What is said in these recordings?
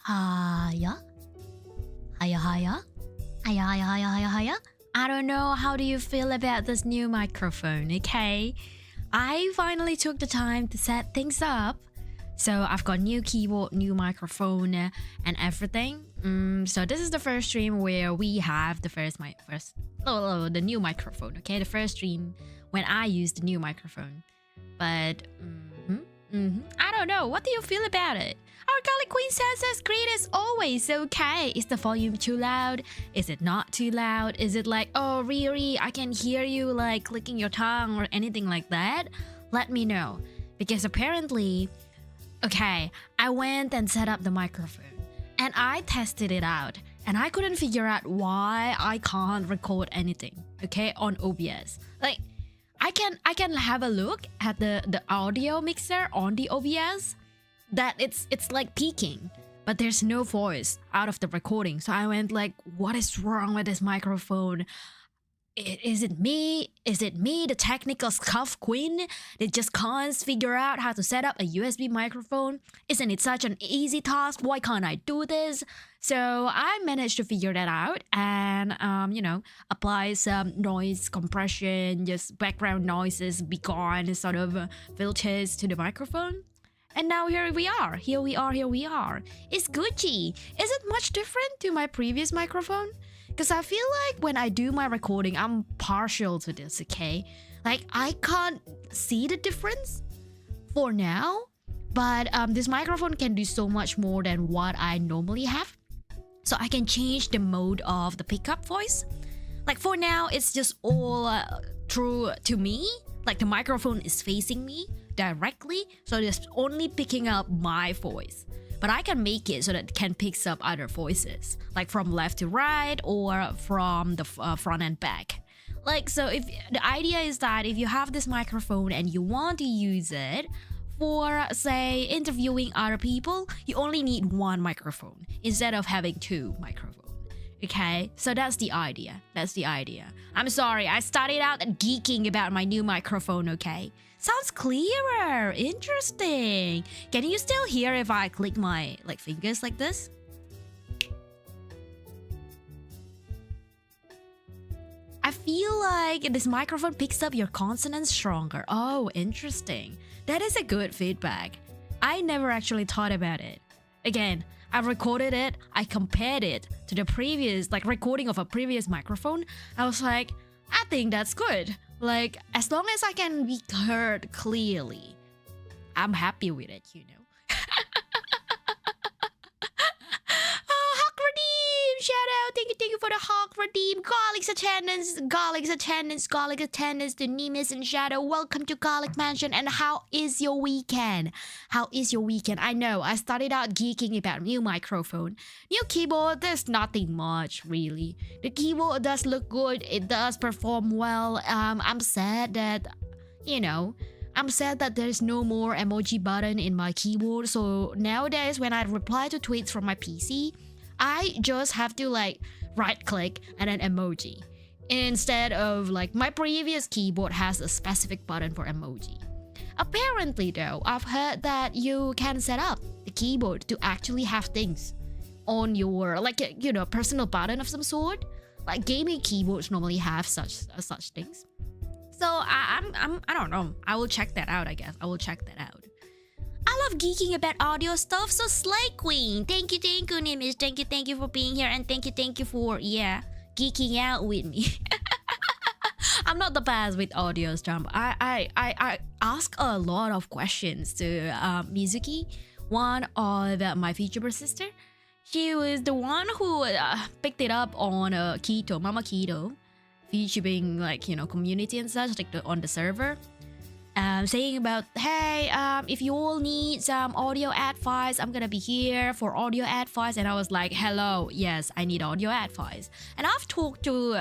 Hiya. Hiya, hiya. Hiya, hiya, hiya, hiya, hiya. I don't know, how do you feel about this new microphone, okay? I finally took the time to set things up. So I've got new keyboard, new microphone, and everything. So this is the first stream where we have the new microphone, okay? The first stream when I use the new microphone. But I don't know. What do you feel about it? Our Garlic Queen says great as always. Okay, is the volume too loud? Is it not too loud? Is it like, oh Riri, I can hear you like clicking your tongue or anything like that? Let me know. Because apparently, okay, I went and set up the microphone and I tested it out and I couldn't figure out why I can't record anything, okay, on OBS. Like, I can have a look at the audio mixer on the OBS that it's like peaking, but there's no voice out of the recording. So I went like, what is wrong with this microphone? Is it me? Is it me, the technical scuff queen, that just can't figure out how to set up a USB microphone? Isn't it such an easy task? Why can't I do this? So I managed to figure that out and, apply some noise compression, just background noises, be gone sort of filters to the microphone. And now here we are. Here we are. It's Gucci. Is it much different to my previous microphone? Because I feel like when I do my recording, I'm partial to this, okay? Like, I can't see the difference for now, but this microphone can do so much more than what I normally have. So I can change the mode of the pickup voice. Like for now, it's just all through to me. Like the microphone is facing me directly, so it's only picking up my voice. But I can make it so that it can pick up other voices, like from left to right or from the front and back. Like, so if the idea is that if you have this microphone and you want to use it for, say, interviewing other people, you only need one microphone instead of having two microphones. Okay, so that's the idea. I'm sorry, I started out geeking about my new microphone, okay? Sounds clearer. Interesting. Can you still hear if I click my fingers like this? I feel like this microphone picks up your consonants stronger. Oh, interesting. That is a good feedback. I never actually thought about it. Again, I recorded it, I compared it to the previous recording of a previous microphone. I was like, I think that's good. Like, as long as I can be heard clearly, I'm happy with it, you know. Oh, Hawk Redeem! Shout out! Thank you for the Hawk Redeem. Garlic's attendance, the Nemus and Shadow. Welcome to Garlic Mansion. And how is your weekend? I know, I started out geeking about new microphone. New keyboard, there's nothing much, really. The keyboard does look good. It does perform well. I'm sad that there's no more emoji button in my keyboard. So nowadays, when I reply to tweets from my PC, I just have to right click and then emoji. Instead of my previous keyboard has a specific button for emoji. Apparently though, I've heard that you can set up the keyboard to actually have things on your personal button of some sort. Like gaming keyboards normally have such things. So I don't know. I will check that out, I guess. I love geeking about audio stuff, so Slay Queen. Thank you, Nimis. Thank you for being here, and thank you for geeking out with me. I'm not the best with audio stuff. I ask a lot of questions to Mizuki, one of my VTuber sister. She was the one who picked it up on Keto, Mama Keto, VTubing community and such, on the server. Saying about, hey, if you all need some audio advice, I'm gonna be here for audio advice. And I was like, hello, yes, I need audio advice. And I've talked to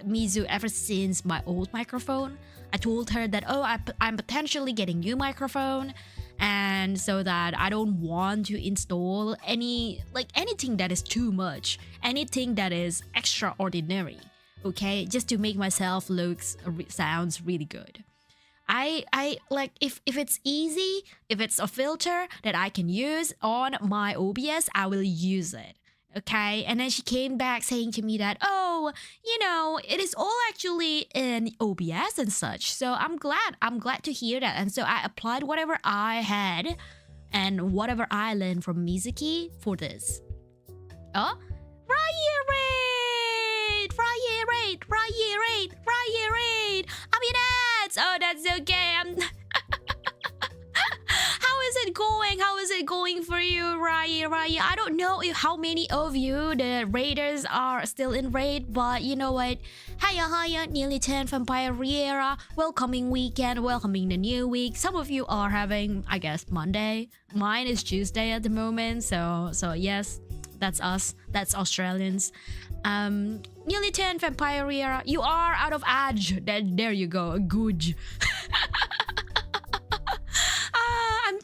Mizu ever since my old microphone. I told her that, oh, I'm potentially getting new microphone, and so that I don't want to install anything that is too much, anything that is extraordinary, okay, just to make myself sounds really good. I like if it's easy, if it's a filter that I can use on my OBS, I will use it. Okay, and then she came back saying to me that, oh, it is all actually in OBS and such. So I'm glad to hear that. And so I applied whatever I had and whatever I learned from Mizuki for this. Oh, Riera. I'm in ads. Oh, that's okay. How is it going for you, Riera? I don't know how many of you, the raiders, are still in raid, but you know what? Hiya, nearly 10 Vampire Riera. Welcoming weekend, welcoming the new week. Some of you are having, I guess, Monday. Mine is Tuesday at the moment, so yes, that's us. That's Australians. Nearly 10 Vampire Riera. You are out of edge. There you go. Good.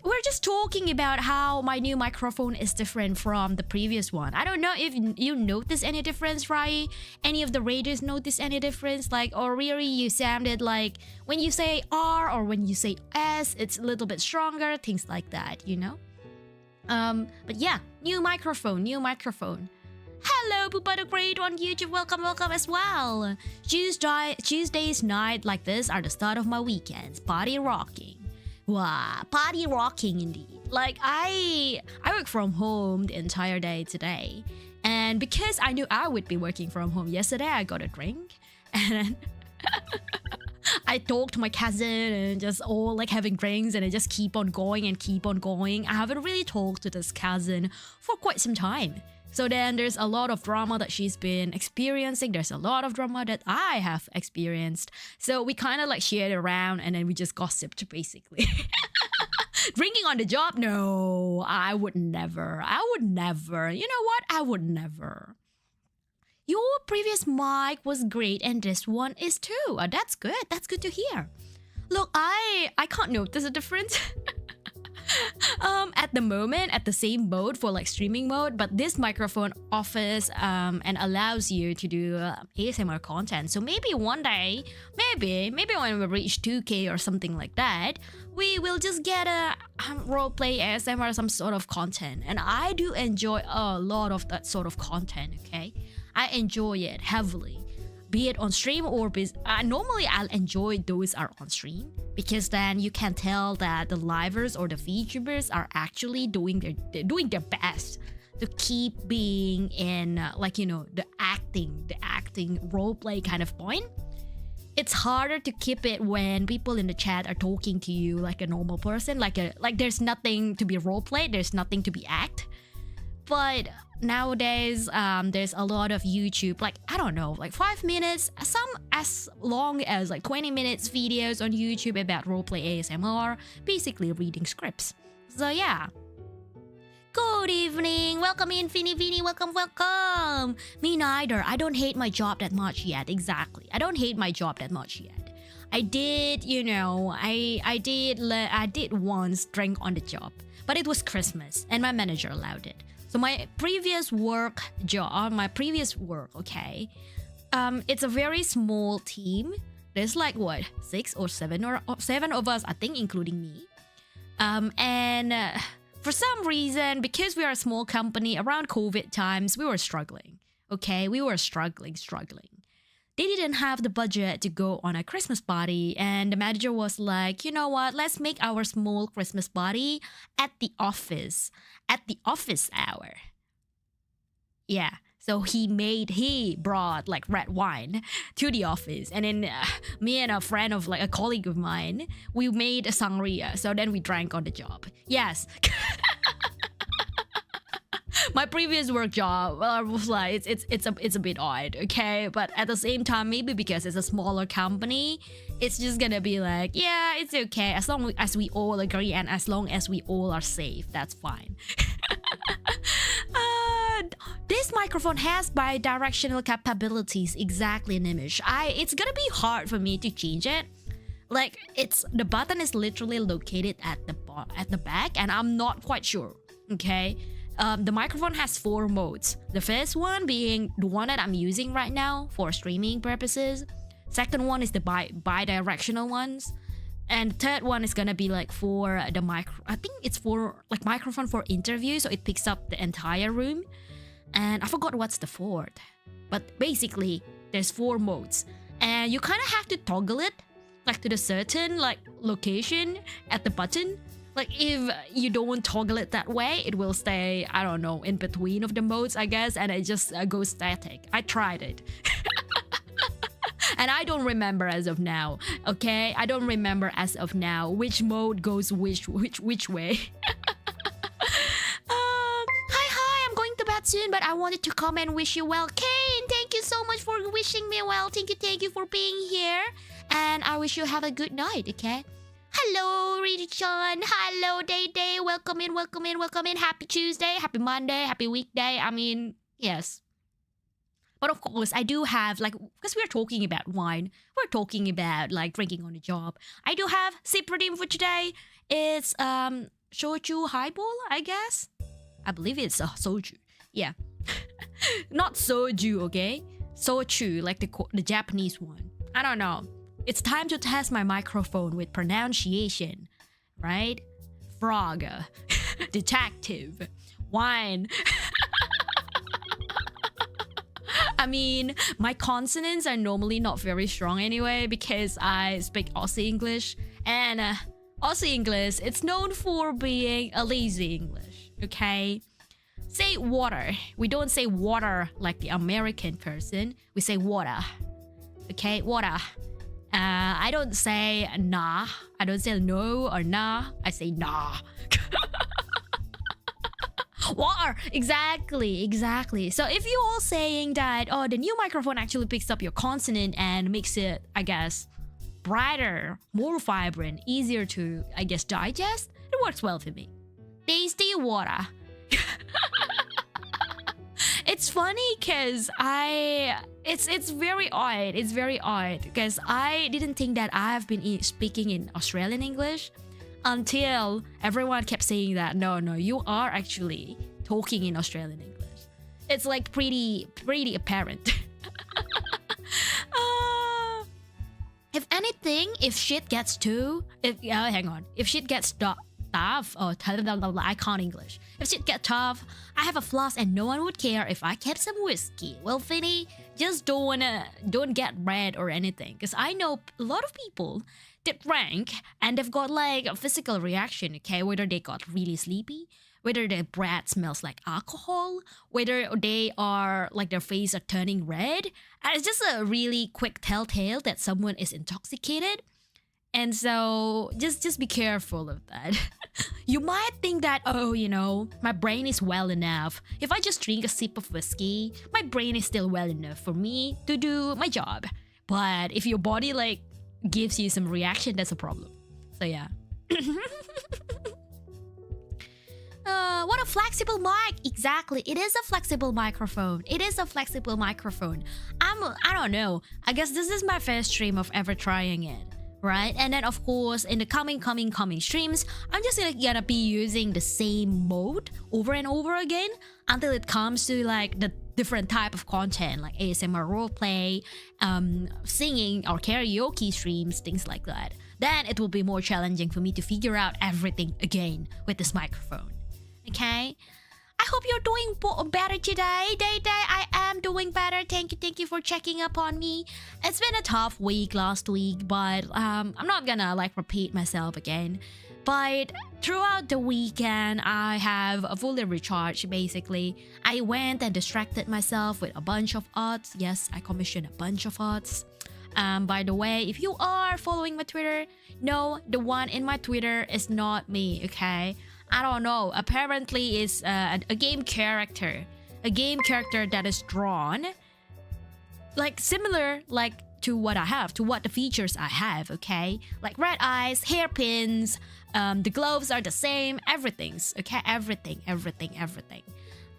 We're just talking about how my new microphone is different from the previous one. I don't know if you notice any difference, right? Any of the raiders notice any difference? Like, or really you sounded like when you say R or when you say S, it's a little bit stronger, things like that, But yeah, new microphone. Hello, Pupa the Great on YouTube. Welcome as well. Tuesdays night like this are the start of my weekends. Party rocking. Wow, party rocking indeed. Like I work from home the entire day today. And because I knew I would be working from home yesterday, I got a drink. And I talked to my cousin and just all like having drinks and I just keep on going. I haven't really talked to this cousin for quite some time. So then there's a lot of drama that she's been experiencing. There's a lot of drama that I have experienced. So we kind of like shared around and then we just gossiped basically. Drinking on the job? No, I would never. You know what? I would never. Your previous mic was great and this one is too. That's good. That's good to hear. Look, I can't notice a difference. At the moment, at the same mode for like streaming mode, but this microphone offers and allows you to do ASMR content. So maybe one day, maybe when we reach 2K or something like that, we will just get a roleplay ASMR, some sort of content. And I do enjoy a lot of that sort of content. Okay, I enjoy it heavily. Be it on stream or normally I'll enjoy those are on stream because then you can tell that the livers or the VTubers are actually doing their best to keep being in the acting roleplay kind of point. It's harder to keep it when people in the chat are talking to you like a normal person, like there's nothing to be roleplay, there's nothing to be act. But nowadays, there's a lot of YouTube, like, I don't know, like 5 minutes, some as long as like 20 minutes videos on YouTube about roleplay ASMR, basically reading scripts. So yeah. Good evening, welcome in Vini, welcome. Me neither, I don't hate my job that much yet, exactly. I don't hate my job that much yet. I did, I did once drink on the job, but it was Christmas and my manager allowed it. So my previous work, okay, it's a very small team. There's like 6 or 7 of us, I think, including me. For some reason, because we are a small company, around COVID times, we were struggling. Okay, we were struggling. They didn't have the budget to go on a Christmas party, and the manager was like, you know what, let's make our small Christmas party at the office hour. Yeah, so he brought like red wine to the office, and then me and a friend of like a colleague of mine, we made a sangria, so then we drank on the job. Yes. My previous work job, well, I was like, it's a bit odd, okay? But at the same time, maybe because it's a smaller company, it's just gonna be like, yeah, it's okay. As long as we all agree and as long as we all are safe, that's fine. This microphone has bi-directional capabilities, exactly, Nimish. It's gonna be hard for me to change it. Like, the button is literally located at the back, and I'm not quite sure, okay? The microphone has 4 modes. The first one being the one that I'm using right now for streaming purposes. Second one is the bi-directional ones. And the third one is gonna be like for the micro. I think it's for like microphone for interview, so it picks up the entire room. And I forgot what's the fourth. But basically, there's 4 modes, and you kind of have to toggle it like to the certain like location at the button. Like if you don't toggle it that way, it will stay, I don't know, in between of the modes, I guess, and it just goes static. I tried it. And I don't remember as of now, okay? I don't remember as of now which mode goes which way. Hi, I'm going to bed soon, but I wanted to come and wish you well. Kane, thank you so much for wishing me well. Thank you for being here. And I wish you have a good night, okay? Hello, Richon. Hello, Day. Welcome in. Happy Tuesday, happy Monday, happy weekday. I mean, yes. But of course, I do have, like, because we're talking about wine, we're talking about, like, drinking on the job. I do have sip redeem for today. It's, shochu highball, I guess. I believe it's soju. Yeah. Not soju, okay? Sochu, like the Japanese one. I don't know. It's time to test my microphone with pronunciation, right? Frog, detective, wine. I mean, my consonants are normally not very strong anyway because I speak Aussie English. And Aussie English, it's known for being a lazy English, okay? Say water. We don't say water like the American person. We say water, okay? Water. I don't say nah. I don't say no or nah. I say nah. Water. Exactly. So if you're all saying that, oh, the new microphone actually picks up your consonant and makes it, I guess, brighter, more vibrant, easier to, I guess, digest, it works well for me. Tasty water. It's funny because it's very odd. It's very odd because I didn't think that I've been speaking in Australian English until everyone kept saying that no, you are actually talking in Australian English. It's like pretty apparent. If anything, if shit gets if shit gets tough, I can't English. If shit gets tough, I have a flask and no one would care if I kept some whiskey. Well, Finny, just don't get red or anything, because I know a lot of people that drank and they've got like a physical reaction, okay? Whether they got really sleepy, whether their breath smells like alcohol, whether they are like their face are turning red. And it's just a really quick telltale that someone is intoxicated. And so just be careful of that. You might think that, oh, my brain is well enough. If I just drink a sip of whiskey, my brain is still well enough for me to do my job. But if your body like gives you some reaction, that's a problem. So yeah. What a flexible mic. Exactly. It is a flexible microphone. I don't know. I guess this is my first stream of ever trying it. Right? And then of course in the coming streams, I'm just gonna be using the same mode over and over again until it comes to like the different type of content like ASMR roleplay, singing or karaoke streams, things like that. Then it will be more challenging for me to figure out everything again with this microphone. Okay? I hope you're doing better today. Day, I am doing better. Thank you for checking up on me. It's been a tough week last week, but I'm not gonna like repeat myself again. But throughout the weekend, I have fully recharged basically. I went and distracted myself with a bunch of arts. Yes, I commissioned a bunch of arts. By the way, if you are following my Twitter, no, the one in my Twitter is not me, okay? I don't know. Apparently, it's a game character. A game character that is drawn like similar like to what I have, to what the features I have, okay? Like red eyes, hairpins, the gloves are the same, everything's, okay? Everything.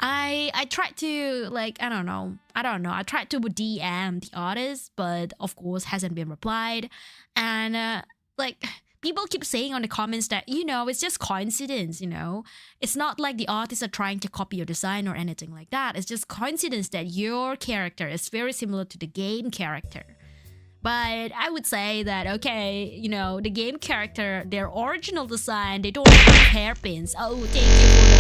I tried to like, I don't know. I tried to DM the artist, but of course hasn't been replied. And like... people keep saying on the comments that, it's just coincidence, It's not like the artists are trying to copy your design or anything like that. It's just coincidence that your character is very similar to the game character. But I would say that, okay, you know, the game character, their original design, they don't have hairpins. Oh, thank you for the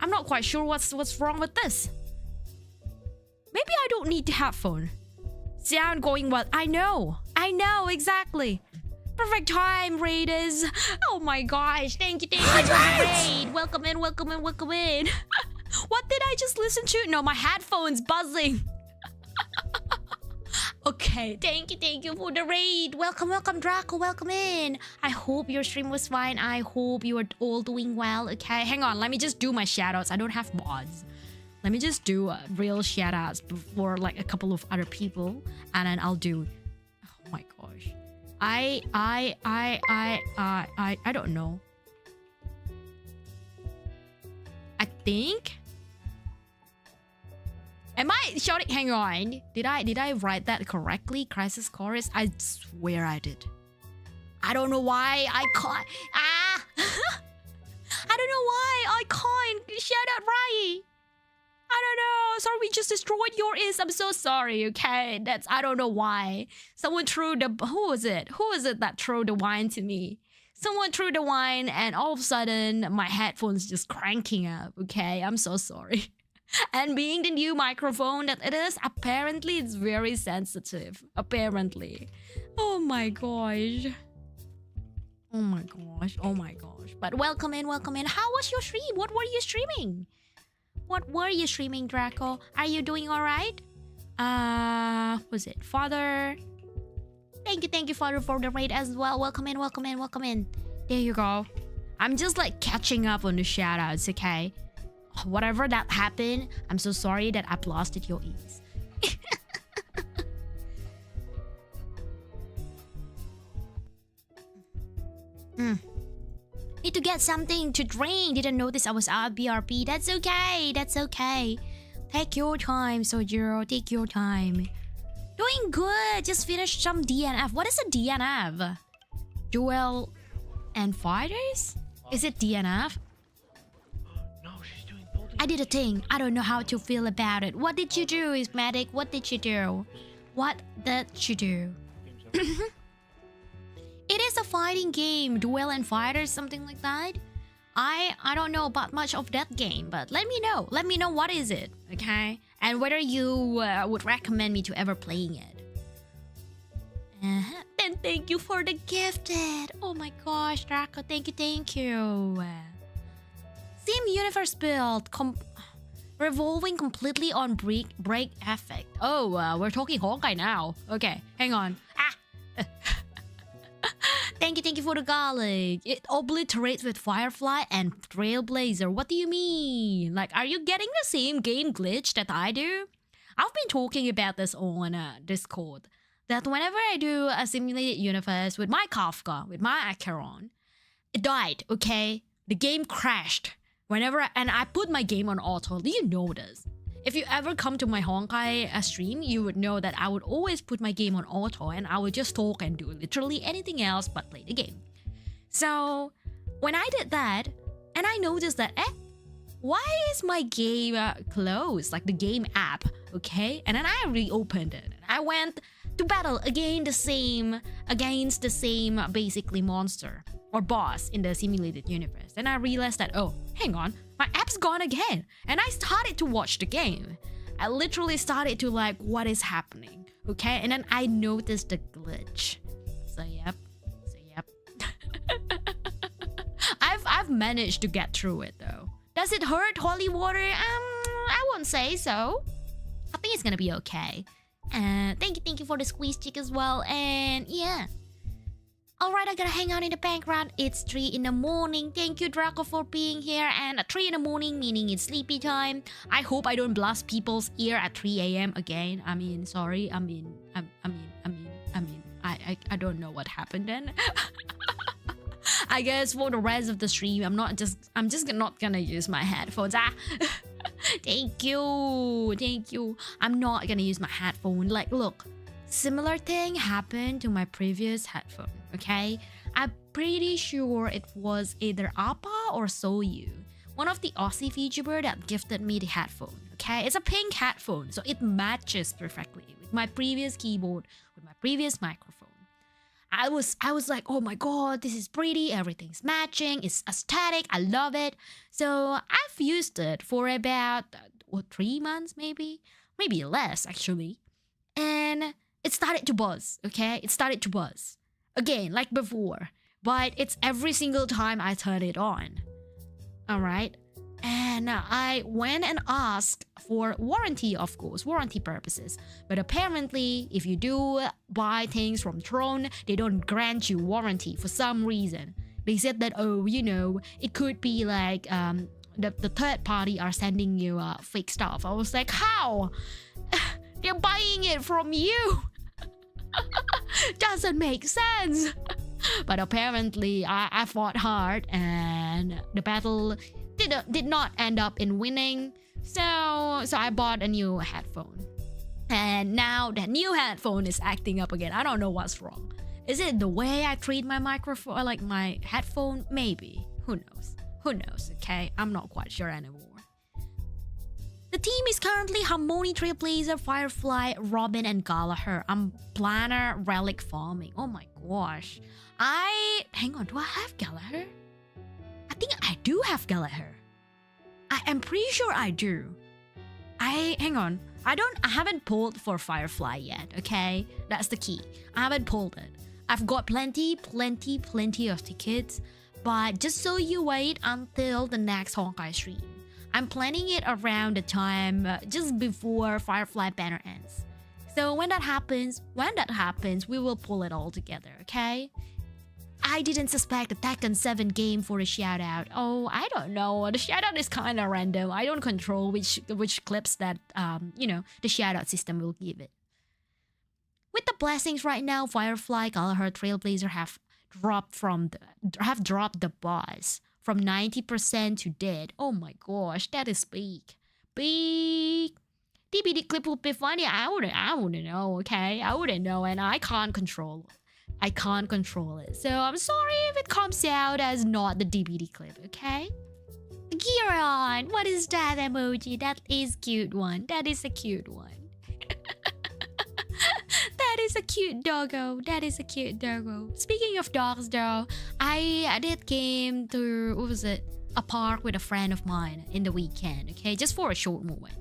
I'm not quite sure what's wrong with this. Maybe I don't need the headphone. Sound going well. I know, exactly. Perfect time, raiders. Oh my gosh, thank you for the raid. Welcome in. What did I just listen to? No, my headphones buzzing. Okay, thank you for the raid. Welcome, Draco, welcome in. I hope your stream was fine. I hope you are all doing well. Okay, hang on, let me just do my shoutouts. I don't have mods. Let me just do real shoutouts for like a couple of other people, and then I'll do. Oh my gosh, I don't know. I think. Am I shouting? Hang on. Did I write that correctly? Crisis Chorus? I swear I did. I don't know why I can't. I don't know why I can't shout out right. I don't know. Sorry, we just destroyed your ears. I'm so sorry. Okay, I don't know why. Someone threw the. Who was it? Who was it that threw the wine to me? Someone threw the wine, and all of a sudden my headphones just cranking up. Okay, I'm so sorry. And being the new microphone that it is, apparently it's very sensitive. Apparently. Oh my gosh. But welcome in. How was your stream? What were you streaming? Draco? Are you doing alright? Was it Father? Thank you, Father, for the raid as well. Welcome in. There you go. I'm just like catching up on the shoutouts, okay? Whatever that happened, I'm so sorry that I've lost at your ears. Need to get something to drink. Didn't notice I was out BRP. That's okay. Take your time, Sojiro. Take your time. Doing good. Just finished some DNF. What is a DNF? Duel and Fighters? Is it DNF? I did a thing. I don't know how to feel about it. What did you do, Ismatic? What did you do? It is a fighting game. Duel and Fighters, something like that. I don't know about much of that game, but let me know. Let me know what is it, okay? And whether you would recommend me to ever playing it. And thank you for the gifted. Oh my gosh, Draco. Thank you. Sim Universe build revolving completely on break effect. Oh, we're talking Honkai now. Okay, hang on. Thank you for the garlic. It obliterates with Firefly and Trailblazer. What do you mean? Like, are you getting the same game glitch that I do? I've been talking about this on Discord. That whenever I do a simulated universe with my Kafka, with my Acheron, it died, okay? The game crashed. And I put my game on auto. Do you know this? If you ever come to my Honkai stream, you would know that I would always put my game on auto and I would just talk and do literally anything else but play the game. So when I did that, and I noticed that, why is my game closed? Like the game app, okay? And then I reopened it. And I went to battle against the same basically monster or boss in the simulated universe. And I realized that, oh, hang on, my app's gone again. And I started to watch the game. I literally started to like, what is happening? Okay, and then I noticed the glitch. So yep. I've managed to get through it though. Does it hurt, holy water? I won't say so. I think it's gonna be okay. Thank you for the squeeze chick as well. And yeah. Alright, I gotta hang out in the background. It's 3 in the morning. Thank you, Draco, for being here. And at 3 in the morning, meaning it's sleepy time. I hope I don't blast people's ear at 3 a.m. again. I mean, sorry. I I don't know what happened then. I guess for the rest of the stream, I'm just not gonna use my headphones. Thank you. I'm not gonna use my headphone. Like, look, similar thing happened to my previous headphone. Okay, I'm pretty sure it was either Appa or Soyu, one of the Aussie VTuber that gifted me the headphone. Okay, it's a pink headphone, so it matches perfectly with my previous keyboard, with my previous microphone. I was like, oh my god, this is pretty, everything's matching, it's aesthetic, I love it. So I've used it for about 3 months, maybe less actually, and it started to buzz. Okay, it started to buzz again like before, but it's every single time I turn it on. All right. And I went and asked for warranty, of course, warranty purposes. But apparently, if you do buy things from Tron, they don't grant you warranty for some reason. They said that, oh, you know, it could be like the third party are sending you fake stuff. I was like, how? They're buying it from you. Doesn't make sense. But apparently, I fought hard and the battle did not end up in winning, so I bought a new headphone, and now that new headphone is acting up again. I don't know what's wrong. Is it the way I treat my microphone, like my headphone? Maybe. Who knows? Okay, I'm not quite sure anymore. The team is currently Harmony, Trailblazer, Firefly, Robin, and Gallagher. I'm Planner, Relic farming. Oh my gosh. Hang on, do I have Gallagher? I think I do have Gallagher. I am pretty sure I do. Hang on. I haven't pulled for Firefly yet, okay? That's the key. I haven't pulled it. I've got plenty of tickets, but just so you wait until the next Honkai stream. I'm planning it around the time just before Firefly banner ends. So when that happens, we will pull it all together, okay? I didn't suspect the Tekken 7 game for the shoutout. Oh, I don't know. The shoutout is kind of random. I don't control which clips that the shoutout system will give it. With the blessings right now, Firefly, Gallagher, Trailblazer have dropped the boss from 90% to dead. Oh my gosh, that is big. Big. DBD clip will be funny. I wouldn't know, okay? I wouldn't know, and I can't control it. So I'm sorry if it comes out as not the DBD clip, okay? Giron, what is that emoji? That is cute one. That is a cute one. That is a cute doggo. Speaking of dogs though, I did came to, a park with a friend of mine in the weekend, okay? Just for a short moment.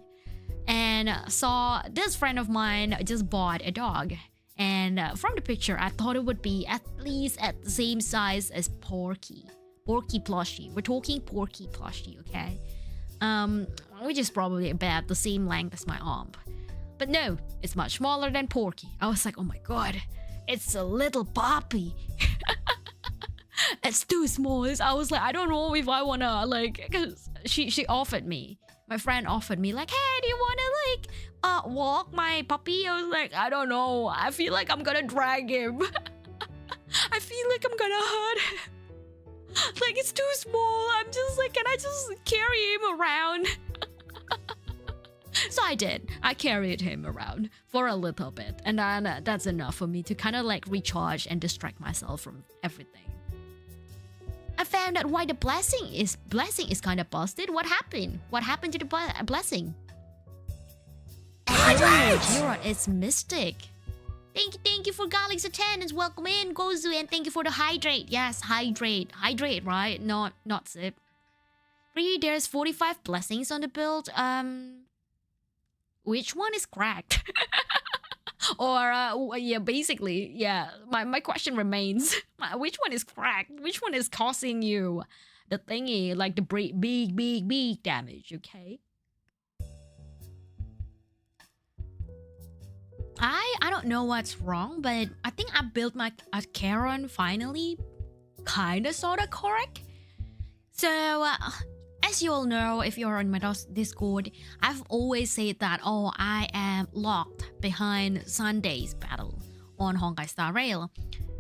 And saw this friend of mine just bought a dog. And from the picture, I thought it would be at least at the same size as Porky. Porky plushie. We're talking Porky plushie, okay? Which is probably about the same length as my arm. But no, it's much smaller than Porky. I was like, oh my god, it's a little puppy. It's too small. I was like, I don't know if I wanna, like, because she offered me. My friend offered me, like, hey, do you wanna, walk my puppy? I was like, I don't know. I feel like I'm gonna drag him. I feel like I'm gonna hurt him. Like, it's too small. I'm just like, can I just carry him around? So I did. I carried him around for a little bit. And then that's enough for me to kind of like recharge and distract myself from everything. I found out why the blessing is kind of busted. What happened? What happened to the blessing? Riera, it's Mystic. Thank you for Garlic's attendance. Welcome in, Gozu, and thank you for the hydrate. Yes, hydrate, right? Not sip. Really, there's 45 blessings on the build. Which one is cracked? Or yeah, basically, yeah. My question remains: which one is cracked? Which one is causing you the thingy, like the big damage? Okay. I don't know what's wrong, but I think I built my Charon finally, kinda sorta correct. So as you all know, if you're on my Discord, I've always said that I am locked behind Sunday's battle, on Honkai Star Rail.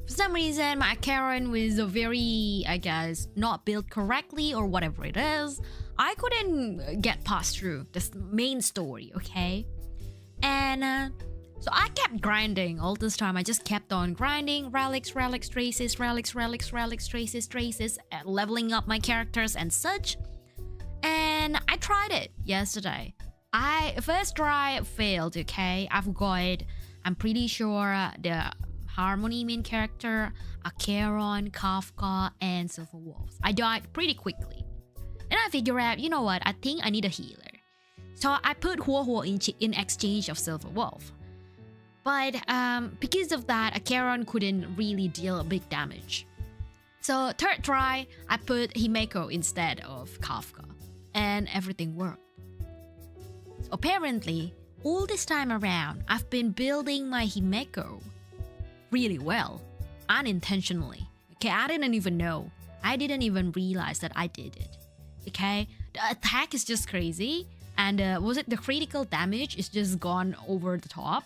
For some reason, my account was very, I guess, not built correctly or whatever it is. I couldn't get past through the main story, okay? And so I kept grinding all this time. I just kept on grinding, relics, traces, traces, leveling up my characters and such. And I tried it yesterday. First try failed, okay? I'm pretty sure the Harmony main character, Acheron, Kafka, and Silver Wolves. I died pretty quickly. Then I figure out, you know what, I think I need a healer. So I put Huo in exchange of Silver Wolf. But because of that, Acheron couldn't really deal big damage. So third try, I put Himeko instead of Kafka. And everything worked. So apparently, all this time around, I've been building my Himeko really well, unintentionally. Okay, I didn't even know. I didn't even realize that I did it. Okay, the attack is just crazy, and the critical damage is just gone over the top,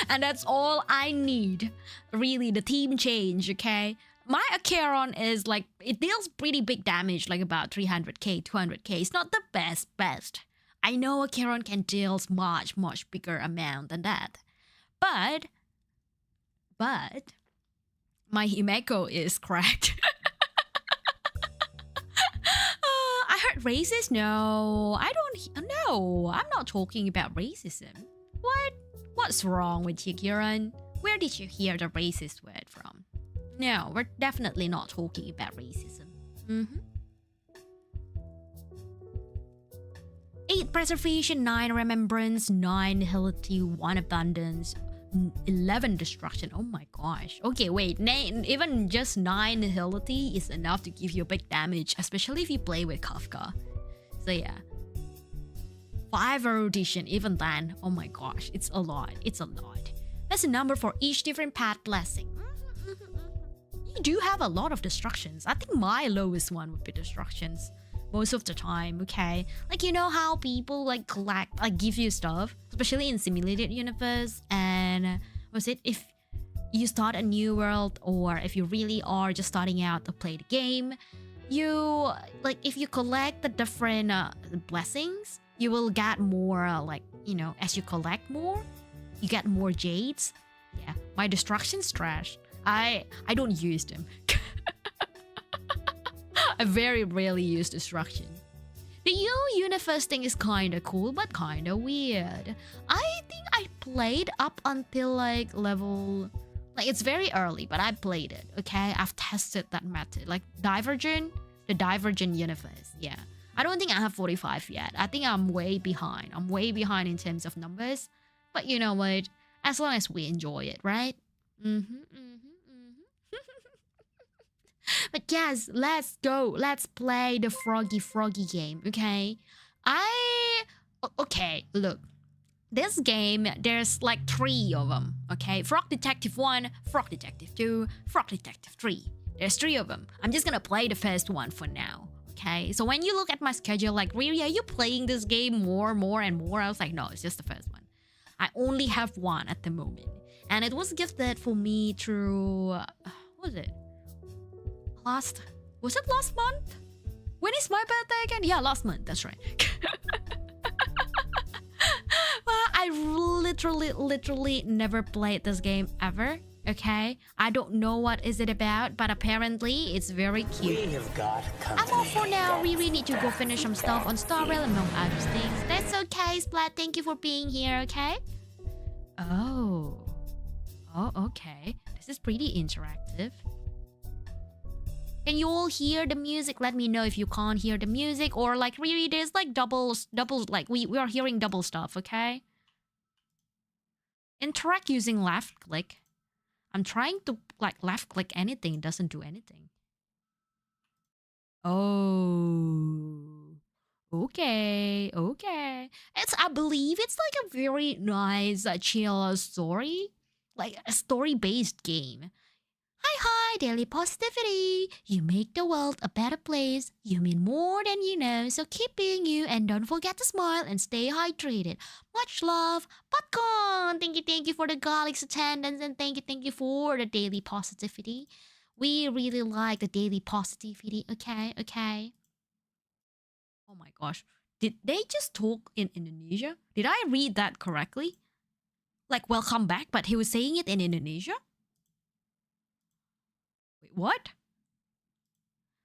and that's all I need. Really, the team change. Okay, my Acheron is like, it deals pretty big damage, like about 300k, 200k. It's not the best. I know Acheron can deal much bigger amount than that, but my Himeko is cracked. I heard racist? No, I don't. No, I'm not talking about racism. What's wrong with you, Kieran? Where did you hear the racist word from? No, we're definitely not talking about racism. 8 preservation, 9 remembrance, 9 nihility, 1 abundance, 11 destruction. Oh my gosh. Okay, wait. Even just 9 nihility is enough to give you big damage, especially if you play with Kafka. So yeah. 5 erudition, even then. Oh my gosh, it's a lot. That's a number for each different path blessing. You do have a lot of destructions. I think my lowest one would be destructions most of the time, okay? Like, you know how people like collect, like give you stuff, especially in simulated universe, and if you start a new world, or if you really are just starting out to play the game, you like, if you collect the different blessings, you will get more as you collect more, you get more jades. Yeah, my destruction's trash. I don't use them. I very rarely use destruction. The universe thing is kinda cool, but kinda weird. I think I played up until like level, like it's very early, but I played it, okay? I've tested that method, like the Divergent universe, yeah. I don't think I have 45 yet. I think I'm way behind. I'm way behind in terms of numbers. But you know what? As long as we enjoy it, right? But yes, let's go. Let's play the Froggy game, okay? Okay, look. This game, there's like 3 of them, okay? Frog Detective 1, Frog Detective 2, Frog Detective 3. There's 3 of them. I'm just gonna play the first one for now, okay? So when you look at my schedule, like, really, are you playing this game more and more? I was like, no, it's just the first one. I only have 1 at the moment. And it was gifted for me through, what was it? Was it last month? When is my birthday again? Yeah, last month, that's right. Well, I literally never played this game ever, okay? I don't know what is it about, but apparently it's very cute. I'm off for now. We really need to go finish some stuff on Star Rail among other things. That's okay, Splat. Thank you for being here, okay? Oh, okay. This is pretty interactive. Can you all hear the music? Let me know if you can't hear the music, or like really there's like doubles, like we are hearing double stuff, okay? Interact using left click. I'm trying to like left click anything, it doesn't do anything. Oh, okay. I believe it's like a very nice, chill story, like a story-based game. Hi, daily positivity. You make the world a better place. You mean more than you know, so keep being you and don't forget to smile and stay hydrated. Much love, popcorn. Thank you for the garlic's attendance and thank you for the daily positivity. We really like the daily positivity. Okay. Oh my gosh. Did they just talk in Indonesia? Did I read that correctly? Like, welcome back, but he was saying it in Indonesia? Wait, what?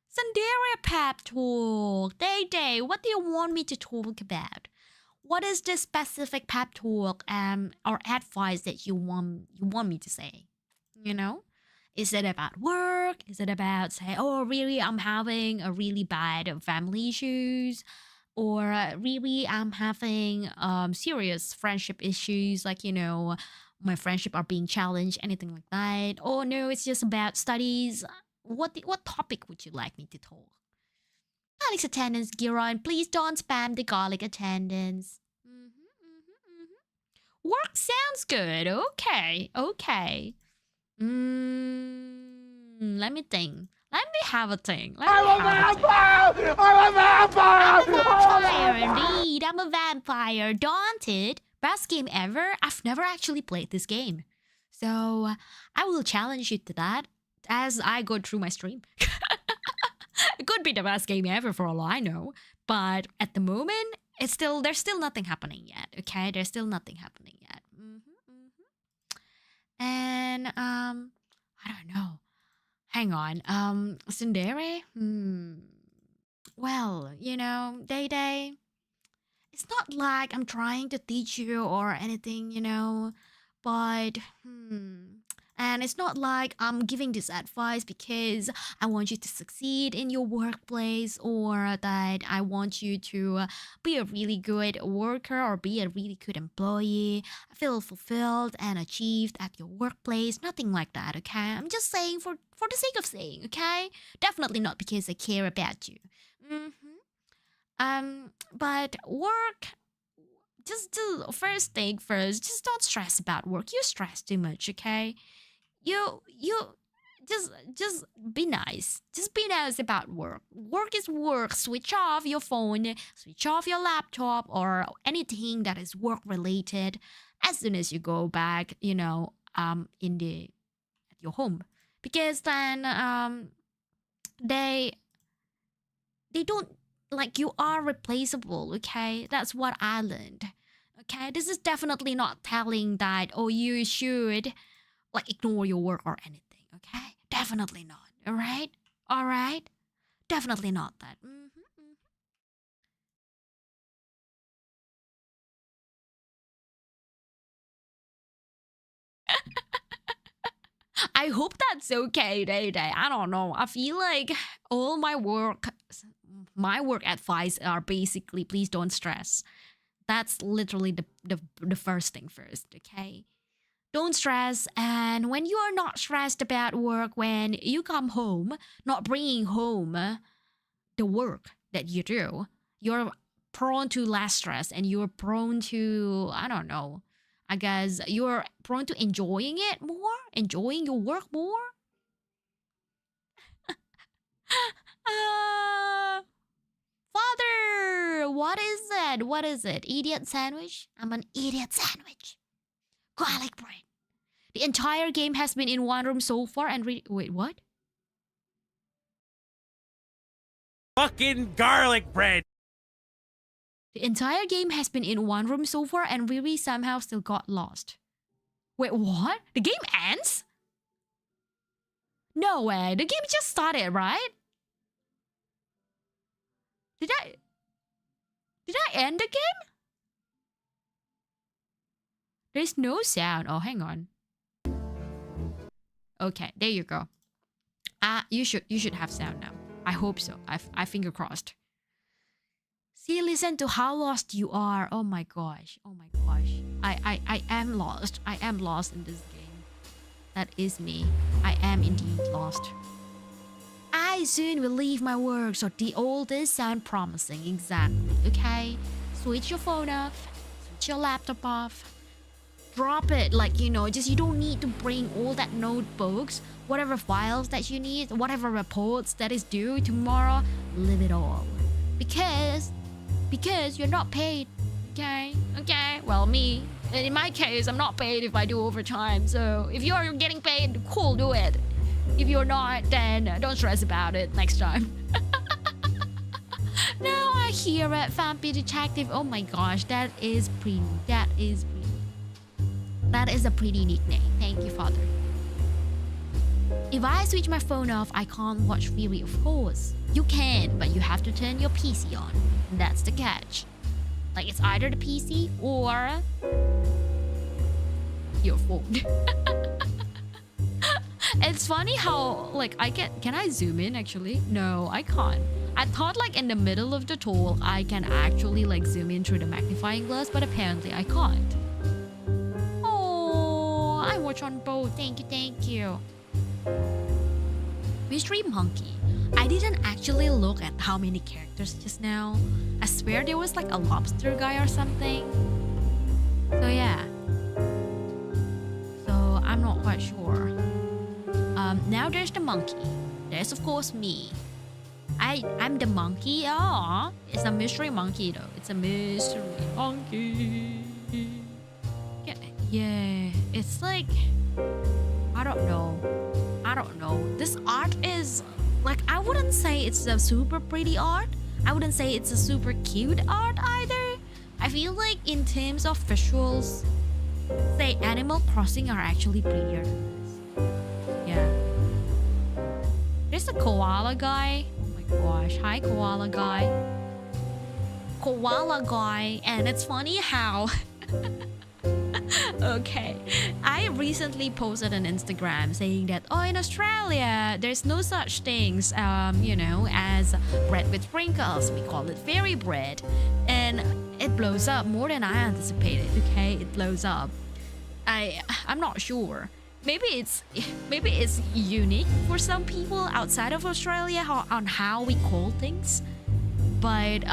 Sandera pep talk. Day, what do you want me to talk about? What is the specific pep talk or advice that you want me to say? You know? Is it about work? Is it about say, oh really I'm having a really bad family issues? Or really I'm having serious friendship issues, like my friendship are being challenged, anything like that. Oh no, it's just about studies. What topic would you like me to talk? Garlic attendance, Giron. Please don't spam the garlic attendance. Work sounds good. Okay. Let me think. Let me have a think. I'm a vampire indeed. I'm a vampire. Daunted. Best game ever. I've never actually played this game. So I will challenge you to that as I go through my stream. It could be the best game ever for all I know. But at the moment, there's still nothing happening yet. Okay, there's still nothing happening yet. And I don't know. Hang on. Tsundere? Well, Day. It's not like I'm trying to teach you or anything, but and it's not like I'm giving this advice because I want you to succeed in your workplace or that I want you to be a really good worker or be a really good employee, feel fulfilled and achieved at your workplace. Nothing like that, okay? I'm just saying for the sake of saying, okay? Definitely not because I care about you. But work, just do first thing first. Just don't stress about work. You stress too much, okay? You just be nice. Just be nice about work. Work is work. Switch off your phone, switch off your laptop or anything that is work related as soon as you go back, in the at your home. Because then they don't like you are replaceable, okay? That's what I learned. Okay? This is definitely not telling that oh you should like ignore your work or anything, okay? Definitely not. All right. Definitely not that. I hope that's okay, Day. I don't know. I feel like all my work advice are basically please don't stress. That's literally the first thing first, okay? Don't stress. And when you are not stressed about work, when you come home, not bringing home the work that you do, you're prone to less stress and you're prone to, I don't know, I guess you're prone to enjoying it more, enjoying your work more. uh, Father, what is it? What is it? Idiot sandwich? I'm an idiot sandwich. Garlic bread. The entire game has been in one room so far and wait, what? Fucking garlic bread. The entire game has been in one room so far and Riri somehow still got lost. Wait, what? The game ends? No way. The game just started, right? Did I end the game? There's no sound. Oh, hang on. Okay, there you go. You should have sound now. I hope so. I finger crossed. See, listen to how lost you are. Oh my gosh. I am lost. I am lost in this game. That is me. I am indeed lost. I soon will leave my work, so the oldest sound promising. Exactly. Okay? Switch your phone off. Switch your laptop off. drop it. Like, you know, just you don't need to bring all that notebooks, whatever files that you need, whatever reports that is due tomorrow, leave it all. Because you're not paid. Okay? Well, me, in my case, I'm not paid if I do overtime. So if you're getting paid, cool, do it. If you're not, then don't stress about it next time. Now I hear it, Vampy Detective. Oh my gosh, that is pretty. That is a pretty nickname. Thank you, Father. If I switch my phone off, I can't watch Fury, of course. You can, but you have to turn your PC on. That's the catch. Like, it's either the PC or your phone. It's funny how, like, can I zoom in actually? No, I can't. I thought like in the middle of the tool, I can actually like zoom in through the magnifying glass, but apparently I can't. Oh, I watch on both. Thank you. Mystery Monkey. I didn't actually look at how many characters just now. I swear there was like a lobster guy or something. So yeah. So I'm not quite sure. Now there's the monkey. There's of course me. I'm the monkey. Oh, it's a mystery monkey though. It's a mystery monkey. Yeah, it's like I don't know. This art is like, I wouldn't say it's a super pretty art. I wouldn't say it's a super cute art either. I feel like in terms of visuals, say Animal Crossing are actually prettier than this. Yeah. There's a koala guy. Oh my gosh. Hi, koala guy. Koala guy. And it's funny how... Okay. I recently posted on Instagram saying that, oh, in Australia, there's no such things, as bread with sprinkles. We call it fairy bread. And it blows up more than I anticipated, okay? It blows up. I'm not sure. Maybe it's unique for some people outside of Australia on how we call things. But,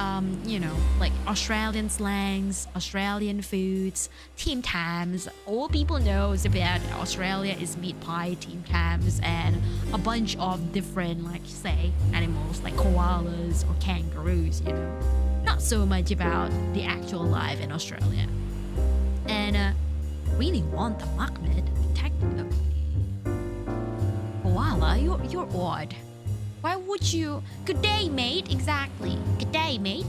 like Australian slangs, Australian foods, Tim Tams. All people knows about Australia is meat pie, Tim Tams, and a bunch of different, like, say, animals like koalas or kangaroos, Not so much about the actual life in Australia. And, really want the magnet detective. Koala, you're odd. Why would you? Good day, mate. Exactly. Good day, mate.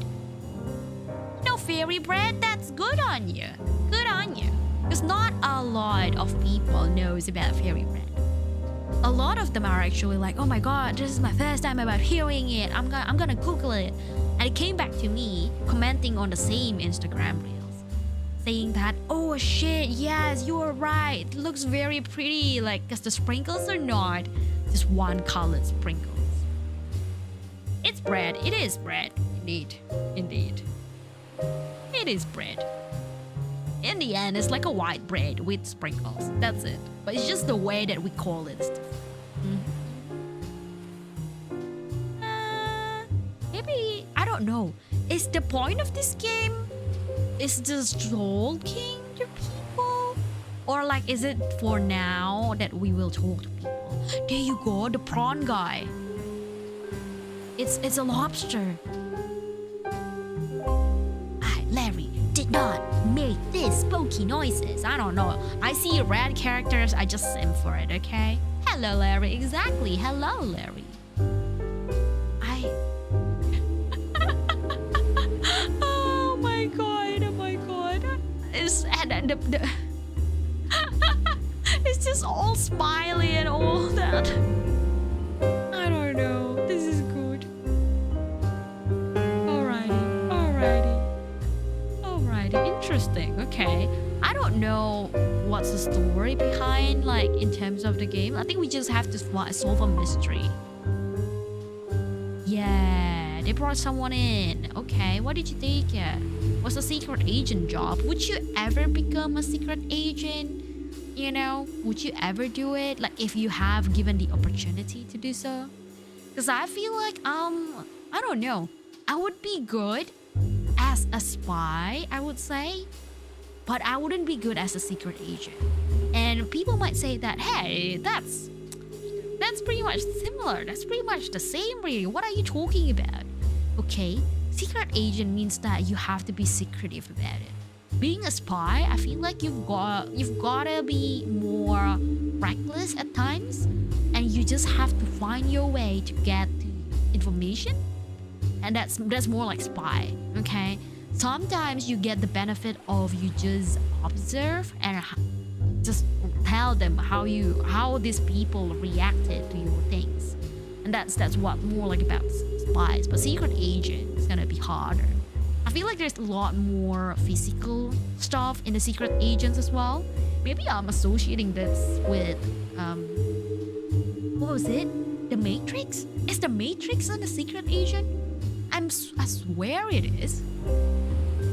No fairy bread. That's good on you. Good on you. Because not a lot of people knows about fairy bread. A lot of them are actually like, oh my god, this is my first time about hearing it. I'm gonna Google it. And it came back to me commenting on the same Instagram reels, saying that, oh shit, yes, you're right. It looks very pretty. Like, because the sprinkles are not just one colored sprinkles. It's bread. It is bread. Indeed. It is bread. In the end, it's like a white bread with sprinkles. That's it. But it's just the way that we call it. Maybe, I don't know. Is the point of this game is just talking to people? Or like, is it for now that we will talk to people? There you go, the prawn guy. It's a lobster. Larry did not make these spooky noises. I don't know. I see red characters, I just sim for it, okay? Hello, Larry. Exactly. Hello, Larry. Oh my god. It's just all smiley and all that. I don't know. This is good. Alrighty. Interesting. Okay. I don't know what's the story behind, like, in terms of the game. I think we just have to solve a mystery. Yeah, they brought someone in. Okay, what did you think? What's a secret agent job? Would you ever become a secret agent? Would you ever do it? Like, if you have given the opportunity to do so? Because I feel like, I don't know. I would be good as a spy, I would say. but I wouldn't be good as a secret agent. And people might say that, hey, that's pretty much similar. That's pretty much the same, really. What are you talking about? Okay, secret agent means that you have to be secretive about it. Being a spy, I feel like you've gotta be more reckless at times, and you just have to find your way to get the information, and that's more like spy. Okay, sometimes you get the benefit of you just observe and just tell them how these people reacted to your things, and that's what more like about spies. But secret agent is gonna be harder. I feel like there's a lot more physical stuff in the secret agents as well. Maybe I'm associating this with what was it? The Matrix? Is the Matrix on the secret agent? I swear it is.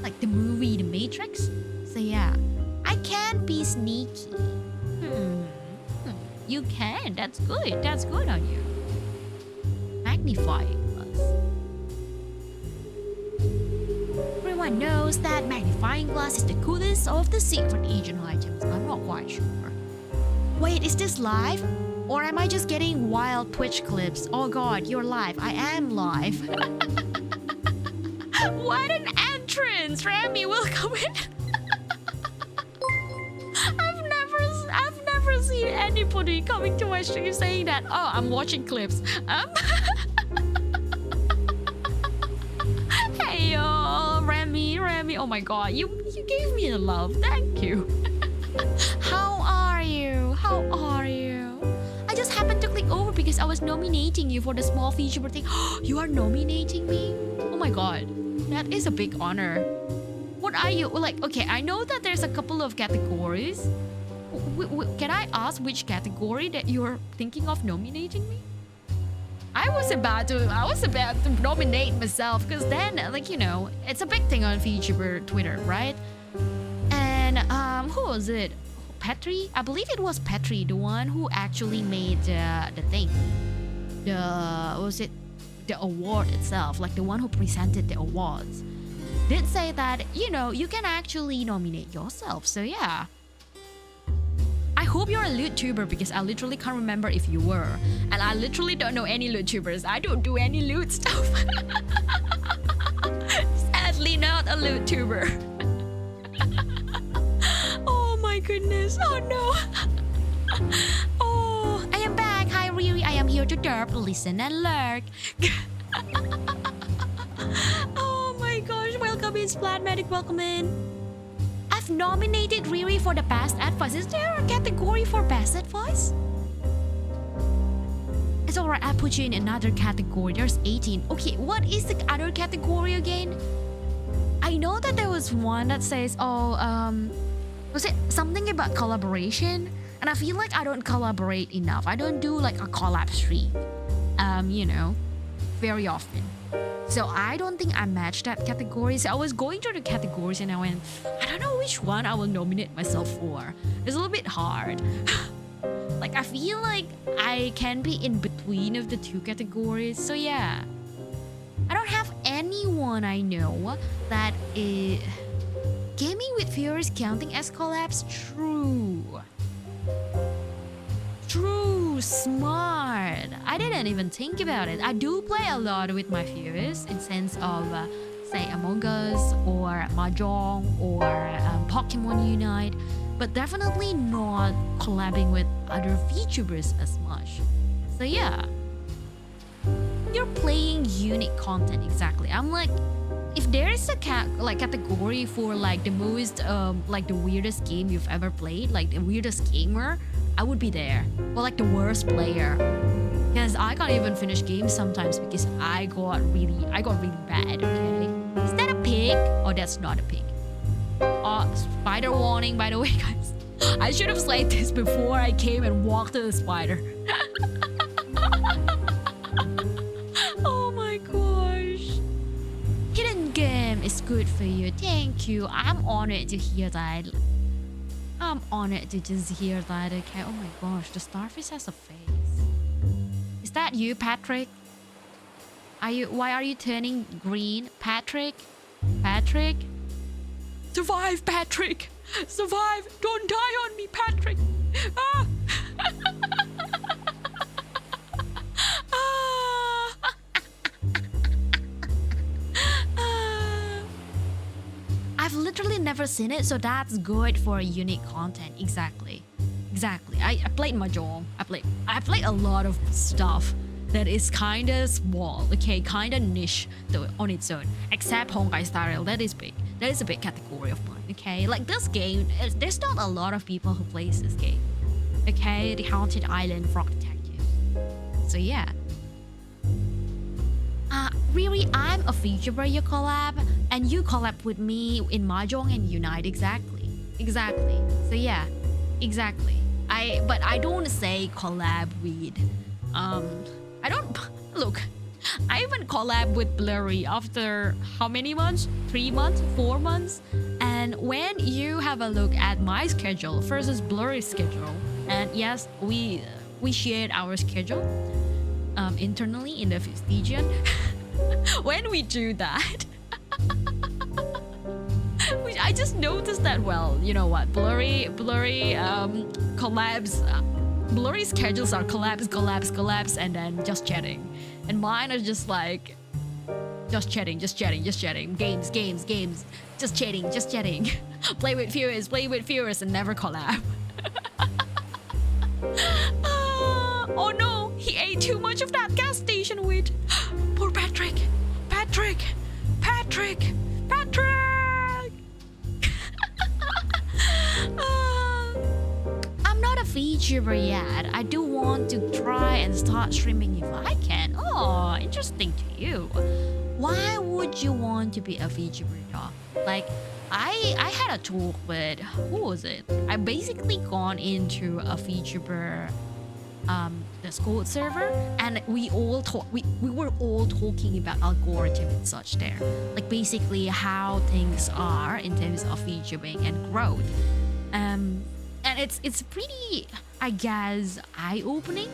Like the movie The Matrix. So yeah, I can be sneaky. You can. That's good. That's good on you. Magnifying glass. Everyone knows that magnifying glass is the coolest of the secret agent items. I'm not quite sure. Wait, is this live? Or am I just getting wild Twitch clips? Oh god, you're live. I am live. What an entrance! Remy, welcome in. I've never seen anybody coming to my stream saying that, oh, I'm watching clips. Hey yo, Remy, oh my god, you gave me the love. Thank you. How are you? I just happened to click over because I was nominating you for the small feature thing. You are nominating me? Oh my god, that is a big honor. What are you like? Okay, I know that there's a couple of categories. Can I ask which category that you're thinking of nominating me? I was about to nominate myself, because then, like, you know, it's a big thing on VTuber Twitter, right? And who was it? Petri? I believe it was Petri, the one who actually made the thing. The award itself, like the one who presented the awards, did say that, you know, you can actually nominate yourself. So yeah. I hope you're a loot-tuber, because I literally can't remember if you were. And I literally don't know any loot-tubers. I don't do any loot stuff. Sadly not a loot-tuber. Oh my goodness. Oh no. Oh, I am back. Hi Riri. I am here to derp, listen and lurk. Oh my gosh. Welcome in, Splatmatic. Welcome in. I've nominated Riri for the best advice. Is there a category for best advice? It's alright, I'll put you in another category. There's 18. Okay, what is the other category again? I know that there was one that says, was it something about collaboration? And I feel like I don't collaborate enough. I don't do like a collab stream, you know, very often. So I don't think I matched that category. So I was going through the categories and I went, I don't know which one I will nominate myself for. It's a little bit hard. Like, I feel like I can be in between of the two categories. So yeah, I don't have anyone I know that is... Gaming with viewers counting as collabs? True, smart. I didn't even think about it. I do play a lot with my viewers in sense of, say, Among Us or Mahjong or Pokemon Unite, but definitely not collabing with other VTubers as much. So yeah, you're playing unique content, exactly. I'm like, if there is a category for like the most like the weirdest game you've ever played, like the weirdest gamer, I would be there. Or like the worst player, because I can't even finish games sometimes because I got really bad. Okay, is that a pig? Oh, that's not a pig. Spider warning, by the way, guys. I should have slayed this before I came and walked to the spider. Oh my gosh. Hidden game is good for you. Thank you. I'm honored to hear that. I'm honored to just hear that, okay? Oh my gosh, the starfish has a face. Is that you, Patrick? Why are you turning green? Patrick? Survive, Patrick! Survive. Don't die on me, Patrick. Ah. I've literally never seen it, so that's good for unique content. Exactly. I played mahjong. I played a lot of stuff that is kind of small, okay, kind of niche though on its own. Except Honkai Star Rail, that is big. That is a big category of mine. Okay, like this game, there's not a lot of people who plays this game. Okay, the Haunted Island Frog Detective. So yeah. Really, I'm a feature where you collab, and you collab with me in Mahjong and Unite. Exactly. So yeah, exactly. But I don't say collab with. I don't look. I even collab with Blurry after how many months? 3 months? 4 months? And when you have a look at my schedule versus Blurry's schedule, and yes, we shared our schedule internally in the Vestigian. When we do that, I just noticed that, well, you know what, Blurry collabs, Blurry schedules are collabs, and then just chatting, and mine are just like just chatting, games, just chatting, play with viewers, and never collab. Oh no, he ate too much of that gas station weed. Poor Patrick. I'm not a VTuber yet. I do want to try and start streaming if I can. Oh, interesting to you. Why would you want to be a VTuber, dog? Like, I had a talk with, who was it? I basically gone into a VTuber Discord server, and we were all talking about algorithm and such there, like basically how things are in terms of VTubing and growth, and it's pretty, I guess, eye-opening.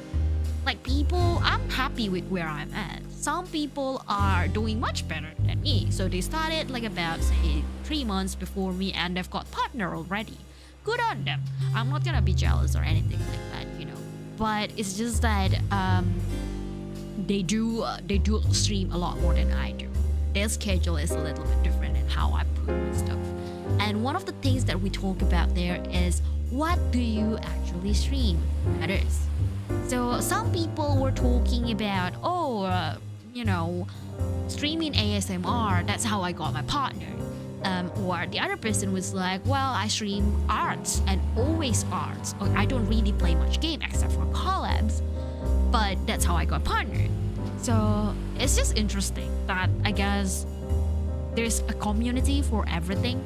Like, people, I'm happy with where I'm at. Some people are doing much better than me, so they started like about, say, 3 months before me, and they've got partner already. Good on them. I'm not gonna be jealous or anything like that, you know. But it's just that they do stream a lot more than I do. Their schedule is a little bit different in how I put my stuff. And one of the things that we talk about there is, what do you actually stream? Matters. So some people were talking about, streaming ASMR, that's how I got my partner. Or the other person was like, well, I stream arts and always arts. I don't really play much game except for collabs, but that's how I got partner. So it's just interesting that I guess there's a community for everything,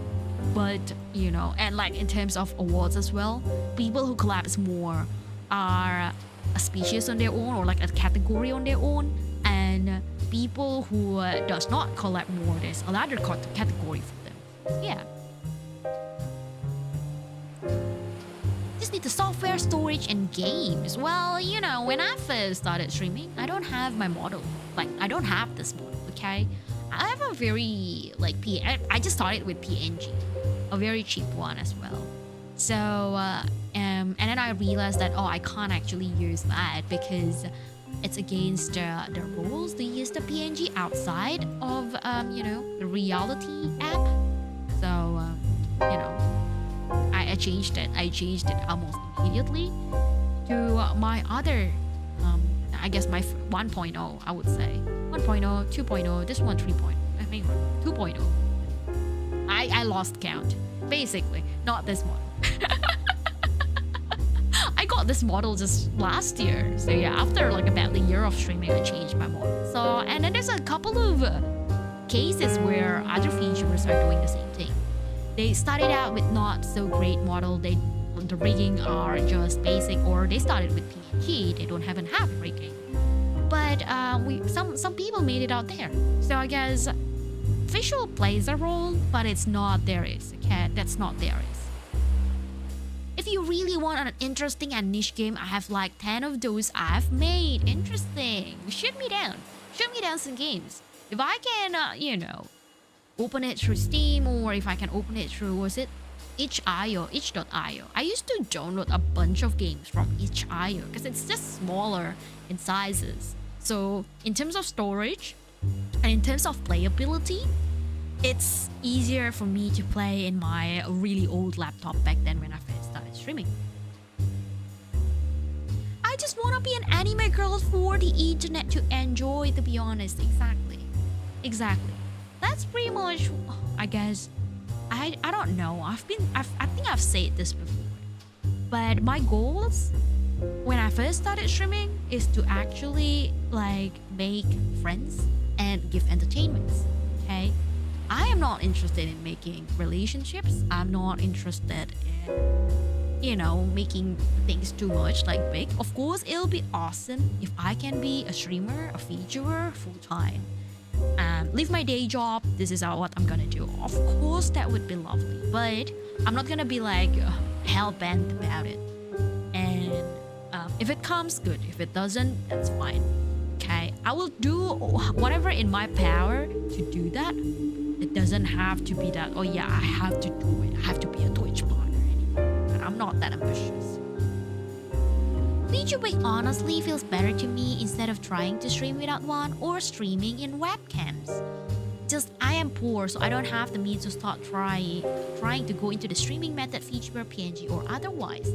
but and like in terms of awards as well, people who collabs more are a species on their own or like a category on their own, and people who does not collab more, there's another category for them. Yeah. Just need the software, storage, and games. Well, when I first started streaming, I don't have my model. Like, I don't have this model, okay? I have a very, I just started with PNG, a very cheap one as well. So, and then I realized that, I can't actually use that because it's against the rules to use the PNG outside of, the reality app. So, I changed it. I changed it almost immediately to my other, I guess my 1.0, I would say. 1.0, 2.0, this one 3.0, I think 2.0. I lost count, basically, not this one. I got this model just last year. So yeah, after like about a year of streaming, I changed my model. So, and then there's a couple of cases where other features are doing the same thing. They started out with not so great model. The rigging are just basic, or they started with PNG. They don't even have rigging. But some people made it out there. So I guess visual plays a role, but it's not there is. Okay, that's not there is. If you really want an interesting and niche game, I have like 10 of those I've made. Interesting. Shoot me down. Shoot me down some games. If I can, open it through Steam, or if I can open it through, itch.io. I used to download a bunch of games from itch.io because it's just smaller in sizes. So in terms of storage and in terms of playability, it's easier for me to play in my really old laptop back then when I first started streaming. I just want to be an anime girl for the internet to enjoy, to be honest. Exactly. That's pretty much, I guess. I don't know. I think I've said this before. But my goals when I first started streaming is to actually like make friends and give entertainments. Okay? I am not interested in making relationships. I'm not interested in, making things too much like big. Of course, it'll be awesome if I can be a streamer, a featurer full time. Leave my day job. This is what I'm gonna do. Of course, that would be lovely, but I'm not gonna be like hell bent about it. And if it comes, good. If it doesn't, that's fine. Okay, I will do whatever in my power to do that. It doesn't have to be that. Oh yeah, I have to do it. I have to be a Twitch partner anymore. I'm not that ambitious. VTubing honestly feels better to me instead of trying to stream without one or streaming in webcams. Just I am poor, so I don't have the means to start trying to go into the streaming method, VTuber, PNG, or otherwise.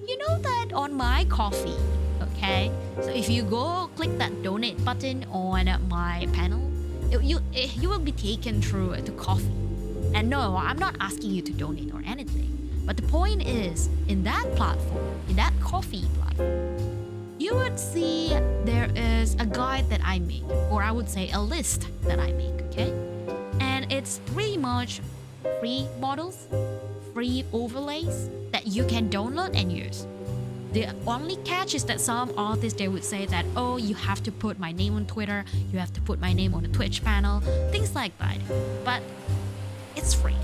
You know that on my coffee, okay? So if you go click that donate button on my panel, you will be taken through to coffee. And no, I'm not asking you to donate or anything. But the point is, in that platform, in that coffee platform, you would see there is a guide that I make, or I would say a list that I make, okay? And it's pretty much free models, free overlays that you can download and use. The only catch is that some artists, they would say that, oh, you have to put my name on Twitter, you have to put my name on the Twitch panel, things like that. But it's free,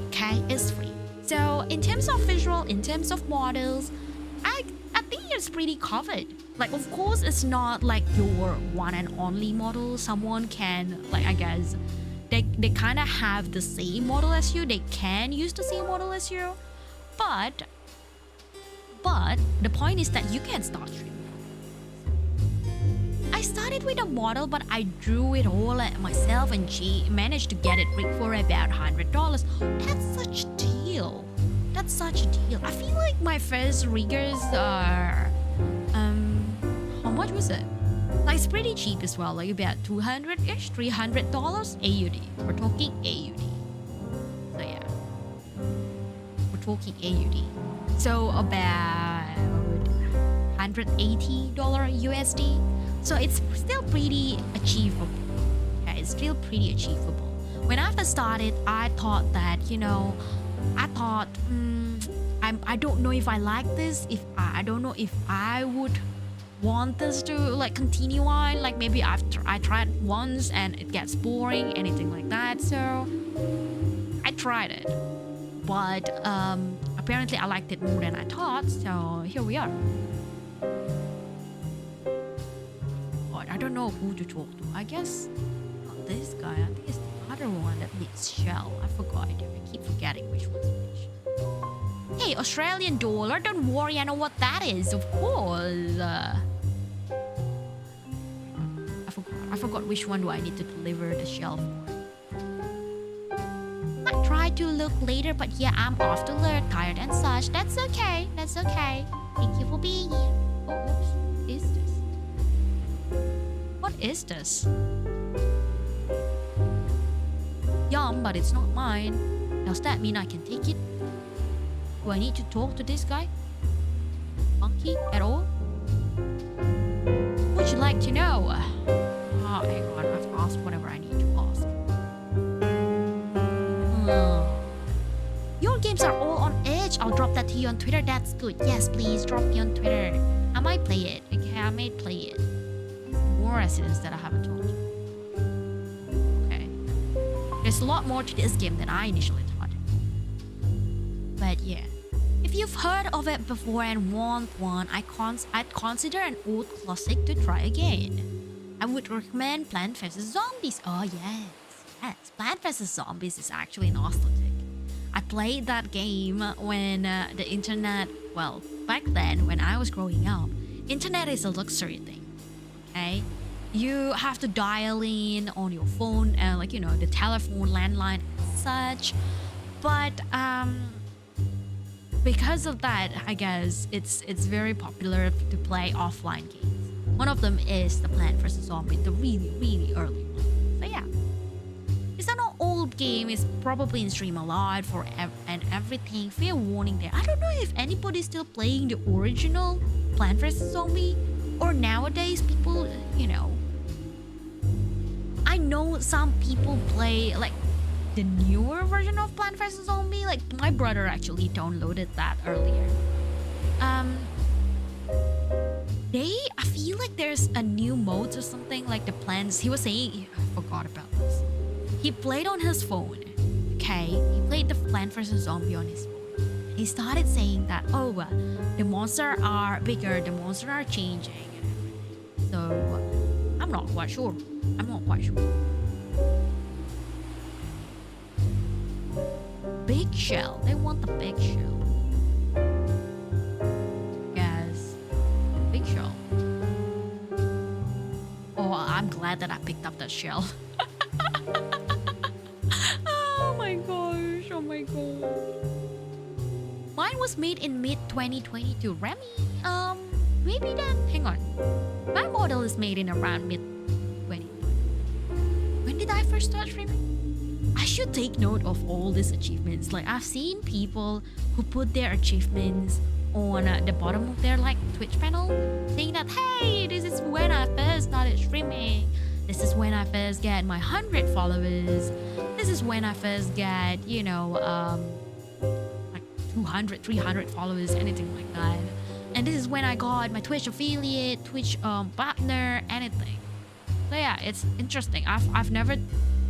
okay? It's free. So in terms of visual, in terms of models, I think it's pretty covered. Like, of course, it's not like your one and only model. Someone can, like, I guess, they kind of have the same model as you. They can use the same model as you. But the point is that you can start streaming. I started with a model, but I drew it all myself and she managed to get it rigged for about $100. That's such a deal. That's such a deal. I feel like my first riggers are... how much was it? Like, it's pretty cheap as well, like about 200-ish, $300 AUD. We're talking AUD. So yeah. We're talking AUD. So about $180 USD. So it's still pretty achievable. Okay, it's still pretty achievable. When I first started, I thought that, I don't know if I like this. I don't know if I would want this to like continue on. Like maybe I tried once and it gets boring, anything like that. So I tried it, but apparently I liked it more than I thought. So here we are. I don't know who to talk to. I guess not this guy. I think it's the other one that needs shell. I forgot. I keep forgetting which one's which. Hey, Australian dollar. Don't worry, I know what that is. Of course. I forgot which one do I need to deliver the shell for. I tried to look later, but yeah, I'm off to learn, tired and such. That's okay. That's okay. Thank you for being here. Oh, oops. Is this? What is this? Yum, but it's not mine. Does that mean I can take it? Do I need to talk to this guy? Monkey at all? Would you like to know? Oh, hang on, I've asked whatever I need to ask. Your games are all on Edge. I'll drop that to you on Twitter. That's good. Yes, please drop me on Twitter. I might play it. Okay, I may play it. More residents that I haven't talked to. Okay. There's a lot more to this game than I initially thought. But yeah. If you've heard of it before and want one, I'd consider an old classic to try again. I would recommend Plants vs. Zombies. Oh yes. Yes. Plants vs. Zombies is actually nostalgic. I played that game when the internet, well, back then when I was growing up, internet is a luxury thing, okay? You have to dial in on your phone and like, the telephone, landline, such. But because of that, I guess it's very popular to play offline games. One of them is the Plant vs. Zombie, the really, really early one. So yeah. It's an old game. It's probably in stream a lot for and everything. Fair warning there. I don't know if anybody's still playing the original Plant vs. Zombie or nowadays people, I know some people play like the newer version of Plant vs. Zombie. Like my brother actually downloaded that earlier. I feel like there's a new mode or something like the plants. He was saying, I forgot about this. He played on his phone, okay? He played the Plant vs. Zombie on his phone. He started saying that, the monsters are bigger, the monsters are changing and everything. So, I'm not quite sure. Big shell. They want the big shell. Yes. Big shell. Oh, I'm glad that I picked up that shell. Oh my gosh. Mine was made in mid-2022. Remy, maybe then. Hang on. My model is made in around mid-2020. When did I first start streaming? I should take note of all these achievements. Like I've seen people who put their achievements on the bottom of their like Twitch panel, saying that, hey, this is when I first started streaming. This is when I first get my 100 followers. This is when I first get, like 200, 300 followers, anything like that. And this is when I got my Twitch affiliate, Twitch partner, anything. So yeah, it's interesting. I've never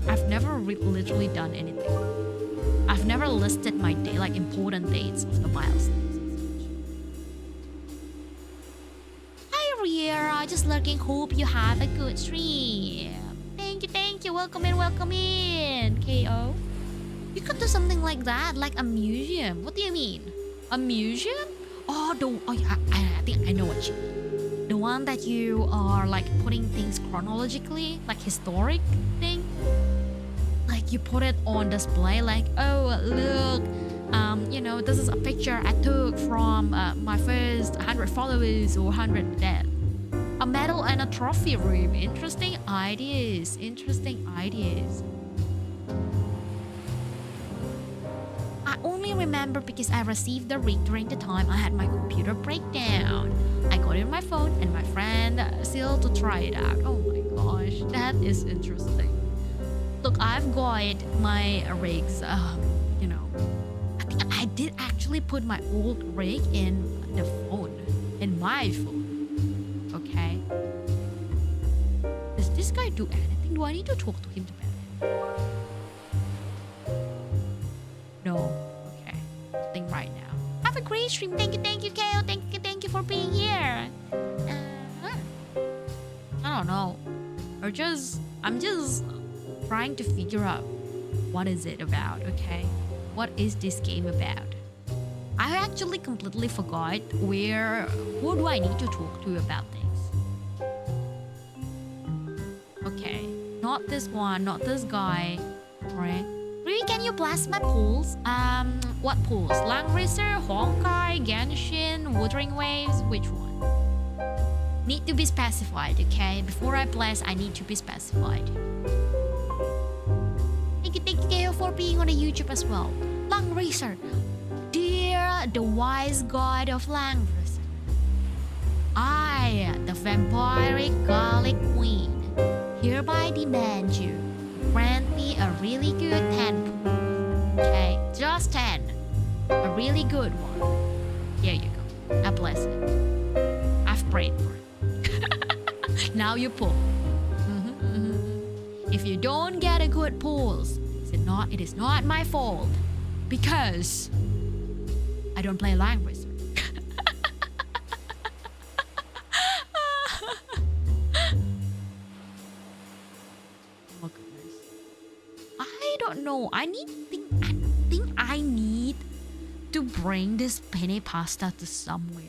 literally done anything. I've never listed my day, like important dates of the milestones and such. Hi Riera, just lurking. Hope you have a good stream. Thank you. Welcome in. KO. You could do something like that, like a museum. What do you mean? A museum? I think I know what you mean. The one that you are like putting things chronologically, like historic thing. Like you put it on display, like, oh look, this is a picture I took from my first 100 followers or 100 deaths. A medal and a trophy room. Interesting ideas. I only remember because I received the rig during the time I had my computer breakdown. I got it on my phone and my friend still to try it out. Oh my gosh, that is interesting. Look, I've got my rigs, I think I did actually put my old rig in the phone, in my phone. Okay. Does this guy do anything? Do I need to talk to him about it? No. Okay. Nothing right now. Have a great stream. Thank you, Kale. Thank you for being here. I don't know. I'm just trying to figure out what is it about, okay? What is this game about? I actually completely forgot who do I need to talk to about things. Okay, not this one, not this guy. Alright. Really, can you blast my pools? What pools? Langracer, Honkai, Genshin, Wuthering Waves? Which one? Need to be specified, okay? Before I blast, I need to be specified. Thank you, Kale, for being on the YouTube as well. Langracer. Dear the wise god of Langracer, I, the vampiric garlic queen, hereby demand you grant me a really good 10 pool. Okay, just 10. A really good one. Here you go. I bless it. I've prayed for it. Now you pull. If you don't get a good pulls, it is not my fault. Because I don't play Langracer. Oh goodness. I don't know. I think I need bring this penne pasta to somewhere.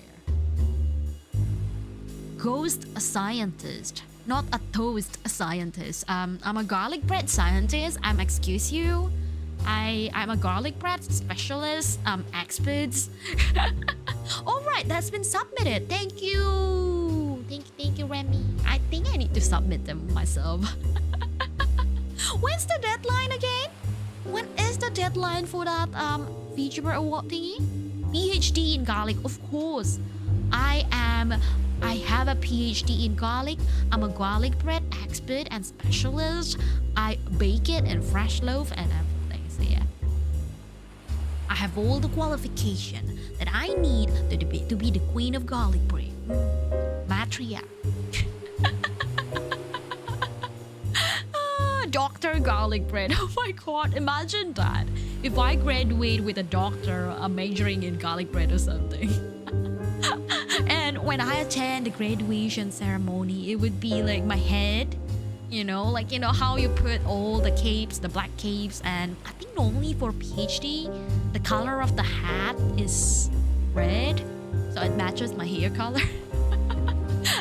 Ghost scientist, not a toast scientist. I'm a garlic bread scientist. Excuse you. I'm a garlic bread specialist. Experts. All right, that's been submitted. Thank you. Thank you, Remy. I think I need to submit them myself. When's the deadline again? When is the deadline for that feature award thingy? PhD in garlic, of course. I have a PhD in garlic. I'm a garlic bread expert and specialist. I bake it in fresh loaf and everything. So yeah, I have all the qualification that I need to be the queen of garlic bread. Matriarch. Doctor garlic bread. Oh my god, imagine that. If I graduate with a doctor, majoring in garlic bread or something. And when I attend the graduation ceremony, it would be like my head, like how you put all the capes, the black capes, and I think normally for PhD, the color of the hat is red, so it matches my hair color.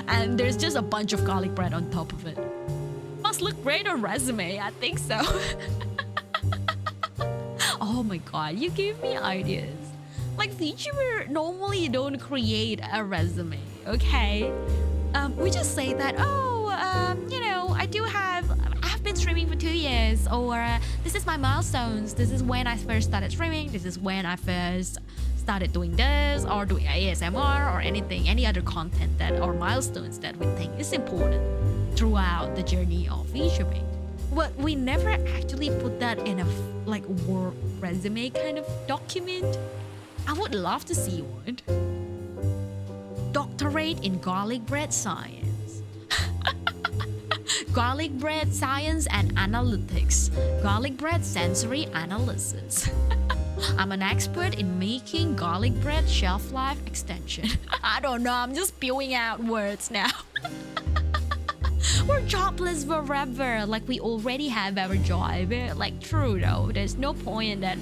And there's just a bunch of garlic bread on top of it. Must look great on resume, I think so. Oh my god, you gave me ideas. Like VTuber normally don't create a resume, okay? We just say that, I've been streaming for 2 years, or this is my milestones. This is when I first started streaming. This is when I first started doing this, or doing ASMR, or any other content or milestones that we think is important throughout the journey of VTubing. But we never actually put that in a work resume kind of document. I would love to see one. Doctorate in garlic bread science. Garlic bread science and analytics. Garlic bread sensory analysis. I'm an expert in making garlic bread shelf life extension. I don't know, I'm just spewing out words now. We're jobless forever. Like, we already have our job. Like, true though. There's no point in that,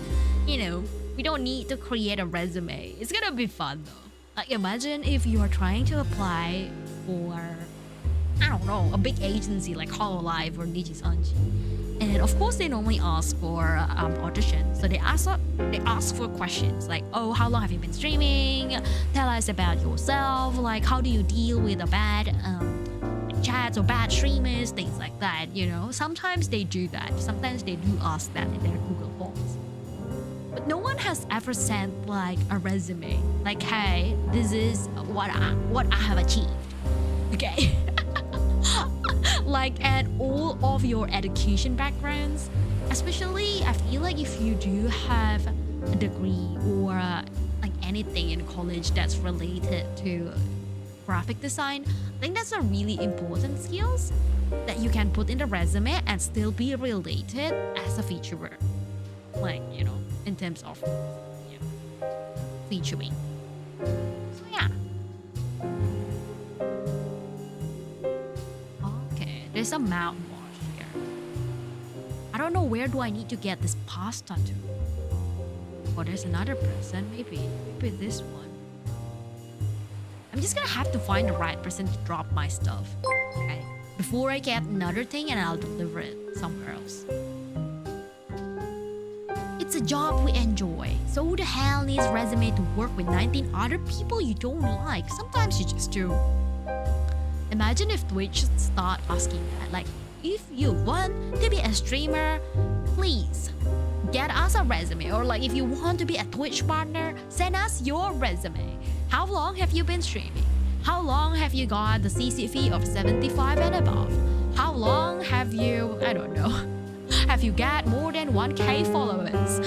we don't need to create a resume. It's gonna be fun though. Like, imagine if you are trying to apply for, I don't know, a big agency like Hololive or Digisanji. And of course, they normally ask for auditions. So they ask for questions like, oh, how long have you been streaming? Tell us about yourself. Like, how do you deal with a bad chats or bad streamers, things like that, Sometimes they do that. Sometimes they do ask that in their Google Forms. But no one has ever sent like a resume. Like, hey, this is what I have achieved. Okay? Like, and all of your education backgrounds, especially I feel like if you do have a degree or like anything in college that's related to graphic design, I think that's a really important skills that you can put in the resume and still be related as a VTuber. Like, in terms of VTubing. So yeah. Okay, there's a mouthwash here. I don't know where do I need to get this pasta to. Oh, there's another person. Maybe this one. I'm just gonna have to find the right person to drop my stuff, okay? Before I get another thing and I'll deliver it somewhere else. It's a job we enjoy. So who the hell needs resume to work with 19 other people you don't like? Sometimes you just do. Imagine if Twitch start asking that. Like, if you want to be a streamer, please get us a resume. Or like, if you want to be a Twitch partner, send us your resume. How long have you been streaming? How long have you got the CCV of 75 and above? How long have you, I don't know, have you got more than 1K followers?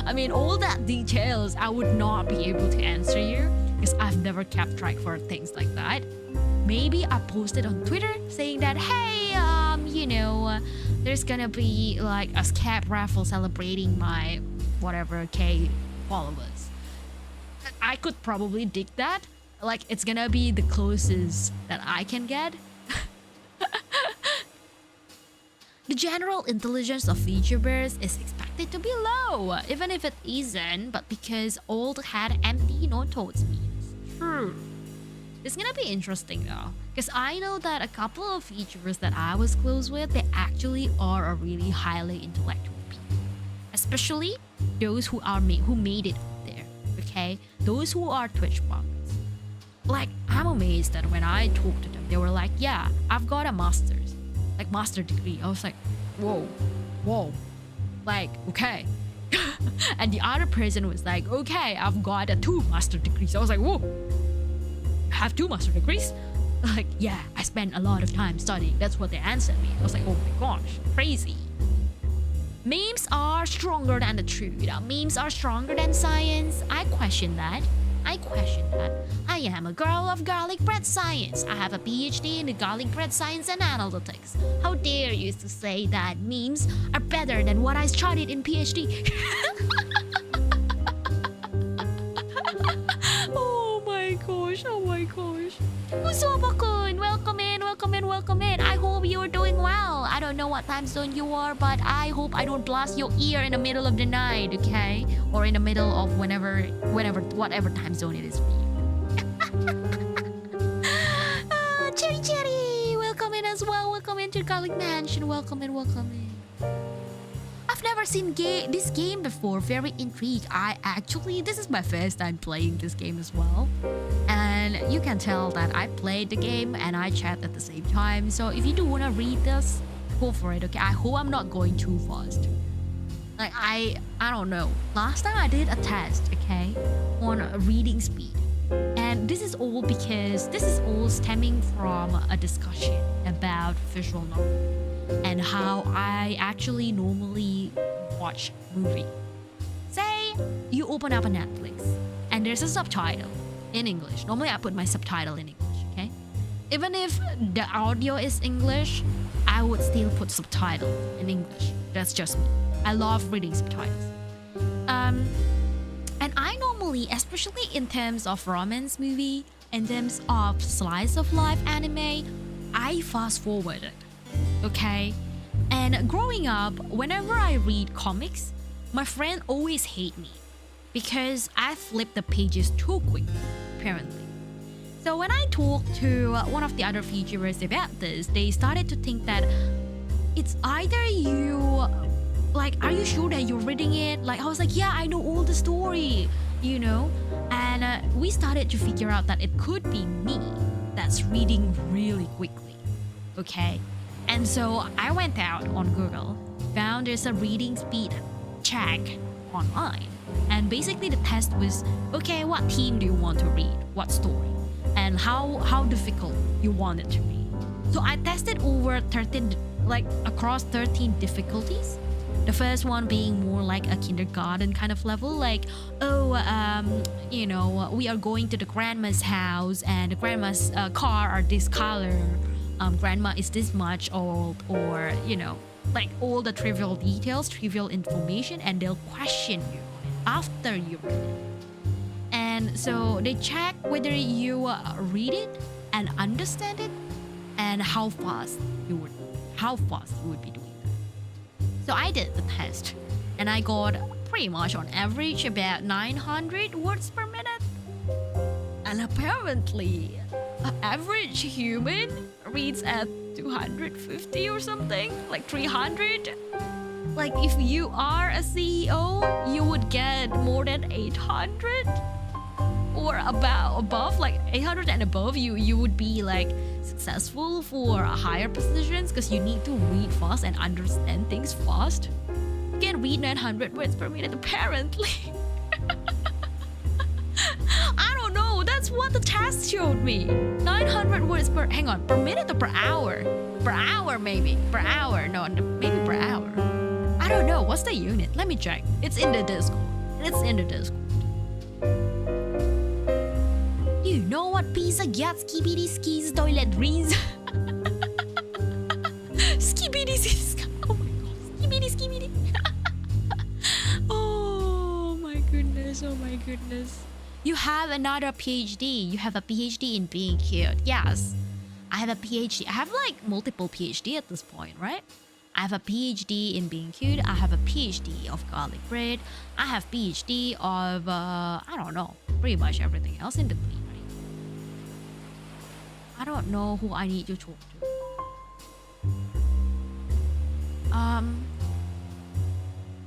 I mean, all that details I would not be able to answer you because I've never kept track for things like that. Maybe I posted on Twitter saying that, hey, there's gonna be like a scab raffle celebrating my whatever K followers. I could probably dig that. Like, it's gonna be the closest that I can get. The general intelligence of VTubers is expected expect it to be low, even if it isn't, but because old had empty no totes means. True. It's gonna be interesting though, because I know that a couple of features that I was close with, they actually are a really highly intellectual people. Especially those who made it up there, okay? Those who are Twitch bugs. Like, I'm amazed that when I talked to them, they were like, yeah, I've got a master's, like master degree. I was like, whoa, like, okay. And the other person was like, okay, I've got 2 master degrees. I was like, whoa, you have 2 master degrees? Like, yeah, I spent a lot of time studying. That's what they answered me. I was like, oh my gosh, crazy. Memes are stronger than the truth. Memes are stronger than science. I question that. I am a girl of garlic bread science. I have a PhD in the garlic bread science and analytics. How dare you to say that memes are better than what I studied in PhD? Oh my gosh. Usobo-kun, welcome in. I hope you're doing well. I don't know what time zone you are, but I hope I don't blast your ear in the middle of the night, okay? Or in the middle of whatever time zone it is for you. Cherry, welcome in as well. Welcome into Garlic Mansion. Welcome in. I've never seen this game before. Very intrigued. This is my first time playing this game as well. And you can tell that I played the game and I chat at the same time. So if you do want to read this, go for it, okay? I hope I'm not going too fast. Like, I don't know. Last time I did a test, okay, on reading speed. And this is all stemming from a discussion about visual novel and how I actually normally watch movie. Say you open up a Netflix and there's a subtitle in English. Normally I put my subtitle in English, okay? Even if the audio is English, I would still put subtitle in English. That's just me. I love reading subtitles. And I normally, especially in terms of romance movie, in terms of slice of life anime, I fast forward it. Okay? And growing up, whenever I read comics, my friend always hate me because I flip the pages too quick, apparently. So when I talked to one of the other featurers about this, they started to think that it's either you, like, are you sure that you're reading it? Like, I was like, yeah, I know all the story, you know? And we started to figure out that it could be me that's reading really quickly, okay? And so I went out on Google, found there's a reading speed check online. And basically the test was, okay, what theme do you want to read? What story? And how difficult you want it to read. So I tested over 13, like across 13 difficulties. The first one being more like a kindergarten kind of level, like, you know, we are going to the grandma's house and the grandma's car are this color. Grandma is this much old, or, you know, like all the trivial details, trivial information, and they'll question you after you read it. And so they check whether you read it and understand it, and how fast you would be doing that. So I did the test, and I got pretty much on average about 900 words per minute. And apparently, an average human reads at 250 or something, like 300. Like if you are a CEO, you would get more than 800, or above, like 800 and above. You would be like successful for higher positions because you need to read fast and understand things fast. You can read 900 words per minute apparently. I don't know. That's what the test showed me. 900 words per minute or per hour? Per hour maybe. Per hour. No, maybe per hour. I don't know. What's the unit? Let me check. It's in the Discord. You know what pizza gets skibidi skis toilet reads? Skibidi skis. Oh my god. Skibidi. Oh my goodness. You have another PhD. You have a PhD in being cute. Yes. I have a PhD. I have like multiple PhD at this point, right? I have a PhD in being cute. I have a PhD of garlic bread. I have PhD of I don't know, pretty much everything else in between. Right? I don't know who I need to talk to.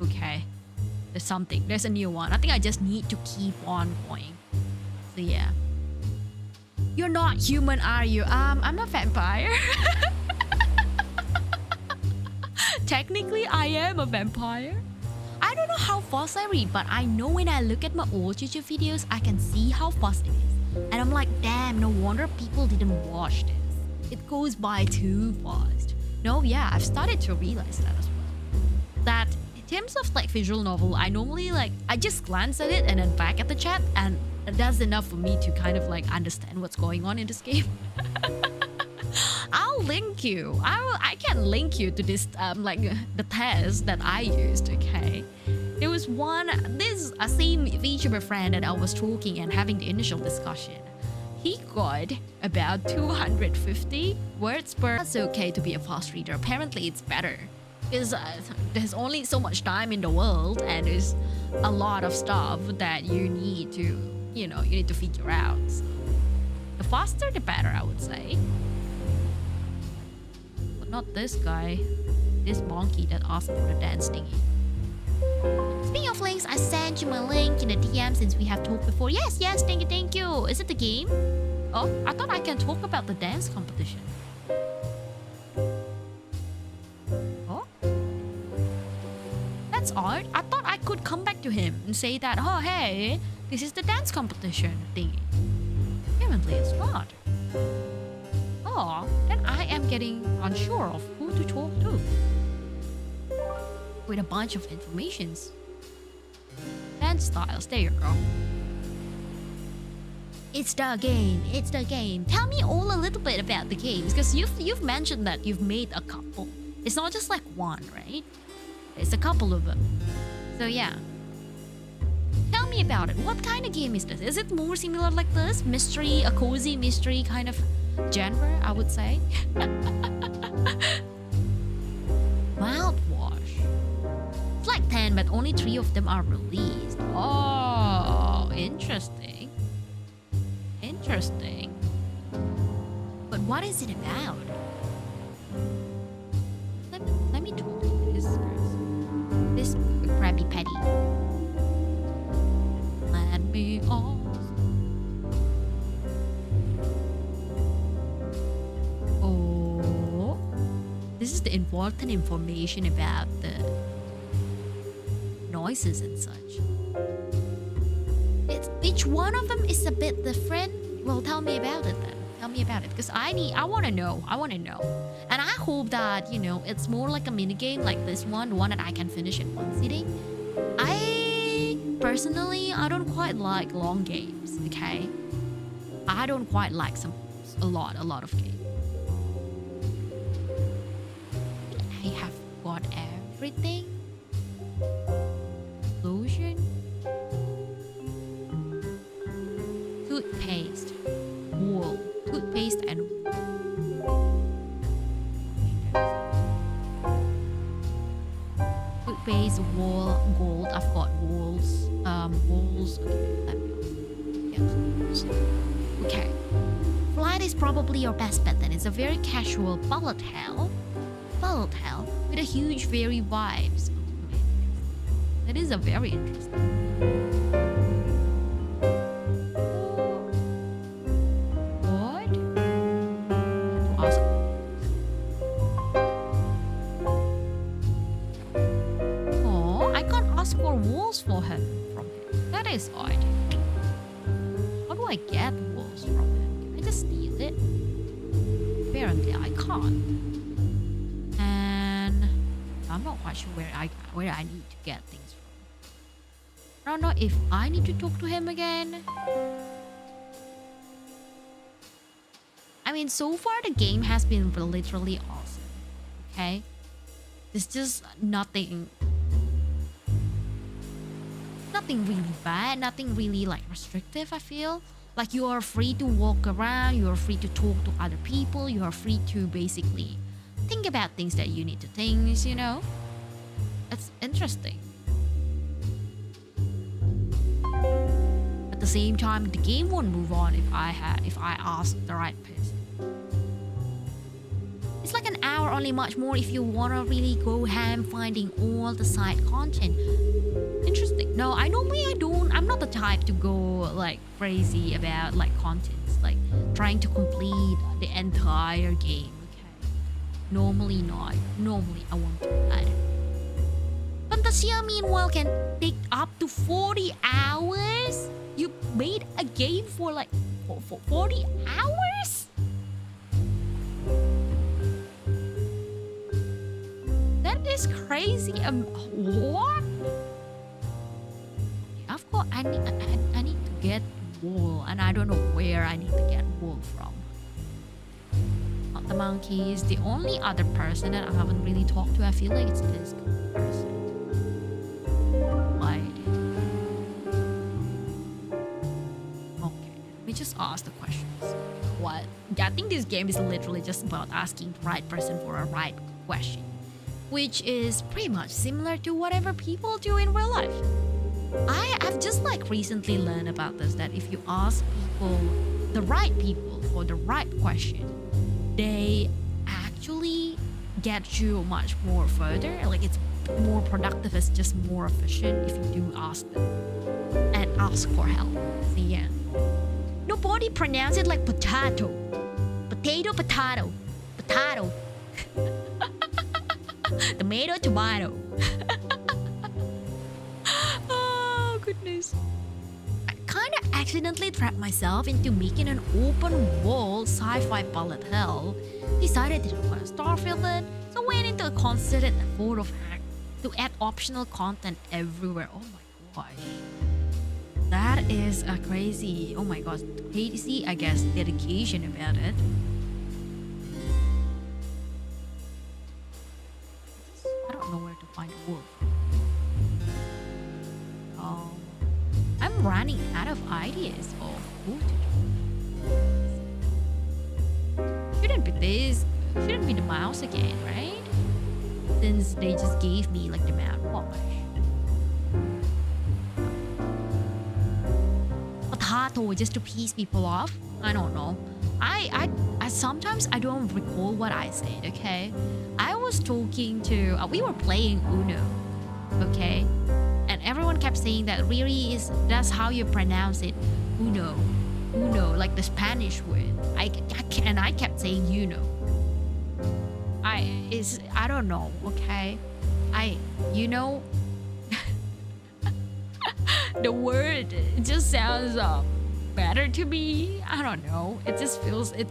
Okay. There's something. There's a new one. I think I just need to keep on going. So yeah. You're not human, are you? I'm a vampire. Technically, I am a vampire. I don't know how fast I read, but I know when I look at my old YouTube videos, I can see how fast it is. And I'm like, damn, no wonder people didn't watch this. It goes by too fast. No, yeah, I've started to realize that as well. That in terms of like visual novel, I normally I just glance at it and then back at the chat, and that's enough for me to kind of like understand what's going on in this game. I'll link you. I can link you to this like the test that I used. Okay, there was this same VTuber friend that I was talking and having the initial discussion. He got about 250 words per. That's okay to be a fast reader. Apparently, it's better because there's only so much time in the world, and there's a lot of stuff that you need to, you need to figure out. So, the faster, the better, I would say. Not this guy. This monkey that asked for the dance thingy. Speaking of links, I sent you my link in the DM since we have talked before. Yes, thank you. Is it the game? Oh, I thought I can talk about the dance competition. Oh? That's odd. I thought I could come back to him and say that, oh hey, this is the dance competition thingy. Apparently it's not. Oh, then I am getting unsure of who to talk to. With a bunch of informations. Dance styles, there you go. It's the game. Tell me all a little bit about the games, because you've mentioned that you've made a couple. It's not just like one, right? It's a couple of them. So yeah. Tell me about it. What kind of game is this? Is it more similar like this? Mystery, a cozy mystery kind of genre, I would say. Mouthwash. It's like 10, but only 3 of them are released. Oh, interesting. But what is it about? Let me talk to this person. This Krabby Patty. Let me off. This is the important information about the noises and such. Each one of them is a bit different. Well, tell me about it then. Tell me about it, because I want to know. And I hope that, it's more like a mini game like this one, the one that I can finish in one sitting. Personally, I don't quite like long games, okay? I don't quite like a lot of games. I have got everything. Lotion. Toothpaste. Wool. Toothpaste and toothpaste, wool, gold. I've got wools. Wools. Okay. Flight is probably your best bet then. It's a very casual bullet hell with a huge fairy vibes. That is a very interesting. What? Awesome. Oh, I can't ask for walls from him. That is odd. How do I get walls from him? Can I just steal it? Apparently I can't. I'm not quite sure where I need to get things from. I don't know if I need to talk to him again. I mean, so far the game has been literally awesome. Okay? There's just nothing really bad, nothing really like restrictive, I feel. Like you are free to walk around, you are free to talk to other people, you are free to basically think about things that you need to think, you know? It's interesting. At the same time, the game won't move on if I ask the right person. It's like an hour, only much more if you wanna really go ham finding all the side content. Interesting. No, I don't. I'm not the type to go like crazy about like contents, like trying to complete the entire game. Okay. Normally not. Normally I won't do that. Fantasia meanwhile can take up to 40 hours. You made a game for like for 40 hours? That is crazy. What? Of course, I need to get wool, and I don't know where I need to get wool from. Not the monkeys. The only other person that I haven't really talked to, I feel like it's this person. Why? Okay, let me just ask the questions. What? I think this game is literally just about asking the right person for a right question, which is pretty much similar to whatever people do in real life. I've just like recently learned about this, that if you ask people, the right people, for the right question, they actually get you much more further. Like it's more productive, it's just more efficient if you do ask them and ask for help. So yeah. Nobody pronounce it like potato. Potato, potato. Potato. Tomato, tomato. Goodness. I kind of accidentally trapped myself into making an open world sci-fi bullet hell. Decided I didn't want to Starfield it, so went into a considered effort of hack to add optional content everywhere. Oh my gosh. That is a crazy, oh my gosh, crazy, I guess, dedication about it. I don't know where to find wood. I'm running out of ideas of who to do. Shouldn't be this. Shouldn't be the mouse again, right? Since they just gave me like the mouthwash. Potato just to piss people off. I don't know. I sometimes I don't recall what I said. Okay, I was talking to. We were playing Uno. Okay. And everyone kept saying that really is that's how you pronounce it, uno, like the Spanish word. I kept saying I don't know. Okay, the word just sounds better to me. I don't know. It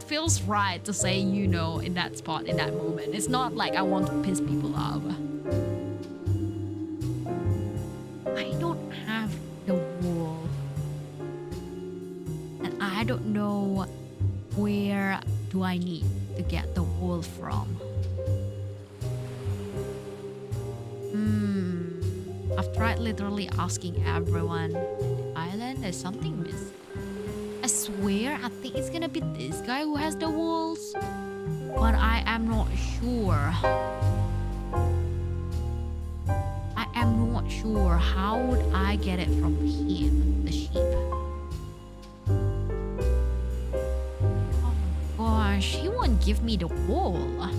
feels right to say in that spot in that moment. It's not like I want to piss people off. I don't have the wool, and I don't know where do I need to get the wool from. I've tried literally asking everyone in the island. There's something missing. I swear I think it's gonna be this guy who has the wools, but I am not sure. I'm not sure how would I get it from him, the sheep. Oh my gosh, he won't give me the wool.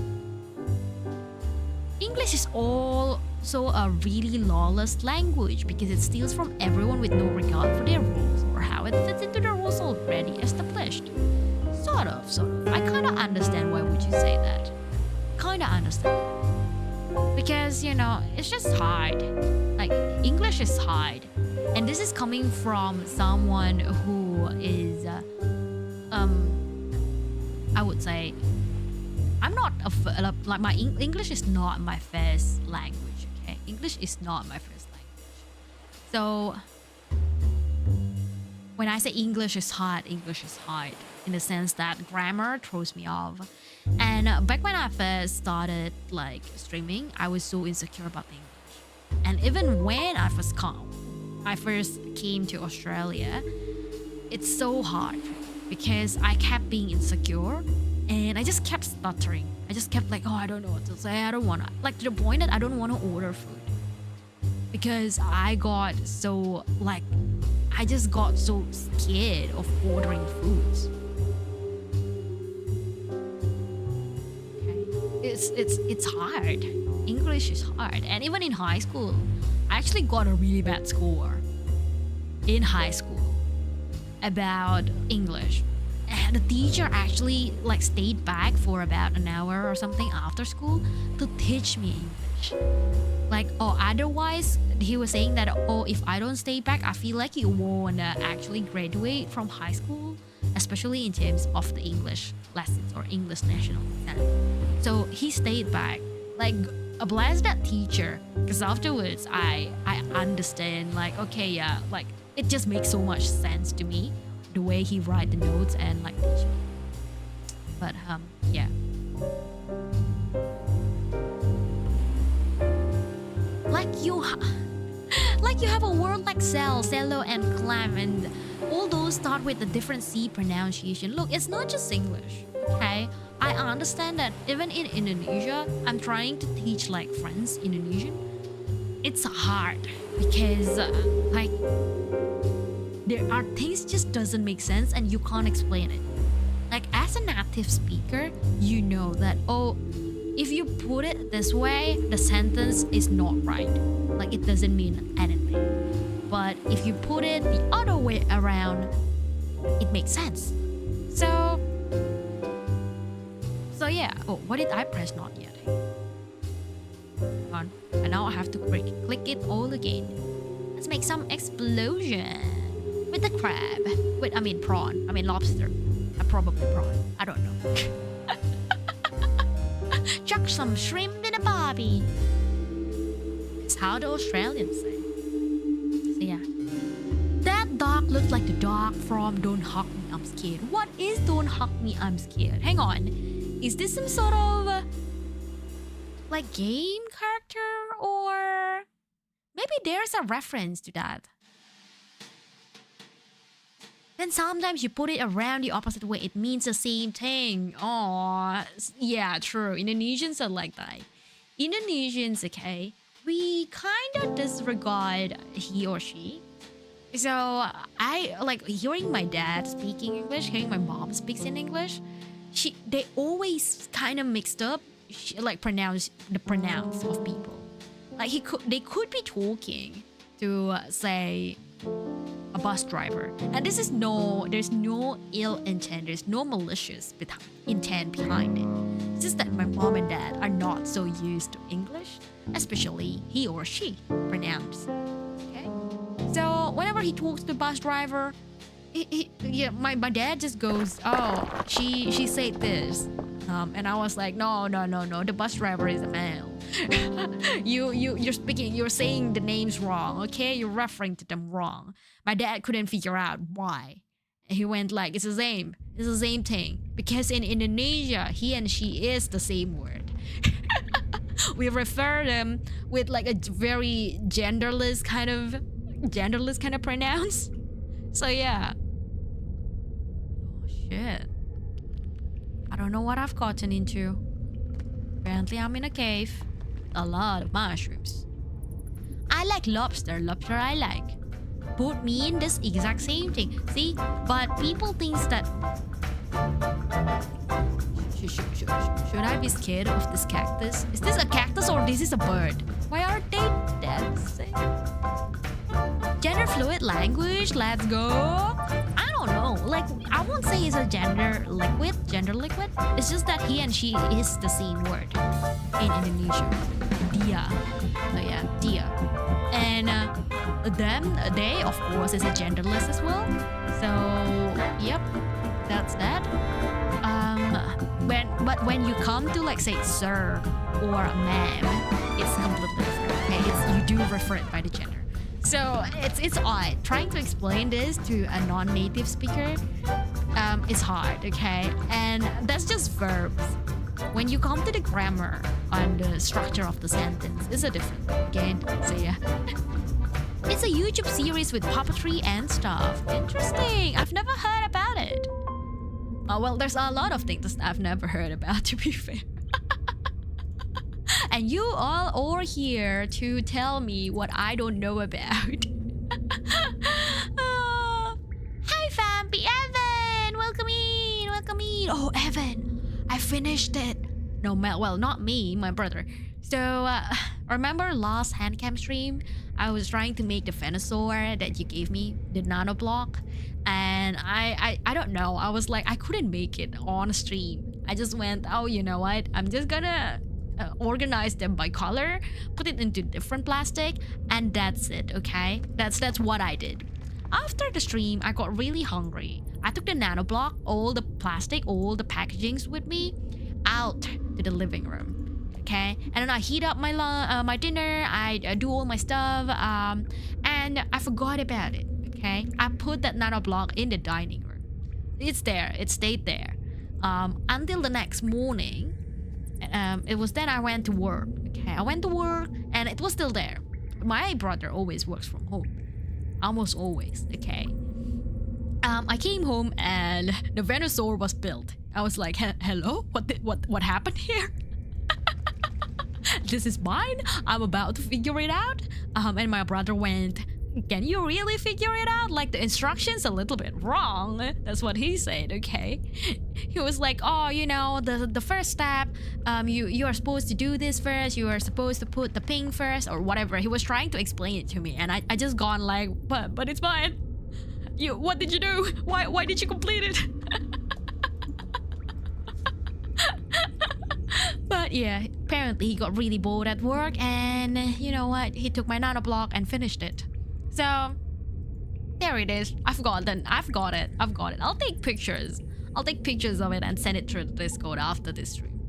English is also a really lawless language because it steals from everyone with no regard for their rules or how it fits into the rules already established. Sort of. I kinda understand why would you say that. Kinda understand. Because, it's just hard. Like, English is hard. And this is coming from someone who is, I would say, I'm not, like, my English is not my first language, okay? English is not my first language. So, when I say English is hard in the sense that grammar throws me off. And back when I first started like streaming, I was so insecure about English. And even when I first came to Australia, it's so hard because I kept being insecure And I just kept stuttering. I just kept like, oh, I don't know what to say. I don't want to, like, to the point that I don't want to order food. Because I got so, like, I just got so scared of ordering foods. Okay. It's hard. English is hard. And even in high school, I actually got a really bad score in high school about English. And the teacher actually like stayed back for about an hour or something after school to teach me English. Like, oh, otherwise he was saying that, oh, if I don't stay back, I feel like you won't actually graduate from high school, especially in terms of the English lessons or English national exam. So he stayed back. Like, bless that teacher, because afterwards I understand, like, okay, yeah, like it just makes so much sense to me the way he write the notes and like teach me. But yeah. Like you have a word like cell, cello, and clam, and all those start with a different C pronunciation. Look, it's not just English, okay? I understand that even in Indonesia, I'm trying to teach like friends Indonesian. It's hard because like there are things just doesn't make sense and you can't explain it. Like as a native speaker, you know that, oh, if you put it this way, the sentence is not right. Like it doesn't mean anything. But if you put it the other way around, it makes sense. So yeah. Oh, what did I press? Not yet. On. And now I have to click it all again. Let's make some explosion with the crab. Wait, I mean prawn. I mean lobster. Probably prawn. I don't know. Chuck some shrimp in a barbie. That's how the Australians say. So yeah. That dog looks like the dog from Don't Hug Me, I'm Scared. What is Don't Hug Me, I'm Scared? Hang on. Is this some sort of like game character, or maybe there's a reference to that? Then sometimes you put it around the opposite way, it means the same thing. Oh, yeah, true. Indonesians are like that. Indonesians, okay, we kind of disregard he or she. So I like hearing my dad speaking English, hearing my mom speaks in English. They always kind of mixed up, like pronounce of people. Like they could be talking to say a bus driver, and there's no ill intent, there's no malicious intent behind it. It's just that my mom and dad are not so used to English, especially he or she pronounce. Okay, so whenever he talks to the bus driver, my dad just goes, oh, she said this, and I was like, no, the bus driver is a male. you're saying the names wrong, okay? You're referring to them wrong. My dad couldn't figure out why. And he went like, it's the same thing. Because in Indonesia, he and she is the same word. We refer them with like a very genderless kind of pronounce. So yeah. Oh shit. I don't know what I've gotten into. Apparently I'm in a cave. A lot of mushrooms. I like lobster. Lobster I like. Put me in this exact same thing. See? But people think that... Should I be scared of this cactus? Is this a cactus or this is a bird? Why are they dancing? Gender fluid language. Let's go. I don't know. Like, I won't say it's a gender liquid. It's just that he and she is the same word in Indonesia. Dia. So yeah, dia. And they, of course, is a genderless as well. So, yep, that's that. When you come to like say sir or ma'am, it's completely different. Okay, you do refer it by the gender. So it's odd trying to explain this to a non-native speaker. It's hard, okay, and that's just verbs. When you come to the grammar and the structure of the sentence, it's a different again. So yeah. It's a YouTube series with puppetry and stuff. Interesting. I've never heard about it. Well, there's a lot of things that I've never heard about, to be fair. And you all are here to tell me what I don't know about. Hi, Fampi, Evan! Welcome in, welcome in. Oh, Evan, I finished it. No, well, not me, my brother. So, remember last handcam stream? I was trying to make the Venusaur that you gave me, the nano block. And I don't know, I was like, I couldn't make it on stream. I just went, oh, you know what? I'm just gonna organize them by color, put it into different plastic, and that's it, okay? That's what I did. After the stream, I got really hungry. I took the nano block, all the plastic, all the packagings with me, out to the living room, okay? And then I heat up my dinner, I do all my stuff, and I forgot about it, okay? I put that nano block in the dining room. It's there, it stayed there, until the next morning. It was then I went to work, okay? I went to work and it was still there. My brother always works from home, almost always, okay? I came home and the Venusaur was built. I was like, hello? What happened here? This is mine? I'm about to figure it out. And my brother went, can you really figure it out? Like, the instructions a little bit wrong. That's what he said, okay? He was like, oh, you know, the first step, you are supposed to do this first. You are supposed to put the ping first or whatever. He was trying to explain it to me, and I just gone like, but it's fine. What did you do? Why did you complete it? But yeah, apparently he got really bored at work, and you know what? He took my nano block and finished it. So there it is. I've got it. I'll take pictures. I'll take pictures of it and send it through the Discord after this stream.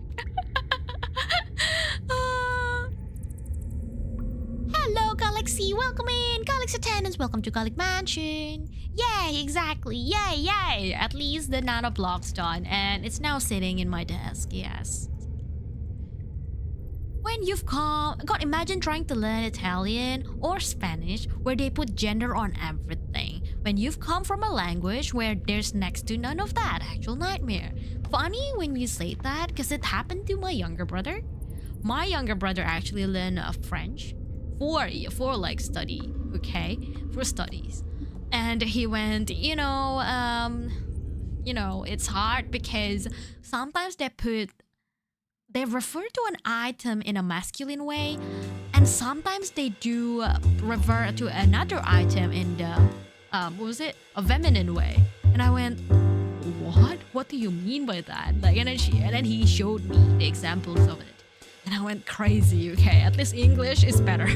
Hello, Galaxy. Welcome in. Galaxy attendants, welcome to Gallic Mansion. Yay, exactly. Yay. At least the nano block's done, and it's now sitting in my desk. Yes. When you've come, God, imagine trying to learn Italian or Spanish where they put gender on everything. When you've come from a language where there's next to none of that, actual nightmare. Funny when you say that, because it happened to my younger brother. My younger brother actually learned French for like study, okay, for studies, and he went, you know, it's hard because sometimes they refer to an item in a masculine way, and sometimes they do refer to another item in the a feminine way. And I went, what do you mean by that? Like, and then he showed me the examples of it, and I went crazy. Okay, at least English is better.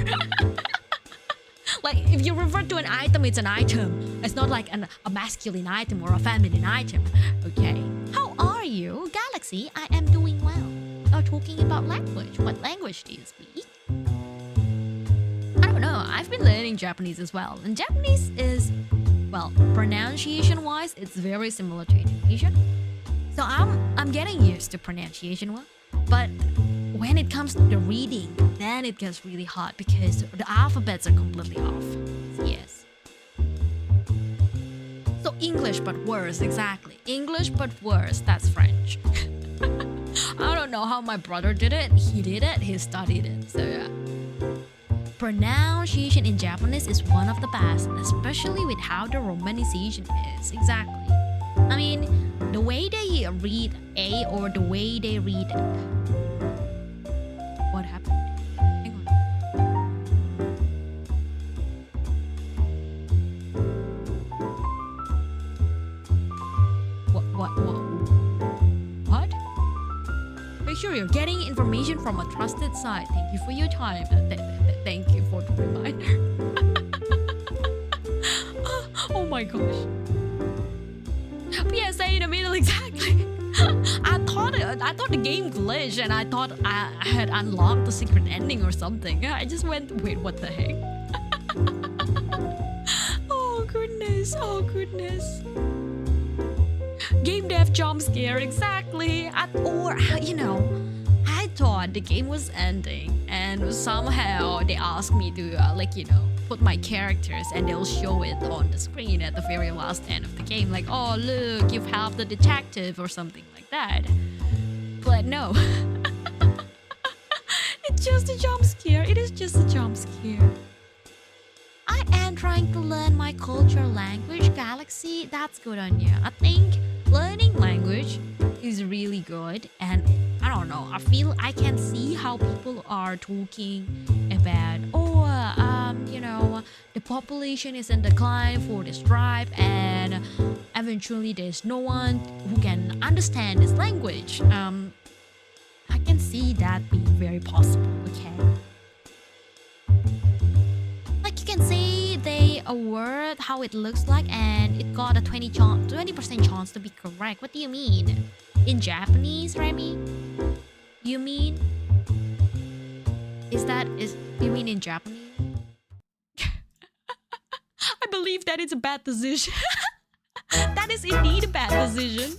Like, if you refer to an item, it's an item. It's not like a masculine item or a feminine item. Okay, how are you, Galaxy? I am doing well. Talking about language, what language do you speak? I don't know, I've been learning Japanese as well, and Japanese is, well, pronunciation wise, it's very similar to Indonesian, so I'm getting used to pronunciation well, but when it comes to the reading, then it gets really hard because the alphabets are completely off. Yes. So English but worse, exactly. English but worse, that's French. I don't know how my brother did it. He studied it, so yeah. Pronunciation in Japanese is one of the best, especially with how the romanization is. Exactly. I mean, the way they read A or the way they read... What happened? Hang on. What? Make sure you're getting information from a trusted site. Thank you for your time. Thank you for the reminder. Oh my gosh. PSA in the middle, exactly. I thought the game glitched and I thought I had unlocked the secret ending or something. I just went, wait, what the heck? Oh goodness. Game dev jump scare, exactly. I thought the game was ending and somehow they asked me to put my characters and they'll show it on the screen at the very last end of the game. Like, oh, look, you've helped the detective or something like that. But no. It's just a jump scare. It is just a jump scare. I am trying to learn my culture language, Galaxy. That's good on you. I think learning language is really good. And I don't know. I feel I can see how people are talking about, the population is in decline for this tribe. And eventually there's no one who can understand this language. I can see that being very possible, okay? Like you can say a word how it looks like and it got a 20% chance to be correct. What do you mean? In Japanese, Remy? You mean? You mean in Japanese? I believe that it's a bad decision. That is indeed a bad decision.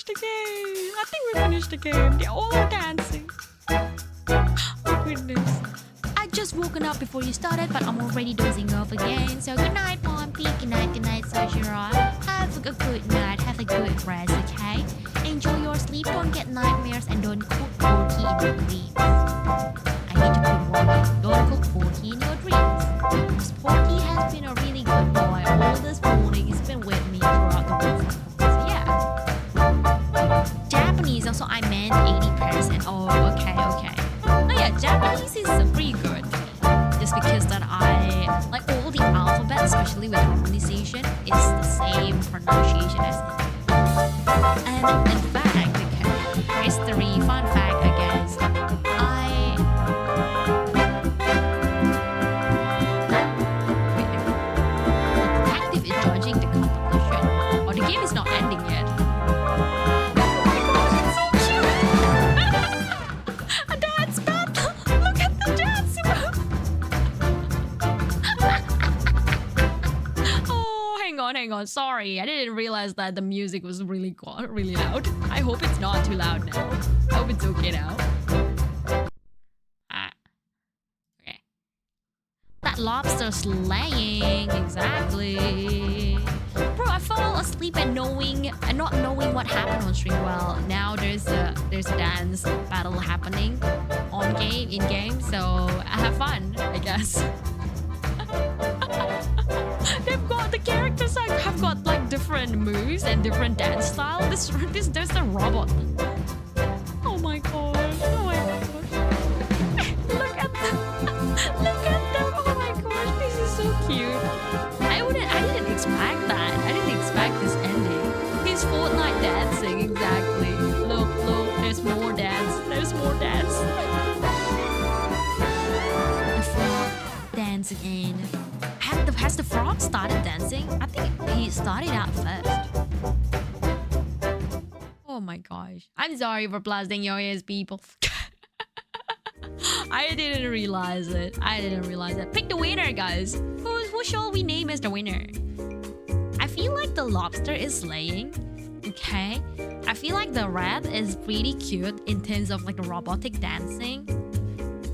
The game. I think we finished the game. They're all dancing. Oh goodness. I just woken up before you started, but I'm already dozing off again. So good night, Pompey. Good night, Sojiro. Have a good night. Have a good rest, okay? Enjoy your sleep. Don't get nightmares and don't cook porky in your dreams. I need to put warning. Don't cook porky in your dreams. Because Porky has been a really good boy all this morning. He's been with me throughout the week. Japanese also I meant 80%. Oh, okay. Oh yeah, Japanese is pretty good. Just because that I like all the alphabet, especially with harmonization, is the same pronunciation as it. And in fact, okay, history, fun fact, I guess. The detective is judging the competition. Oh, the game is not ending yet. Hang on, sorry, I didn't realize that the music was really loud. I hope it's not too loud now. I hope it's okay now. Okay. That lobster's laying, exactly. Bro, I fell asleep and not knowing what happened on stream. Well, now there's a dance battle happening in game, so I have fun, I guess. The characters have got like different moves and different dance style. There's a robot. Oh my gosh. Look at them. Oh my gosh, this is so cute. I didn't expect that. I didn't expect this ending. He's Fortnite dancing, exactly. Look, there's more dance. The frog dance again. Has the frog started dancing? I think he started out first. Oh my gosh. I'm sorry for blasting your ears, people. I didn't realize it. Pick the winner, guys. Who shall we name as the winner? I feel like the lobster is slaying. Okay. I feel like the rat is pretty cute in terms of like the robotic dancing.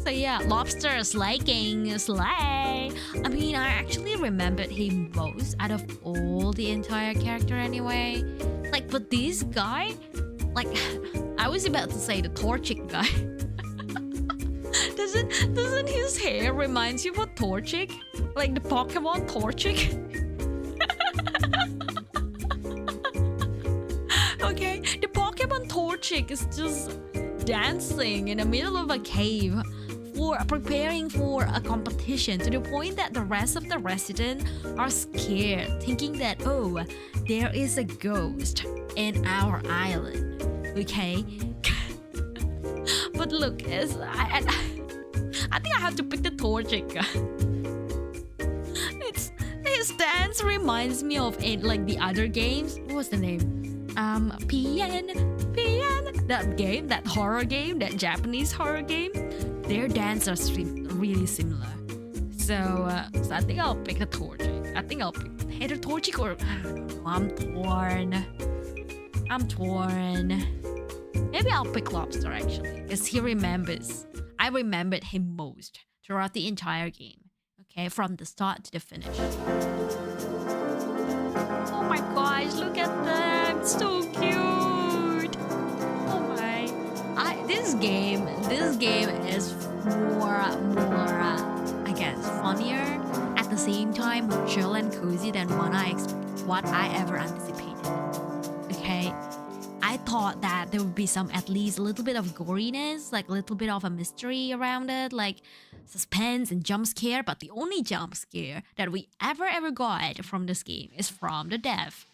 So yeah, lobster slaying, slay. I mean, I actually remembered him most out of all the entire character anyway. Like, but this guy, like, I was about to say the Torchic guy. Doesn't his hair remind you of Torchic? Like the Pokemon Torchic? Okay, the Pokemon Torchic is just dancing in the middle of a cave. Preparing for a competition to the point that the rest of the residents are scared, thinking that, oh, there is a ghost in our island. Okay? But look, I think I have to pick the Torchic. His dance reminds me of it, like the other games. What was the name? PN. That horror game, that Japanese horror game. Their dance are really similar. So I think I'll pick the Torchic. I think I'll pick either Torchic or I don't know. I'm torn. Maybe I'll pick Lobster actually, because he remembers. I remembered him most throughout the entire game. Okay, from the start to the finish. Oh my gosh, look at them. It's so cute. Oh my. This game is more I guess funnier, at the same time more chill and cozy than what I ever anticipated. Okay, I thought that there would be some, at least a little bit of goriness, like a little bit of a mystery around it, like suspense and jump scare. But the only jump scare that we ever got from this game is from the dev.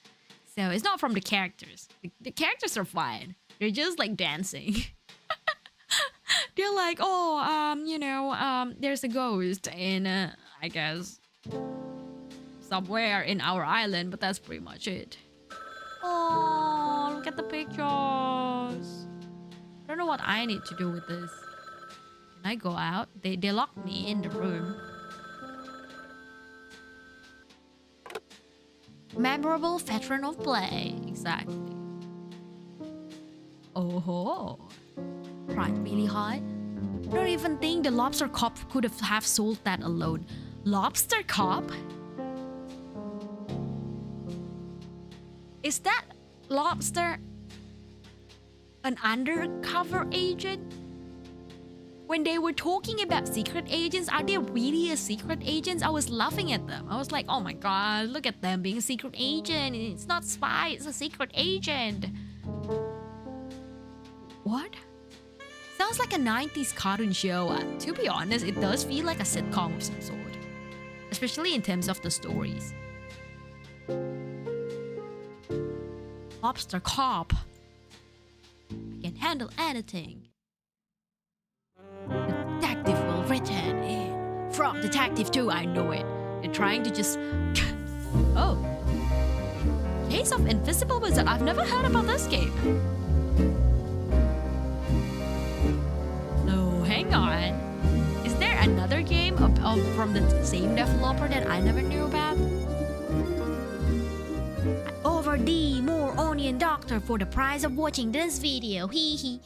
So it's not from the characters. The characters are fine. They're just like dancing. They're like, oh, there's a ghost in, I guess, somewhere in our island, but that's pretty much it. Oh, look at the pictures. I don't know what I need to do with this. Can I go out? They locked me in the room. Memorable veteran of play. Exactly. Oh ho. Pride really high. I don't even think the lobster cop could have sold that alone. Lobster cop? Is that lobster an undercover agent? When they were talking about secret agents, are they really a secret agents? I was laughing at them. I was like, oh my god, look at them being a secret agent. It's not spy, it's a secret agent. What? Sounds like a 90s cartoon show. To be honest, it does feel like a sitcom of some sort. Especially in terms of the stories. Lobster cop. I can handle anything. The detective will return in. Frog Detective 2, I know it. They're trying to just... Oh. Case of Invisible Wizard. I've never heard about this game. No, hang on. Is there another game from the same developer that I never knew about? Over D, more onion doctor for the price of watching this video. Hee hee.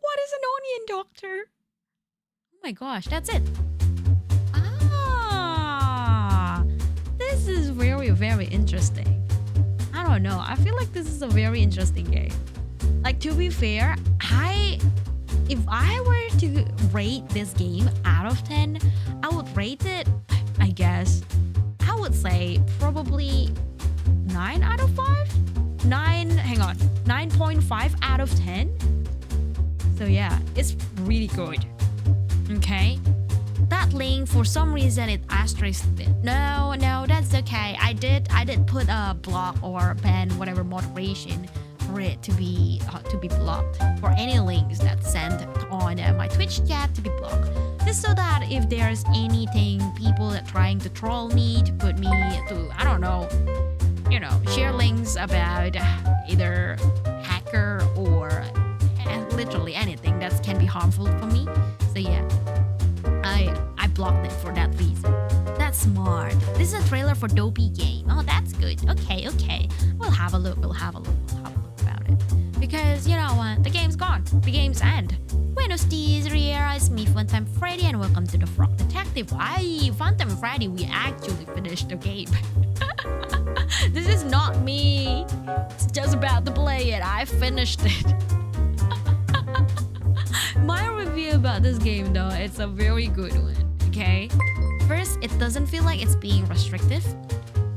What is an onion doctor? Oh my gosh, that's it. Ah, this is very interesting. I don't know. I feel like this is a very interesting game. Like, to be fair, if I were to rate this game out of 10, I would rate it, I guess, I would say probably 9 out of 5? 9.5 out of 10? So yeah, it's really good. Okay? That link, for some reason, it asterisked it. No, that's okay. I did put a block or ban, whatever, moderation for it to be blocked, for any links that's sent on my Twitch chat to be blocked, just so that if there's anything, people that trying to troll me, to put me to, I don't know, share links about either hacker or literally anything that can be harmful for me. So yeah, I blocked it for that reason. That's smart. This is a trailer for Dopey game. Oh, that's good. Okay. We'll have a look about it. Because, you know what? The game's gone. The game's end. Buenos dias, Riera. It's me, Funtime Freddy, and welcome to the Frog Detective. Funtime Freddy, we actually finished the game. This is not me. It's just about to play it. I finished it. My review about this game, though, it's a very good one. Okay? First, it doesn't feel like it's being restrictive.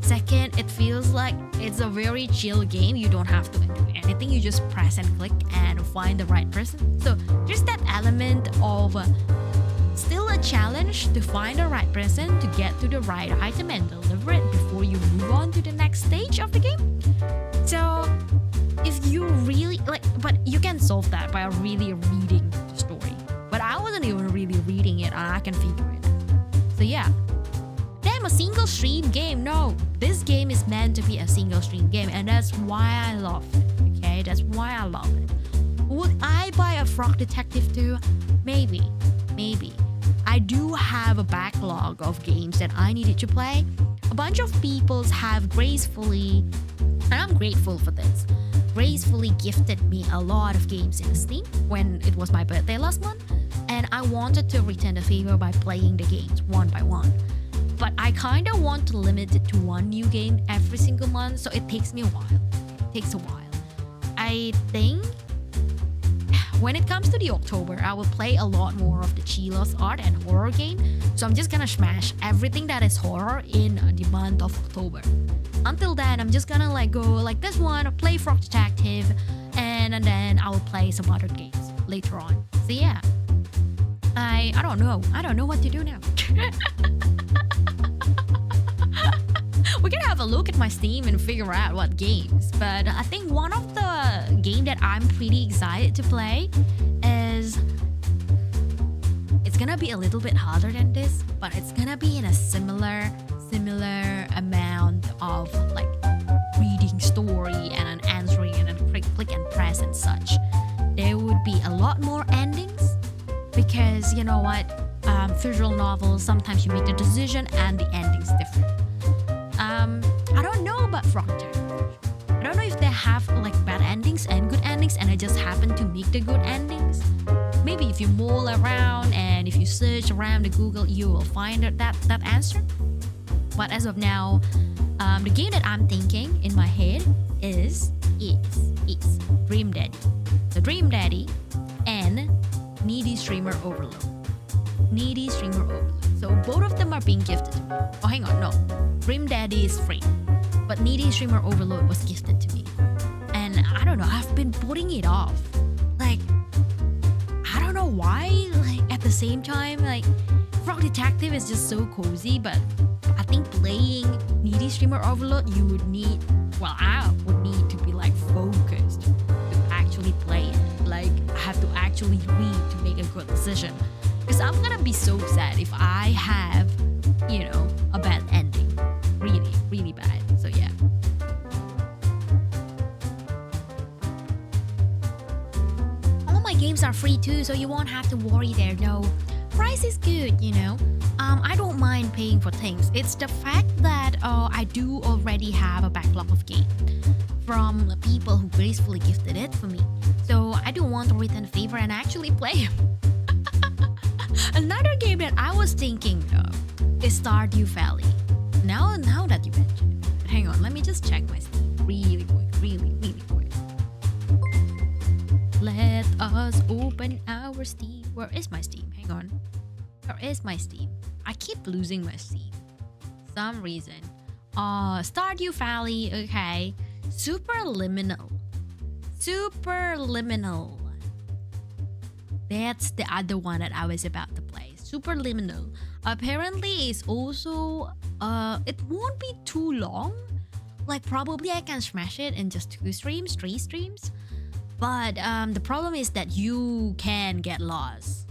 Second, it feels like it's a very chill game. You don't have to do anything. You just press and click and find the right person. So there's that element of still a challenge to find the right person to get to the right item and deliver it before you move on to the next stage of the game. So if you really but you can solve that by really reading the story. But I wasn't even really reading it, and I can figure it. So yeah. Damn, a single stream game. No, this game is meant to be a single stream game, and that's why I love it. Okay, that's why I love it. Would I buy a Frog Detective 2? Maybe. I do have a backlog of games that I needed to play. A bunch of people have gracefully, and I'm grateful for this, gracefully gifted me a lot of games in Steam when it was my birthday last month, and I wanted to return the favor by playing the games one by one. But I kind of want to limit it to one new game every single month, so it takes me a while. It takes a while. I think when it comes to the October, I will play a lot more of the Chilos art and horror game. So I'm just gonna smash everything that is horror in the month of October. Until then, I'm just gonna go like this one, play Frog Detective, and then I will play some other games later on. So yeah, I don't know. I don't know what to do now. We're gonna have a look at my Steam and figure out what games. But I think one of the game that I'm pretty excited to play is... It's gonna be a little bit harder than this, but it's gonna be in a similar amount of like reading story and answering and click and press and such. There would be a lot more endings because you know what, visual novels, sometimes you make the decision and the ending's different. I don't know about Frog Detective. I don't know if they have like bad endings and good endings and I just happen to make the good endings. Maybe if you mull around and if you search around the Google, you will find that answer. But as of now, the game that I'm thinking in my head is Dream Daddy. So Dream Daddy and Needy Streamer Overload. Needy Streamer Overload. So both of them are being gifted to me. Oh, hang on, no. Dream Daddy is free, but Needy Streamer Overload was gifted to me. And I don't know, I've been putting it off. Like, I don't know why. Like, at the same time, like, Frog Detective is just so cozy, but I think playing Needy Streamer Overload, you would need, well, I would need to be like focused to actually play it. Like, I have to actually read to make a good decision. Because I'm gonna be so sad if I have, you know, a bad ending. Really, really bad. So yeah. All my games are free too, so you won't have to worry there. No, price is good, you know. I don't mind paying for things. It's the fact that I do already have a backlog of games from people who gracefully gifted it for me. So I do want to return the favor and actually play them. Another game that I was thinking of is Stardew Valley. Now that you mention it, hang on, let me just check my Steam really quick. Let us open our Steam. Where is my Steam? Hang on. Where is my Steam? I keep losing my Steam. Some reason. Stardew Valley, okay. Superliminal. That's the other one that I was about to play. Superliminal. Apparently it's also it won't be too long. Like probably I can smash it in just 3 streams. But the problem is that you can get lost.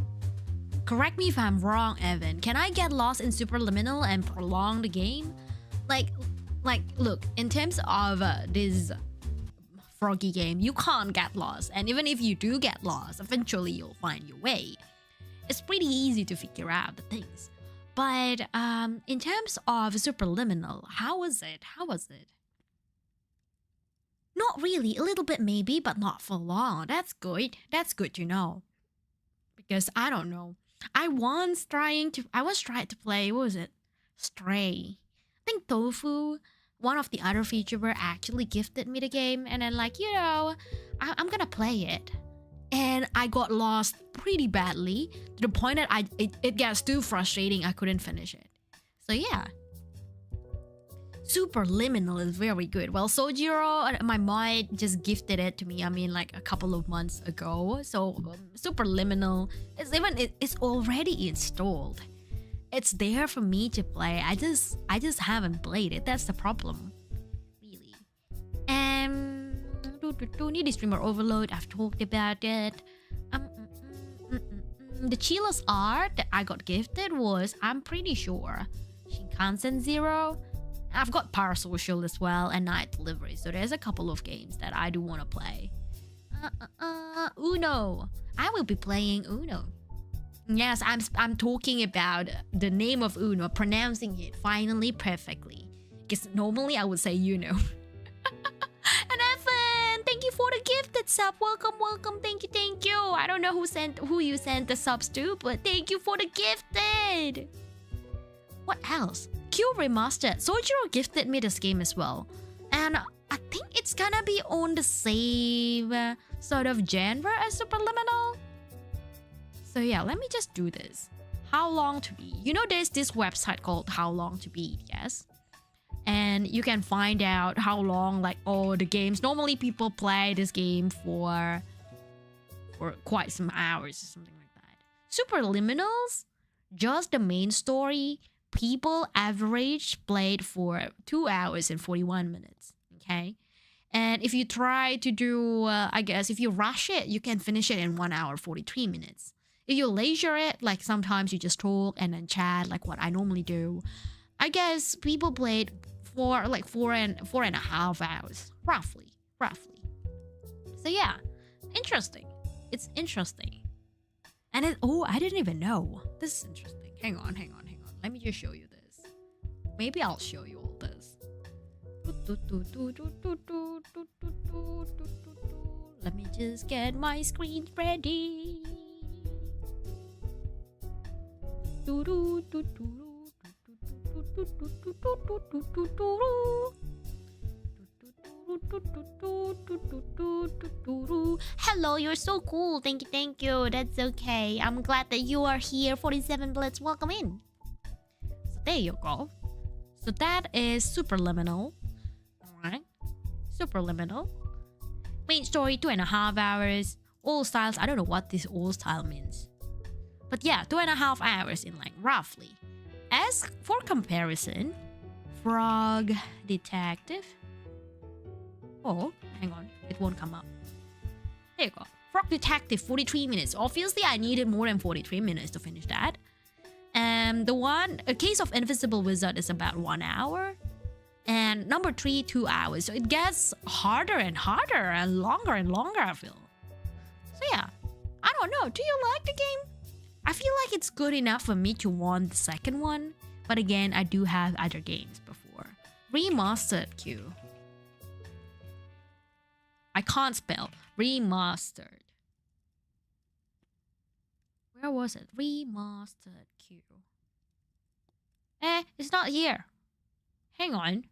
Correct me if I'm wrong, Evan. Can I get lost in Superliminal and prolong the game? Like look, in terms of this froggy game, you can't get lost, and even if you do get lost, eventually you'll find your way. It's pretty easy to figure out the things. But in terms of Superliminal, how was it? Not really, a little bit maybe, but not for long. That's good to know. Because I don't know. I was trying to play, what was it? Stray. I think Tofu, one of the other VTubers, actually gifted me the game, and then like, you know, I'm gonna play it. And I got lost pretty badly to the point that it gets too frustrating, I couldn't finish it. So yeah. Superliminal is very good. Well, Sojiro, my mod, just gifted it to me, I mean like a couple of months ago. So Superliminal it's already installed. It's there for me to play. I just haven't played it. That's the problem, really. Needy Streamer Overload, I've talked about it. The Chilos art that I got gifted was, I'm pretty sure, Shinkansen Zero. I've got Parasocial as well and Night Delivery. So there's a couple of games that I do want to play. Uno. I will be playing Uno. Yes, I'm talking about the name of Uno, pronouncing it finally perfectly. Because normally I would say you know. And Evan, thank you for gifted sub. Welcome, welcome. Thank you. I don't know who you sent the subs to, but thank you for the gifted. What else? Q Remastered. Sojiro gifted me this game as well. And I think it's gonna be on the same sort of genre as Superliminal. So yeah, let me just do this. How long to beat? You know there's this website called How Long to Beat, yes? And you can find out how long like all the games. Normally people play this game for quite some hours or something like that. Superliminals, just the main story, people average played for 2 hours and 41 minutes. Okay? And if you try to do, I guess if you rush it, you can finish it in 1 hour 43 minutes. If you leisure it, like sometimes you just talk and then chat like what I normally do, I guess people played for like four and a half hours, roughly. So yeah, interesting. It's interesting. And I didn't even know. This is interesting. Hang on. Let me just show you this. Maybe I'll show you all this. Let me just get my screen ready. Hello, you're so cool. Thank you. That's okay. I'm glad that you are here. 47 Blitz, welcome in. So there you go. So that is Superliminal. Alright. Superliminal. Main story 2.5 hours. All styles. I don't know what this all style means. But yeah, 2.5 hours in like roughly. As for comparison, Frog Detective. Oh, hang on. It won't come up. There you go. Frog Detective, 43 minutes. Obviously, I needed more than 43 minutes to finish that. And the one, A Case of Invisible Wizard is about 1 hour. And number 3, 2 hours. So it gets harder and harder and longer, I feel. So yeah, I don't know. Do you like the game? I feel like it's good enough for me to want the second one. But again, I do have other games before. Remastered Q. I can't spell. Remastered. Where was it? Remastered Q. It's not here. Hang on.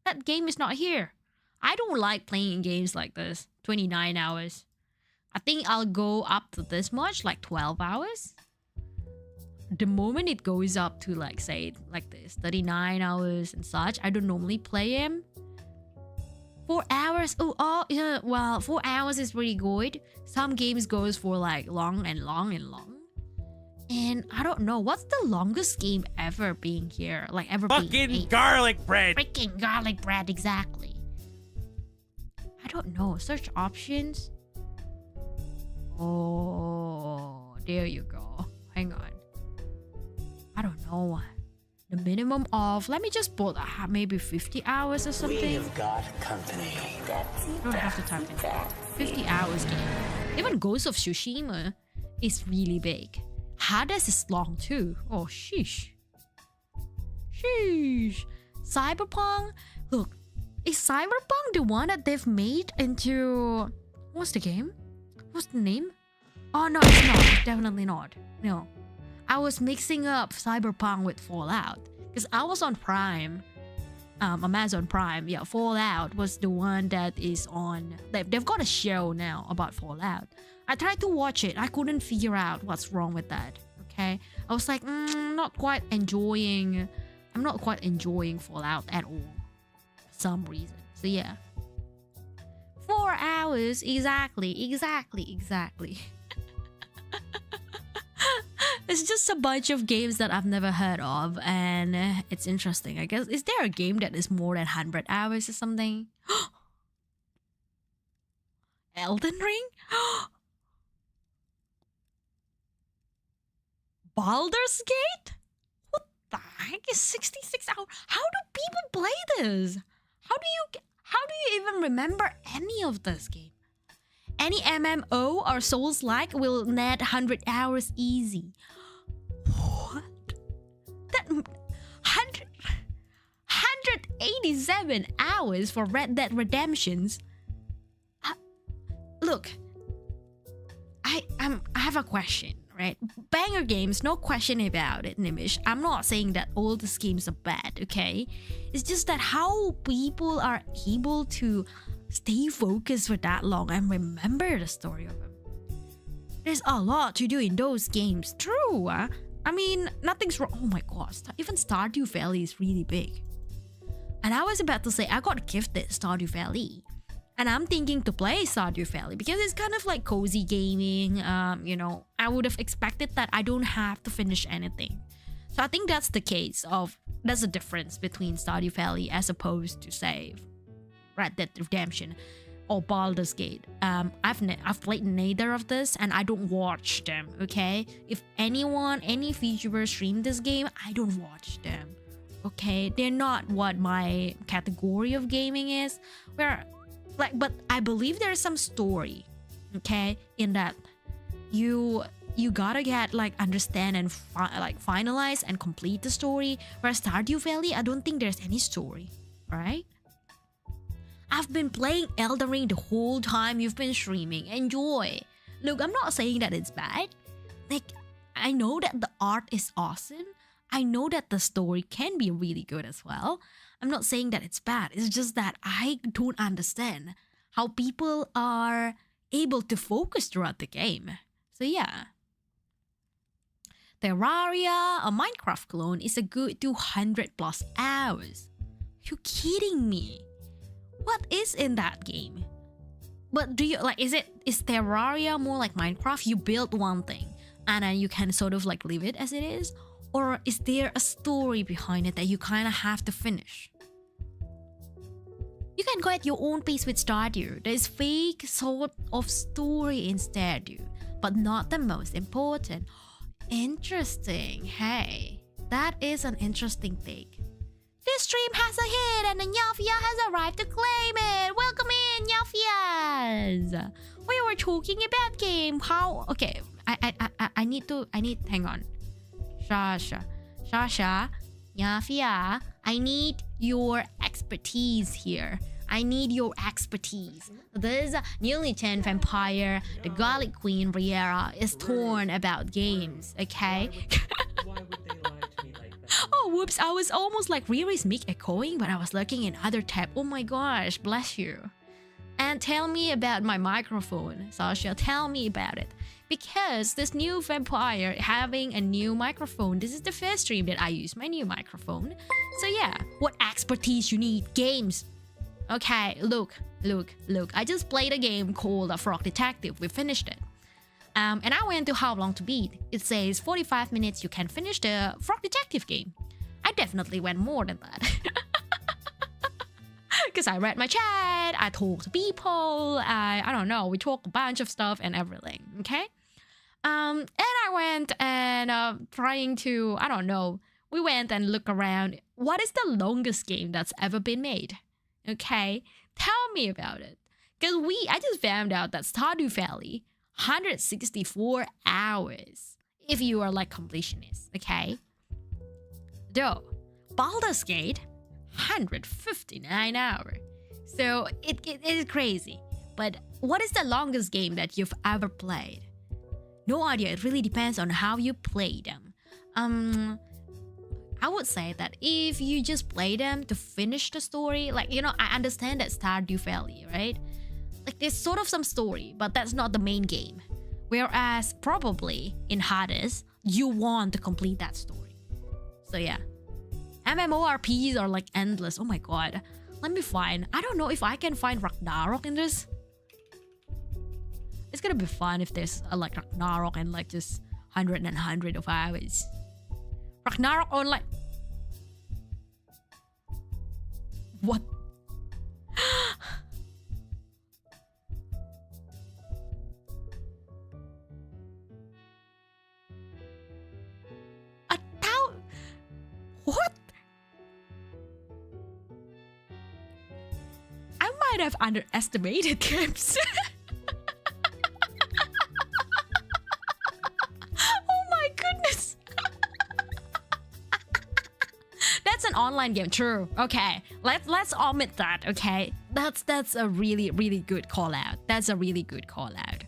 That game is not here. I don't like playing games like this. 29 hours. I think I'll go up to this much, like 12 hours. The moment it goes up to like, say, like this, 39 hours and such, I don't normally play them. 4 hours? Oh, yeah, well, 4 hours is pretty good. Some games goes for like long. And I don't know, what's the longest game ever being here? Like ever being Fucking garlic bread. Freaking garlic bread, exactly. I don't know, search options. Oh, there you go. Hang on. I don't know. The minimum of, let me just put maybe 50 hours or something. We have got company. I don't have to type in 50 hours game. Even Ghost of Tsushima is really big. Hades is long too. Oh, sheesh. Cyberpunk? Look, is Cyberpunk the one that they've made into... What's the game? What's the name? Oh, no, it's not. Definitely not. No. I was mixing up Cyberpunk with Fallout. Because I was on Prime. Amazon Prime. Yeah, Fallout was the one that is on... They've got a show now about Fallout. I tried to watch it. I couldn't figure out what's wrong with that. Okay? I was like, I'm not quite enjoying Fallout at all. For some reason. So yeah. 4 hours. Exactly. It's just a bunch of games that I've never heard of, and it's interesting. I guess, is there a game that is more than 100 hours or something? Elden Ring? Baldur's Gate? What the heck is 66 hours? How do people play this? How do you even remember any of this game? Any MMO or Souls-like will net 100 hours easy. What? That 187 hours for Red Dead Redemptions. look, I have a question, right? Banger games, no question about it, Nimish. I'm not saying that all the games are bad, okay? It's just that how people are able to stay focused for that long and remember the story of them. There's a lot to do in those games, true. I mean, nothing's wrong. Oh my gosh, even Stardew Valley is really big. And I was about to say, I got gifted Stardew Valley. And I'm thinking to play Stardew Valley because it's kind of like cozy gaming. I would have expected that I don't have to finish anything. So I think that's the difference between Stardew Valley as opposed to, say, Red Dead Redemption or Baldur's Gate. I've played neither of this and I don't watch them, okay? If any VTuber stream this game, I don't watch them, okay? They're not what my category of gaming is. But I believe there's some story, okay, in that you gotta get understand and finalize and complete the story. Whereas Stardew Valley, I don't think there's any story, right? I've been playing Elden Ring the whole time you've been streaming. Enjoy. Look, I'm not saying that it's bad. I know that the art is awesome. I know that the story can be really good as well. I'm not saying that it's bad. It's just that I don't understand how people are able to focus throughout the game. So yeah. Terraria, a Minecraft clone, is a good 200 plus hours. You kidding me? What is in that game? But do you is Terraria more like Minecraft? You build one thing and then you can sort of leave it as it is? Or is there a story behind it that you kind of have to finish? You can go at your own pace with Stardew. There's fake sort of story in Stardew, but not the most important. Interesting. Hey, that is an interesting take. This stream has a hit and the Nyafia has arrived to claim it. Welcome in, Nyafias. We were talking about game. How? Okay, I need. Hang on. Shasha, Nyafia, I need your expertise here. I need your expertise. This newly 10 vampire, the Garlic Queen Riera, is torn about games, okay? Why would they lie to me like that? Oh, whoops, I was almost Riri's mic echoing, but I was looking in other tab. Oh my gosh, bless you. And tell me about my microphone, Sasha, tell me about it. Because this new vampire having a new microphone, this is the first stream that I use my new microphone. So yeah, what expertise you need? Games. Okay, look. I just played a game called Frog Detective. We finished it. And I went to how long to beat. It says 45 minutes you can finish the Frog Detective game. I definitely went more than that. Because I read my chat, I talked to people, I don't know, we talked a bunch of stuff and everything, okay? And I went and trying to, I don't know, we went and looked around. What is the longest game that's ever been made? Okay, tell me about it. Because I just found out that Stardew Valley, 164 hours, if you are completionist, okay? Though, Baldur's Gate, 159 hours. So it is crazy. But what is the longest game that you've ever played? No idea. It really depends on how you play them. I would say that if you just play them to finish the story, I understand that Stardew Valley, right? There's sort of some story, but that's not the main game. Whereas probably in Hades, you want to complete that story. So yeah. MMORPGs are endless. Oh my god. Let me find. I don't know if I can find Ragnarok in this. It's gonna be fun if there's Ragnarok and just 100 and 100 of hours. Ragnarok on what? What? I might have underestimated games. Oh my goodness. That's an online game, true. Okay, let's omit that, okay? That's a really, really good call out. That's a really good call out.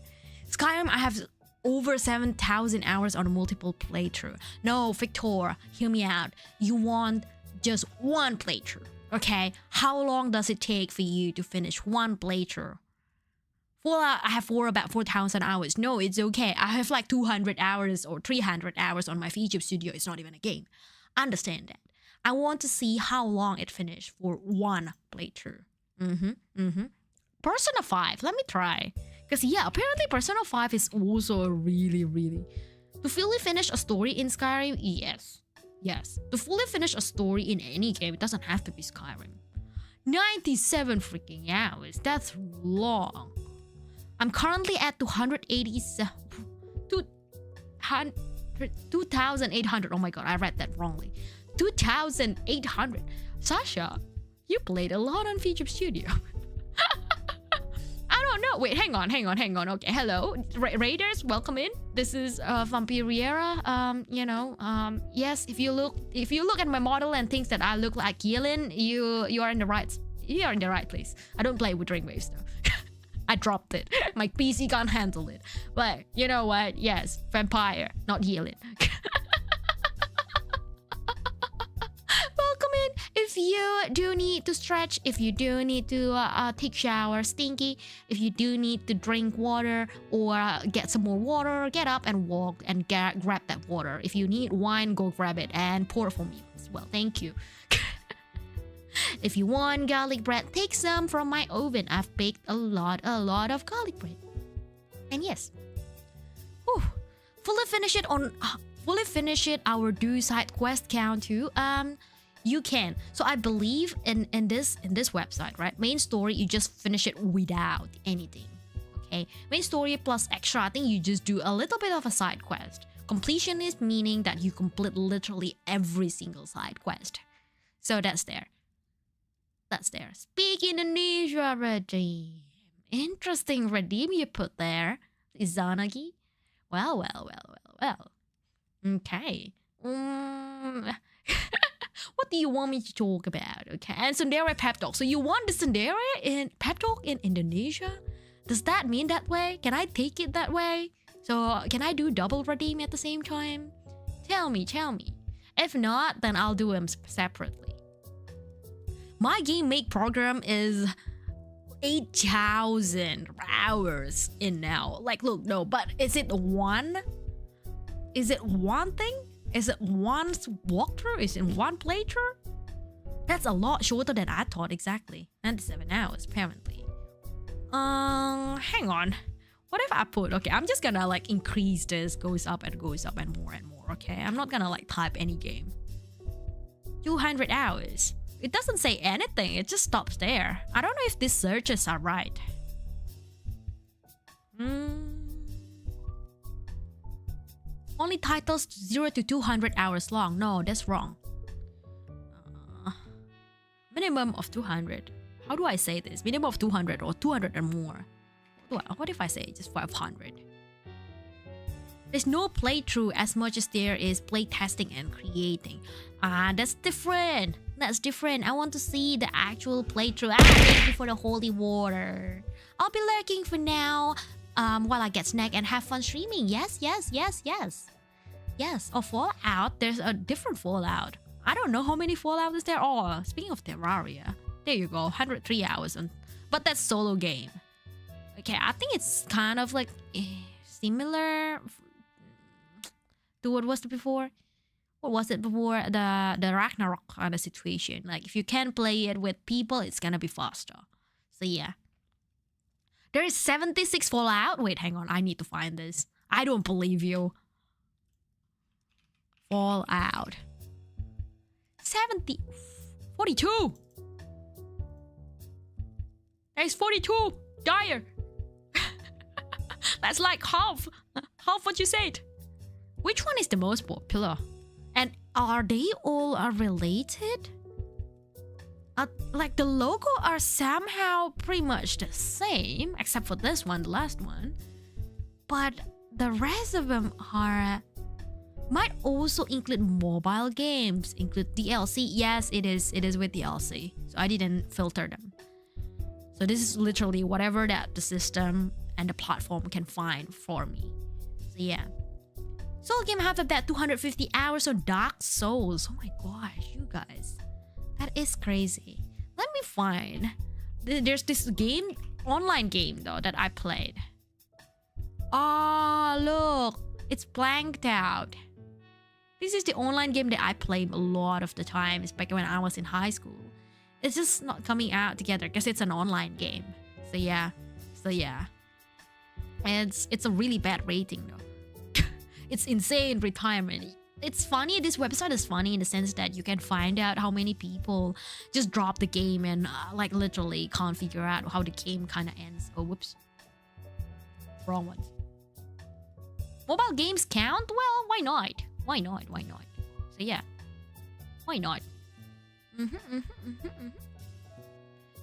Skyrim, I have over 7,000 hours on a multiple playthrough. No, Victor, hear me out. You want just one playthrough, okay? How long does it take for you to finish one playthrough? Fallout, I have about 4,000 hours. No, it's okay. I have like 200 hours or 300 hours on my feature studio. It's not even a game. Understand that. I want to see how long it finished for one playthrough. Persona 5, let me try. Because yeah, apparently Persona 5 is also a really, really... To fully finish a story in Skyrim, yes. Yes. To fully finish a story in any game, it doesn't have to be Skyrim. 97 freaking hours. That's long. I'm currently at 2,800. Oh my god, I read that wrongly. 2,800. Sasha, you played a lot on Feature Studio. I don't know. Wait, hang on. Okay, hello, Raiders, welcome in. This is Riera. Yes, if you look at my model and thinks that I look like Yelin, you are in the right place. I don't play with Dreamwaves though. I dropped it. My PC can't handle it. But you know what? Yes, vampire, not Yelin. Welcome in. If you do need to stretch, if you do need to take shower, stinky, if you do need to drink water or get some more water, get up and walk and grab that water. If you need wine, go grab it and pour it for me as well. Thank you. If you want garlic bread, take some from my oven. I've baked a lot of garlic bread. And yes, fully finish it our do side quest count too. You can. So I believe in this website, right? Main story, you just finish it without anything. Okay, main story plus extra. I think you just do a little bit of a side quest. Completionist meaning that you complete literally every single side quest. So that's there. Speak Indonesia, Redeem. Interesting Redeem you put there. Izanagi? Well. Okay. What do you want me to talk about? Okay. And Sundere Pep Talk. So you want the Sundere in Pep Talk in Indonesia? Does that mean that way? Can I take it that way? So can I do double Redeem at the same time? Tell me. If not, then I'll do them separately. My game make program is 8,000 hours in now. Like, look, no, but is it one? Is it one thing? Is it one walkthrough? Is it one playthrough? That's a lot shorter than I thought exactly. 97 hours, apparently. Hang on. What if I put, okay, I'm just gonna like increase this, goes up and more, okay? I'm not gonna like type any game. 200 hours. It doesn't say anything, it just stops there. I don't know if these searches are right. Only titles 0 to 200 hours long. No, that's wrong. Minimum of 200. How do I say this? Minimum of 200 or 200 and more. What if I say just 500? There's no playthrough as much as there is playtesting and creating. That's different. I want to see the actual playthrough. Thank you for the holy water. I'll be lurking for now while I get snack and have fun streaming. Yes. Oh, Fallout. There's a different Fallout. I don't know how many Fallout is there. Oh, speaking of Terraria. There you go. 103 hours. But that's solo game. Okay, I think it's kind of like similar to what was it before. What was it before? The Ragnarok kind of situation. Like if you can play it with people, it's gonna be faster. So yeah. There is 76 Fallout. Wait, hang on. I need to find this. I don't believe you. Fallout. 42. There's 42. Dire. That's like half what you said. Which one is the most popular? And are they all related? Like the logo are somehow pretty much the same, except for this one, the last one. But the rest of them are might also include mobile games, include DLC. Yes, it is with DLC. So I didn't filter them. So this is literally whatever that the system and the platform can find for me. So yeah. Soul game have about 250 hours of Dark Souls. Oh my gosh, you guys. That is crazy. Let me find. There's this game, online game though, that I played. Oh, look. It's blanked out. This is the online game that I played a lot of the time, especially when I was in high school. It's just not coming out together because it's an online game. So yeah. And it's a really bad rating though. It's insane retirement. It's funny, this website is funny in the sense that you can find out how many people just drop the game and like literally can't figure out how the game kind of ends. Oh, whoops. Wrong one. Mobile games count? Well, why not? Why not? So yeah. Why not?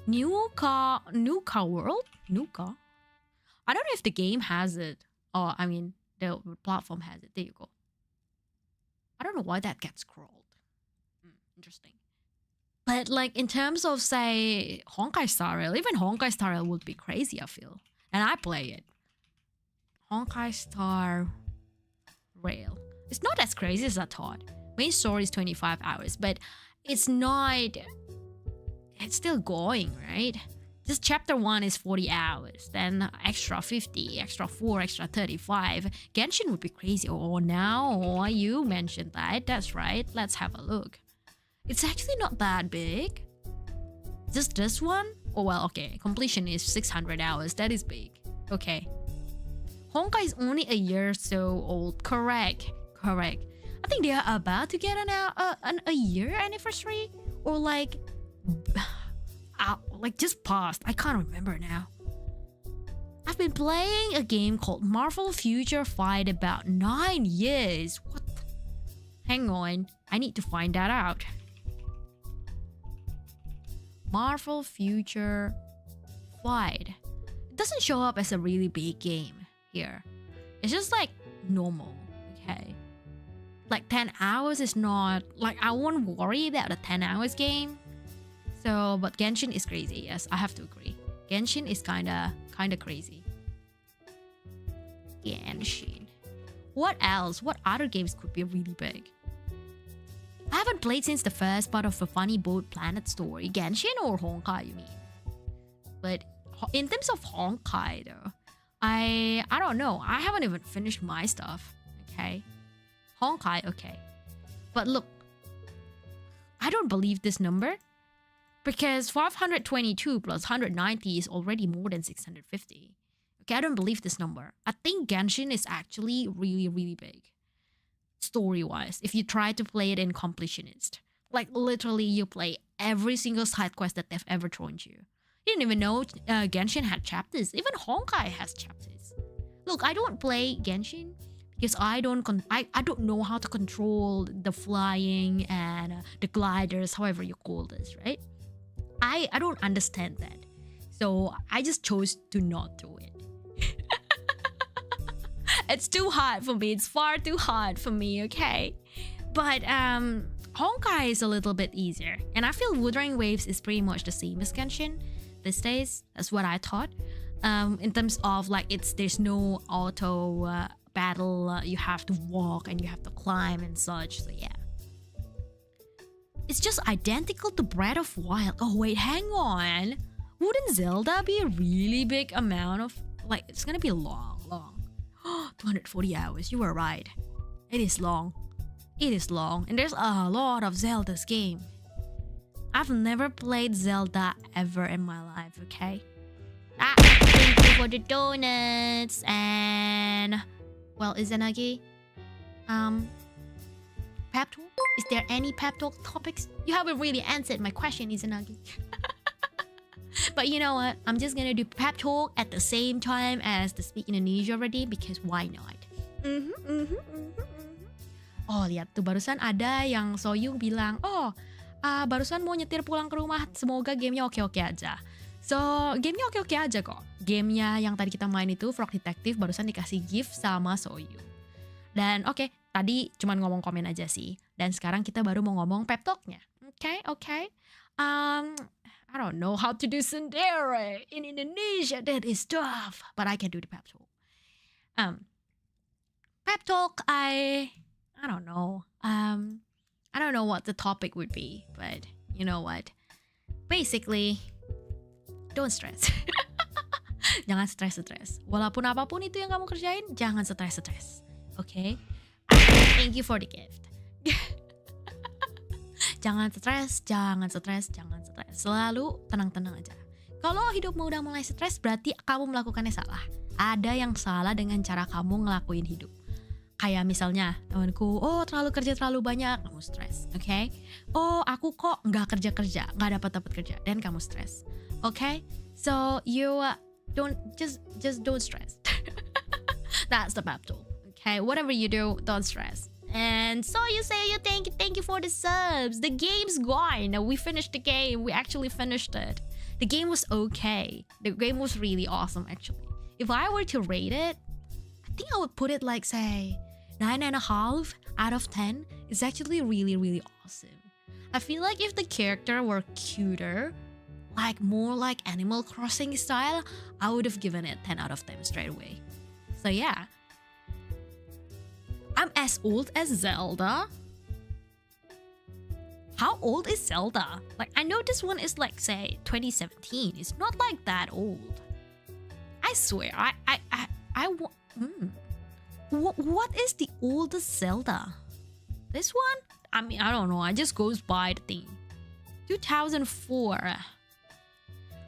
New car world? New car? I don't know if the game has it. Oh, I mean, the platform has it. There you go. I don't know why that gets scrolled. Interesting. But like in terms of say Honkai Star Rail, even Honkai Star Rail would be crazy, I feel. And I play it. Honkai Star Rail. It's not as crazy as I thought. Main story is 25 hours, but it's not... It's still going, right? Just chapter 1 is 40 hours, then extra 50, extra 4, extra 35. Genshin would be crazy. Oh, now you mentioned that. That's right. Let's have a look. It's actually not that big. Just this one? Oh, well, okay. Completion is 600 hours. That is big. Okay. Honkai is only a year or so old. Correct. I think they are about to get a year anniversary, or like just passed. I can't remember now. I've been playing a game called Marvel Future Fight about 9 years. What? Hang on, I need to find that out. Marvel Future Fight. It doesn't show up as a really big game here. It's just like normal. Okay. Like 10 hours is not... Like I won't worry about a 10 hours game. So, but Genshin is crazy. Yes, I have to agree. Genshin is kinda crazy. Genshin. What else? What other games could be really big? I haven't played since the first part of the Funny Boat Planet story. Genshin or Honkai, you mean? But in terms of Honkai though, I don't know. I haven't even finished my stuff. Okay. Honkai, okay. But look, I don't believe this number. Because 522 plus 190 is already more than 650. Okay, I don't believe this number. I think Genshin is actually really, really big. Story-wise, if you try to play it in completionist. Like literally you play every single side quest that they've ever thrown you. You didn't even know Genshin had chapters. Even Honkai has chapters. Look, I don't play Genshin because I don't know how to control the flying and the gliders, however you call this, right? I don't understand that. So I just chose to not do it. It's too hard for me. It's far too hard for me, okay? But Honkai is a little bit easier. And I feel Wuthering Waves is pretty much the same as Genshin these days. That's what I thought. In terms of like there's no auto battle. You have to walk and you have to climb and such. So yeah. It's just identical to Breath of Wild. Oh wait, hang on. Wouldn't Zelda be a really big amount of... Like, it's gonna be long. 240 hours, you were right. It is long. And there's a lot of Zelda's game. I've never played Zelda ever in my life, okay? Thank you for the donuts. And... Well, Izanagi? Pep talk? Is there any pep talk topics? You haven't really answered my question, Izanagi. But you know what? I'm just gonna do pep talk at the same time as the Speak Indonesia already, because why not? Oh, lihat tuh barusan ada yang Soyu bilang, barusan mau nyetir pulang ke rumah, semoga gamenya oke-oke aja. So, gamenya oke-oke aja kok. Gamenya yang tadi kita main itu, Frog Detective, barusan dikasih gift sama Soyu. Dan oke, tadi cuma ngomong komen aja sih. Dan sekarang kita baru mau ngomong pep talk-nya. Oke. I don't know how to do sendiri in Indonesia. That is tough, but I can do the pep talk. Pep talk. I don't know. I don't know what the topic would be, but you know what? Basically, don't stress. Jangan stres. Walaupun apapun itu yang kamu kerjain, jangan stres. Okay? Thank you for the gift. Jangan stres. Selalu tenang-tenang aja. Kalau hidupmu udah mulai stres, berarti kamu melakukannya salah. Ada yang salah dengan cara kamu ngelakuin hidup. Kayak misalnya temanku, oh terlalu kerja terlalu banyak, kamu stres, oke? Okay? Oh aku kok nggak kerja, nggak dapat kerja, dan kamu stres, oke? Okay? So you don't just don't stress. That's the pep talk, okay? Whatever you do, don't stress. And so you say you thank you for the subs. The game's gone. We finished the game. We actually finished it. The game was okay. The game was really awesome actually. If I were to rate it, I think I would put it like say 9.5 out of 10. It's actually really awesome. I feel like if the character were cuter, like more like Animal Crossing style, I would have given it 10 out of 10 straight away. So yeah. I'm as old as Zelda. How old is Zelda? Like I know this one is like say 2017. It's not like that old. I swear, What is the oldest Zelda? This one? I mean, I don't know. I just goes by the thing. 2004.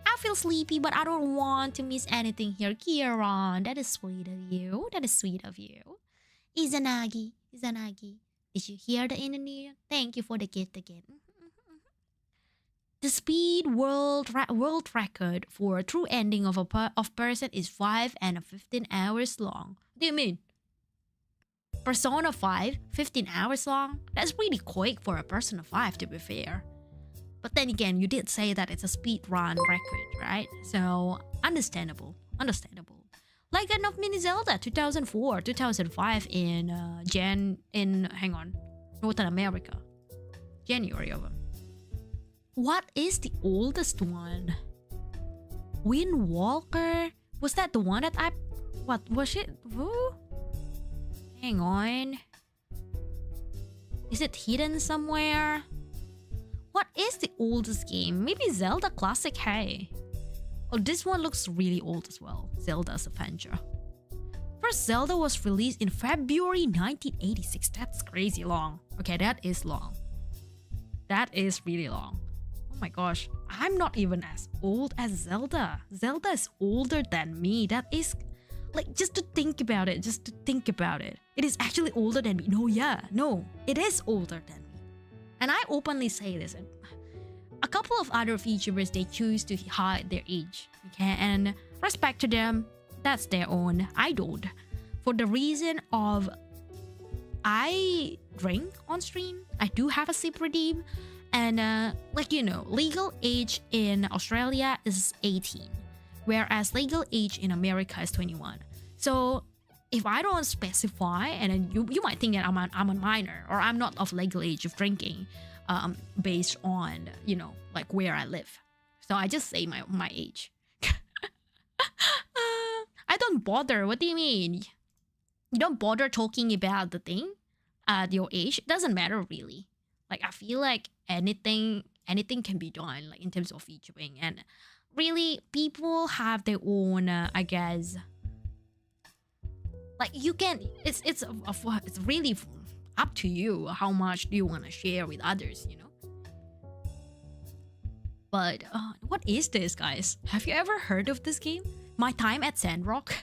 I feel sleepy, but I don't want to miss anything here. Kieran, that is sweet of you. Izanagi. Did you hear the Indonesian? Thank you for the gift again. The speed world record for a true ending of person is 5 and 15 hours long. What do you mean? Persona 5, 15 hours long? That's really quick for a Persona 5 to be fair. But then again, you did say that it's a speed run record, right? So, understandable. Legend of Mini Zelda 2004, 2005 in Northern America. January of them. What is the oldest one? Wind Walker? Was that the one that what was it? Whoa? Hang on. Is it hidden somewhere? What is the oldest game? Maybe Zelda Classic, hey. Oh, this one looks really old as well. Zelda's Adventure. First Zelda was released in February 1986. That's crazy long. Okay, that is long. That is really long. Oh my gosh, I'm not even as old as Zelda. Zelda is older than me. That is, like, just to think about it. It is actually older than me. No, it is older than me. And I openly say this. A couple of other VTubers, they choose to hide their age. Okay, and respect to them. That's their own. I don't. For the reason of I drink on stream. I do have a sip redeem. And legal age in Australia is 18. Whereas legal age in America is 21. So if I don't specify, and then you might think that I'm a minor or I'm not of legal age of drinking, based on like where I live. So I just say my age. I don't bother. What do you mean? You don't bother talking about the thing at your age. It doesn't matter really. Like I feel like anything can be done, like in terms of VTubing, and really people have their own I guess, like you can it's really up to you how much do you want to share with others, But what is this, guys? Have you ever heard of this game? My Time at Sandrock?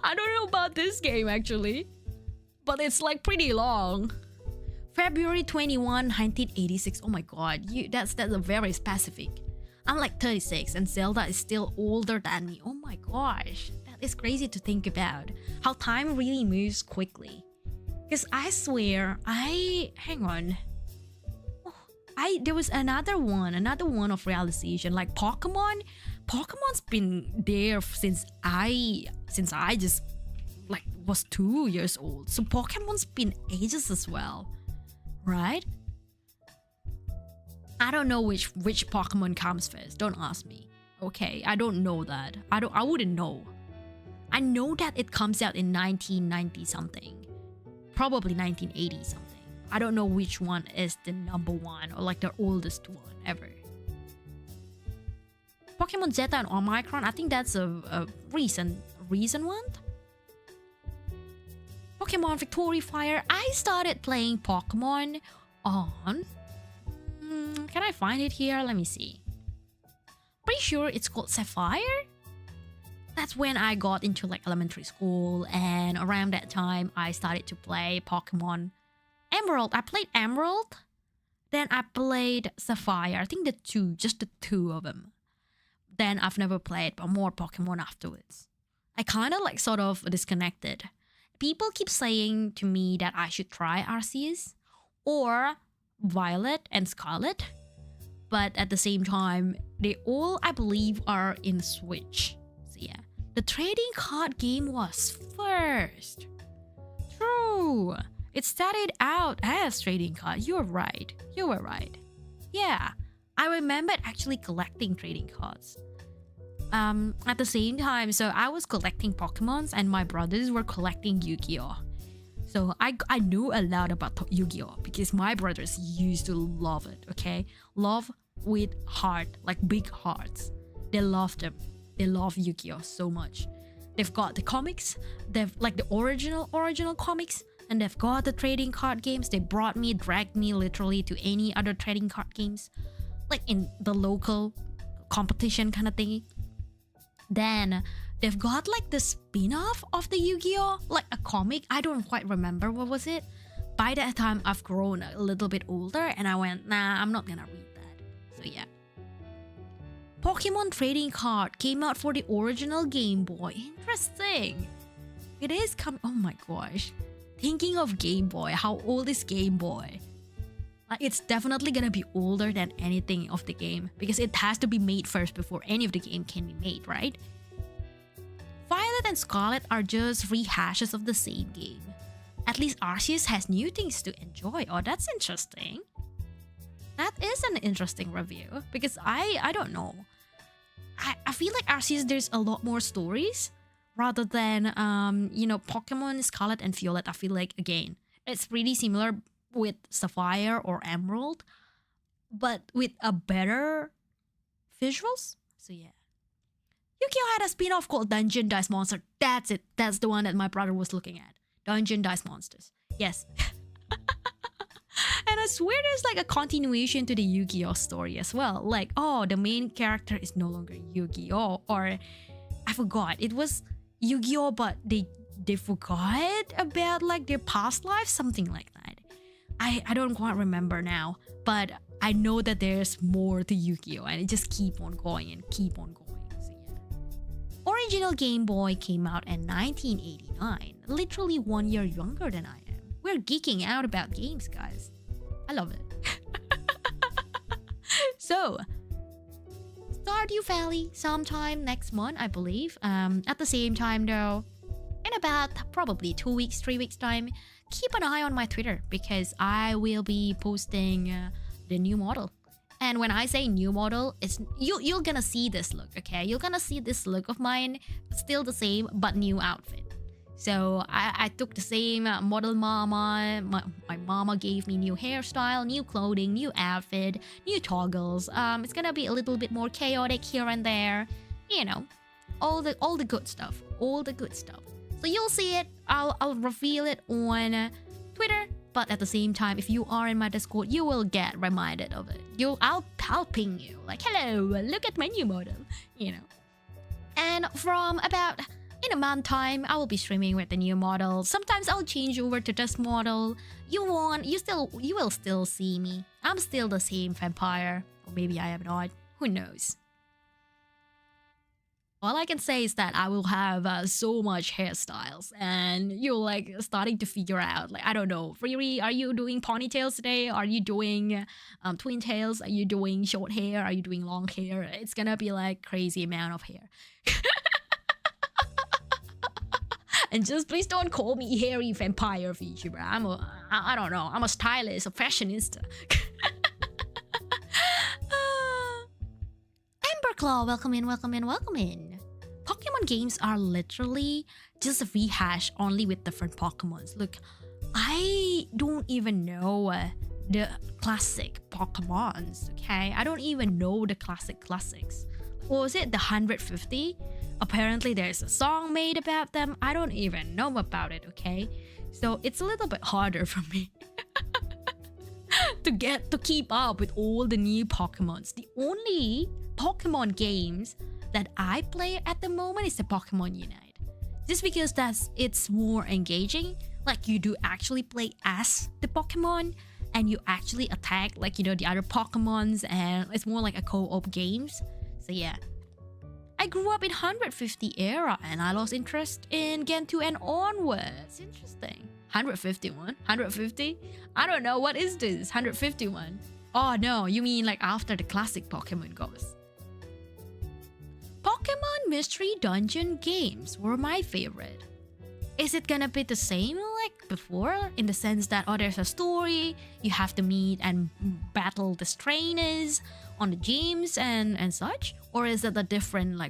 I don't know about this game actually, but it's like pretty long. February 21, 1986. Oh my god, that's a very specific. I'm like 36 and Zelda is still older than me. Oh my gosh, that is crazy to think about. How time really moves quickly. Because I swear, hang on. There was another one of realization, like Pokemon. Pokemon's been there since I just like was 2 years old. So Pokemon's been ages as well, right? I don't know which Pokemon comes first. Don't ask me. Okay, I don't know that. I wouldn't know. I know that it comes out in 1990 something. Probably 1980 something. I don't know which one is the number one or like the oldest one ever. Pokemon Zeta and Omicron, I think that's a recent one. Pokemon Victory Fire, I started playing Pokemon on... can I find it here? Let me see. Pretty sure it's called Sapphire? That's when I got into like elementary school, and around that time I started to play Pokemon Emerald. I played Emerald, then I played Sapphire. I think just the two of them. Then I've never played more Pokemon afterwards. I kind of like sort of disconnected. People keep saying to me that I should try Arceus or Violet and Scarlet, but at the same time, they all, I believe, are in Switch. So yeah, the trading card game was first. True. It started out as trading cards. You were right. Yeah, I remembered actually collecting trading cards. At the same time, so I was collecting Pokemons and my brothers were collecting Yu-Gi-Oh! So I knew a lot about Yu-Gi-Oh! Because my brothers used to love it, okay? Love with heart, like big hearts. They love them. They love Yu-Gi-Oh! So much. They've got the comics, they've like the original comics, and they've got the trading card games. They dragged me literally to any other trading card games, like in the local competition kind of thingy. Then they've got like the spin-off of the Yu-Gi-Oh! Like a comic. I don't quite remember what was it. By that time, I've grown a little bit older and I went, nah, I'm not gonna read that. So yeah. Pokemon Trading Card came out for the original Game Boy. Interesting. It is coming. Oh my gosh. Thinking of Game Boy, how old is Game Boy? It's definitely gonna be older than anything of the game because it has to be made first before any of the game can be made, right? Violet and Scarlet are just rehashes of the same game. At least Arceus has new things to enjoy. Oh, that's interesting. That is an interesting review because I don't know. I feel like Arceus there's a lot more stories rather than Pokemon Scarlet and Violet. I feel like again it's pretty similar with Sapphire or Emerald, but with a better visuals. So yeah. Yu-Gi-Oh! Had a spin-off called Dungeon Dice Monster. That's it. That's the one that my brother was looking at. Dungeon Dice Monsters. Yes. And I swear there's like a continuation to the Yu-Gi-Oh! Story as well. Like, oh, the main character is no longer Yu-Gi-Oh! Or I forgot. It was Yu-Gi-Oh! But they forgot about like their past lives, something like that. I don't quite remember now, but I know that there's more to Yu-Gi-Oh! And it just keep on going and keep on going. So yeah. Original Game Boy came out in 1989, literally 1 year younger than I am. We're geeking out about games, guys. I love it. So, Stardew Valley sometime next month, I believe. At the same time though, in about probably 2 weeks, 3 weeks time, keep an eye on my Twitter because I will be posting the new model. And when I say new model, it's you're gonna see this look, okay? You're gonna see this look of mine, still the same but new outfit. So I took the same model mama. My mama gave me new hairstyle, new clothing, new outfit, new toggles. It's gonna be a little bit more chaotic here and there, you know, all the good stuff, all the good stuff. So you'll see it. I'll reveal it on Twitter, but at the same time, if you are in my Discord, you will get reminded of it. I'll ping you like, hello, look at my new model, you know. And from about in a month time, I will be streaming with the new model. Sometimes I'll change over to this model. You will still see me. I'm still the same vampire, or maybe I am not. Who knows? All I can say is that I will have so much hairstyles, and you're like starting to figure out, like, I don't know, Riri, are you doing ponytails today? Are you doing twin tails? Are you doing short hair? Are you doing long hair? It's gonna be like crazy amount of hair. And just please don't call me hairy vampire VTuber. I don't know. I'm a stylist, a fashionista. Claw, welcome in, welcome in, welcome in. Pokemon games are literally just a rehash only with different Pokemons. Look, I don't even know the classic Pokemons, okay? I don't even know the classics. Or was it the 150? Apparently there's a song made about them. I don't even know about it, okay? So it's a little bit harder for me to keep up with all the new Pokemons. The only Pokemon games that I play at the moment is the Pokemon Unite. Just because it's more engaging. Like you do actually play as the Pokemon and you actually attack like the other Pokemons, and it's more like a co-op games. So yeah. I grew up in 150 era and I lost interest in Gen 2 and onwards. Interesting. 151? 150? I don't know, what is this? 151? Oh no, you mean like after the classic Pokemon goes. Pokemon Mystery Dungeon games were my favorite. Is it gonna be the same like before? In the sense that, oh, there's a story, you have to meet and battle the trainers on the gyms and such? Or is it a different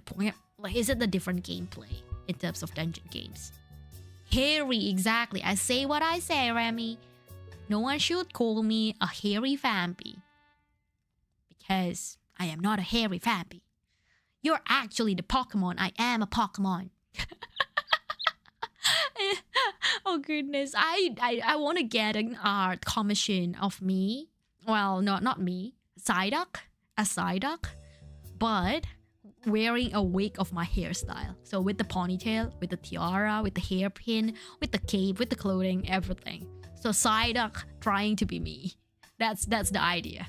is it a different gameplay in terms of dungeon games? Hairy, exactly. I say what I say, Remy. No one should call me a hairy vampy. Because I am not a hairy vampy. You're actually the Pokemon. I am a Pokemon. Oh goodness. I want to get an art commission of me. Well, not me. Psyduck. A Psyduck. But wearing a wig of my hairstyle. So with the ponytail, with the tiara, with the hairpin, with the cape, with the clothing, everything. So Psyduck trying to be me. That's the idea.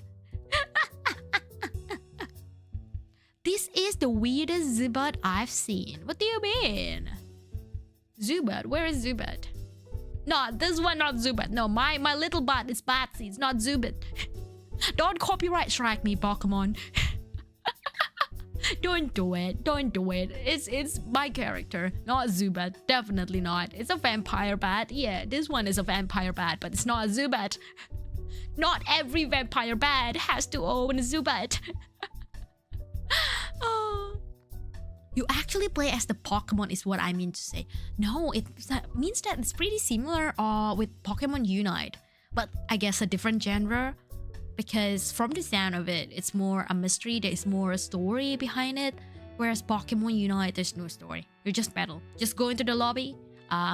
This is the weirdest Zubat I've seen. What do you mean? Zubat? Where is Zubat? No, this one not Zubat. No, my little butt is Batsy. It's not Zubat. Don't copyright strike me, Pokemon. Don't do it. Don't do it. It's my character, not Zubat. Definitely not. It's a vampire bat. Yeah, this one is a vampire bat, but it's not a Zubat. Not every vampire bat has to own a Zubat. Oh. You actually play as the Pokemon is what I mean to say. No, it means that it's pretty similar with Pokemon Unite. But I guess a different genre. Because from the sound of it, it's more a mystery, there's more a story behind it. Whereas Pokemon Unite, there's no story. You just battle. Just go into the lobby,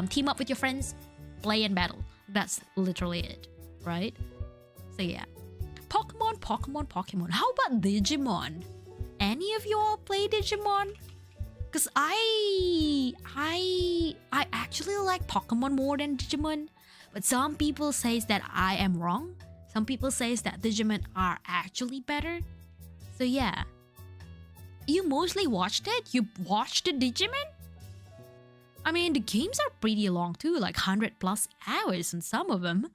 team up with your friends, play and battle. That's literally it, right? So yeah. Pokemon. How about Digimon? Any of y'all play Digimon? Because I actually like Pokemon more than Digimon. But some people say that I am wrong. Some people say that Digimon are actually better. So yeah. You mostly watched it? You watched the Digimon? I mean, the games are pretty long too, like 100 plus hours in some of them.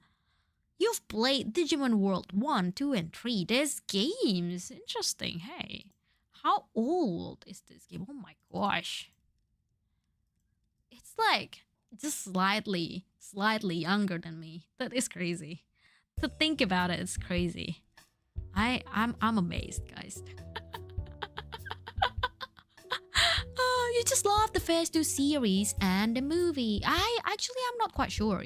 You've played Digimon World 1, 2, and 3. There's games. Interesting, hey. How old is this game? Oh my gosh. It's like just slightly younger than me. That is crazy. To think about it, it's crazy. I'm amazed, guys. You just love the first two series and the movie. I'm not quite sure,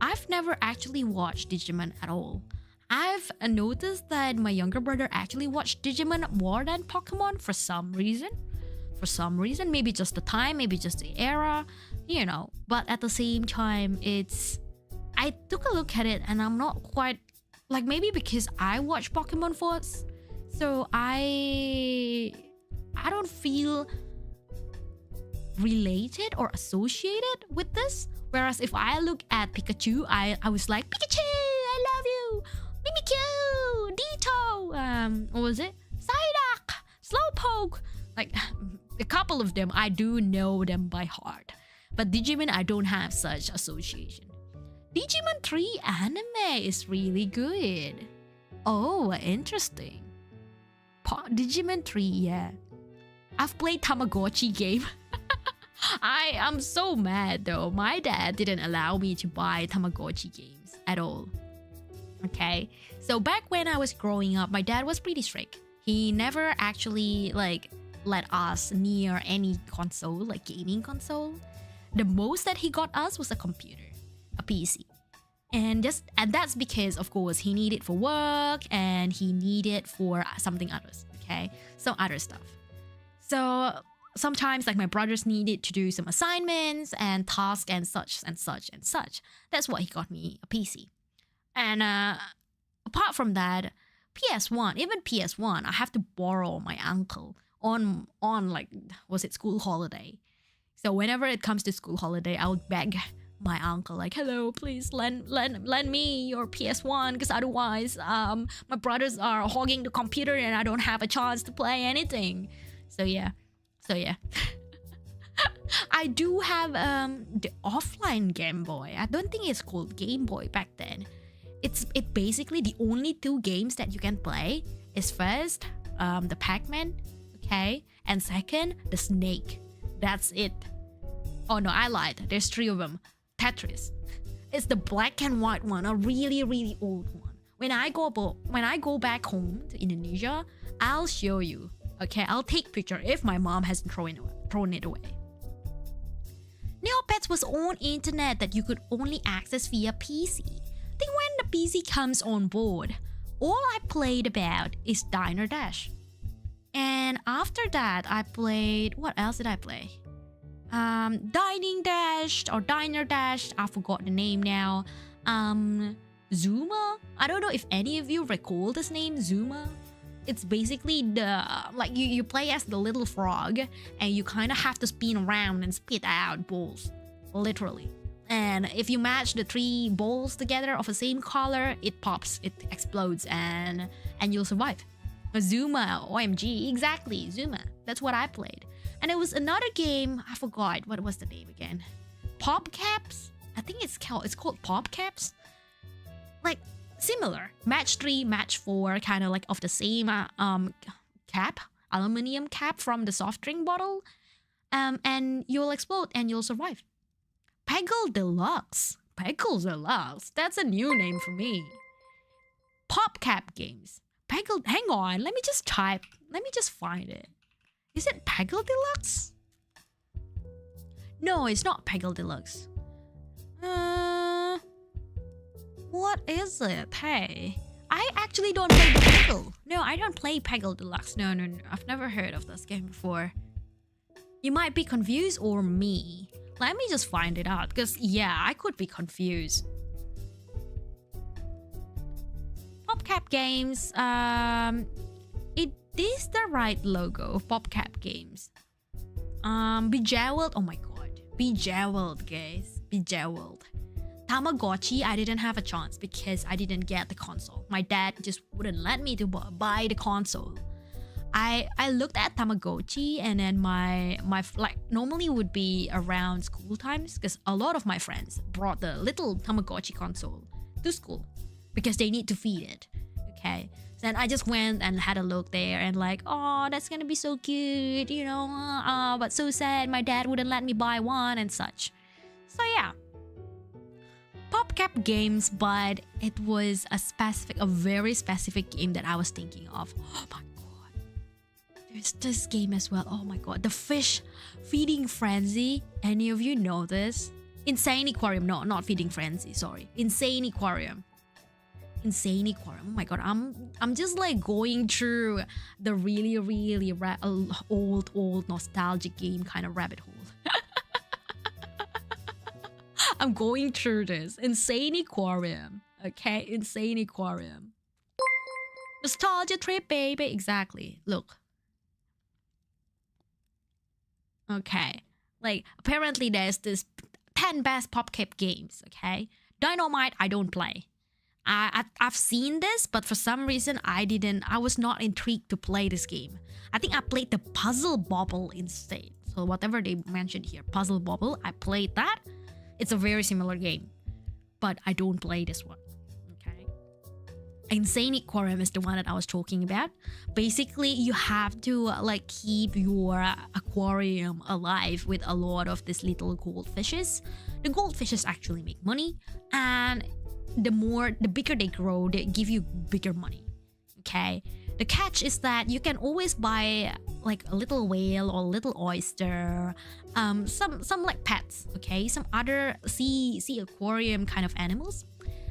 I've never actually watched Digimon at all. I've noticed that my younger brother actually watched Digimon more than Pokemon for some reason. Maybe just the time, maybe just the era, But at the same time, I took a look at it and I'm not quite like, maybe because I watch Pokemon first, so I don't feel related or associated with this. Whereas if I look at Pikachu, I was like, Pikachu, I love you, Mimikyu, Ditto, what was it? Psyduck, Slowpoke. Like a couple of them, I do know them by heart. But Digimon, I don't have such association. Digimon 3 anime is really good. Oh, interesting. Digimon 3, yeah. I've played Tamagotchi game. I am so mad though. My dad didn't allow me to buy Tamagotchi games at all. Okay, so back when I was growing up, my dad was pretty strict. He never actually like let us near any console, like gaming console. The most that he got us was a computer, a PC. And that's because of course he needed for work and he needed for something others, okay? Some other stuff. So sometimes like my brothers needed to do some assignments and tasks and such and such and such. That's why he got me a PC. And apart from that, PS1, even PS1, I have to borrow my uncle on like, was it school holiday? So whenever it comes to school holiday, I would beg my uncle like, hello, please lend me your PS1 because otherwise my brothers are hogging the computer and I don't have a chance to play anything. So yeah. I do have the offline Game Boy. I don't think it's called Game Boy back then. It basically the only two games that you can play is first the Pac-Man, okay, and second the Snake. That's it. Oh no, I lied. There's three of them. Tetris. It's the black and white one, a really really old one. When I go back home to Indonesia, I'll show you. Okay, I'll take picture if my mom hasn't thrown it away. Neopets was on internet that you could only access via PC. Then when the PC comes on board, all I played about is Diner Dash. And after that, I played, what else did I play? Dining Dash or Diner Dash, I forgot the name now. Zuma? I don't know if any of you recall this name, Zuma. It's basically the, like you play as the little frog and you kind of have to spin around and spit out balls, literally. And if you match the three balls together of the same color, it pops, it explodes, and you'll survive. Zuma, OMG, exactly, Zuma. That's what I played. And it was another game, I forgot, what was the name again? PopCaps? I think it's called PopCaps. Like, similar. Match 3, match 4, kind of like of the same cap, aluminum cap from the soft drink bottle. And you'll explode and you'll survive. Peggle Deluxe. That's a new name for me. PopCap games. Peggle, hang on, let me just find it. Is it Peggle Deluxe? No, it's not Peggle Deluxe. What is it? Hey, I actually don't play Peggle. No, I don't play Peggle Deluxe. No. I've never heard of this game before. You might be confused or me. Let me just find it out, because yeah, I could be confused. PopCap Games, it is the right logo, PopCap Games. Bejeweled, oh my god. Bejeweled, guys. Bejeweled. Tamagotchi, I didn't have a chance because I didn't get the console. My dad just wouldn't let me to buy the console. I looked at Tamagotchi and then my like normally would be around school times because a lot of my friends brought the little Tamagotchi console to school because they need to feed it. Okay, then I just went and had a look there and like, oh, that's gonna be so cute, you know, but so sad my dad wouldn't let me buy one and such. So yeah, PopCap Games, but it was a very specific game that I was thinking of. Oh my god. There's this game as well. Oh my god. The Fish Feeding Frenzy. Any of you know this? Insane Aquarium. No, not Feeding Frenzy. Sorry. Insane Aquarium. Insane Aquarium. Oh my god. I'm just like going through the really, really old nostalgic game kind of rabbit hole. I'm going through this. Insane Aquarium. Okay? Insane Aquarium. Nostalgia trip, baby. Exactly. Look. Okay, like apparently there's this 10 best PopCap games. Okay, Dynamite I don't play. I've seen this, but for some reason I was not intrigued to play this game. I think I played the Puzzle Bobble instead. So whatever they mentioned here, Puzzle Bobble, I played that. It's a very similar game, but I don't play this one. Okay, Insane Aquarium is the one that I was talking about. Basically, you have to like keep your aquarium alive with a lot of these little goldfishes. The goldfishes actually make money, and the bigger they grow, they give you bigger money. Okay, The catch is that you can always buy like a little whale or a little oyster, some like pets, okay, some other sea aquarium kind of animals.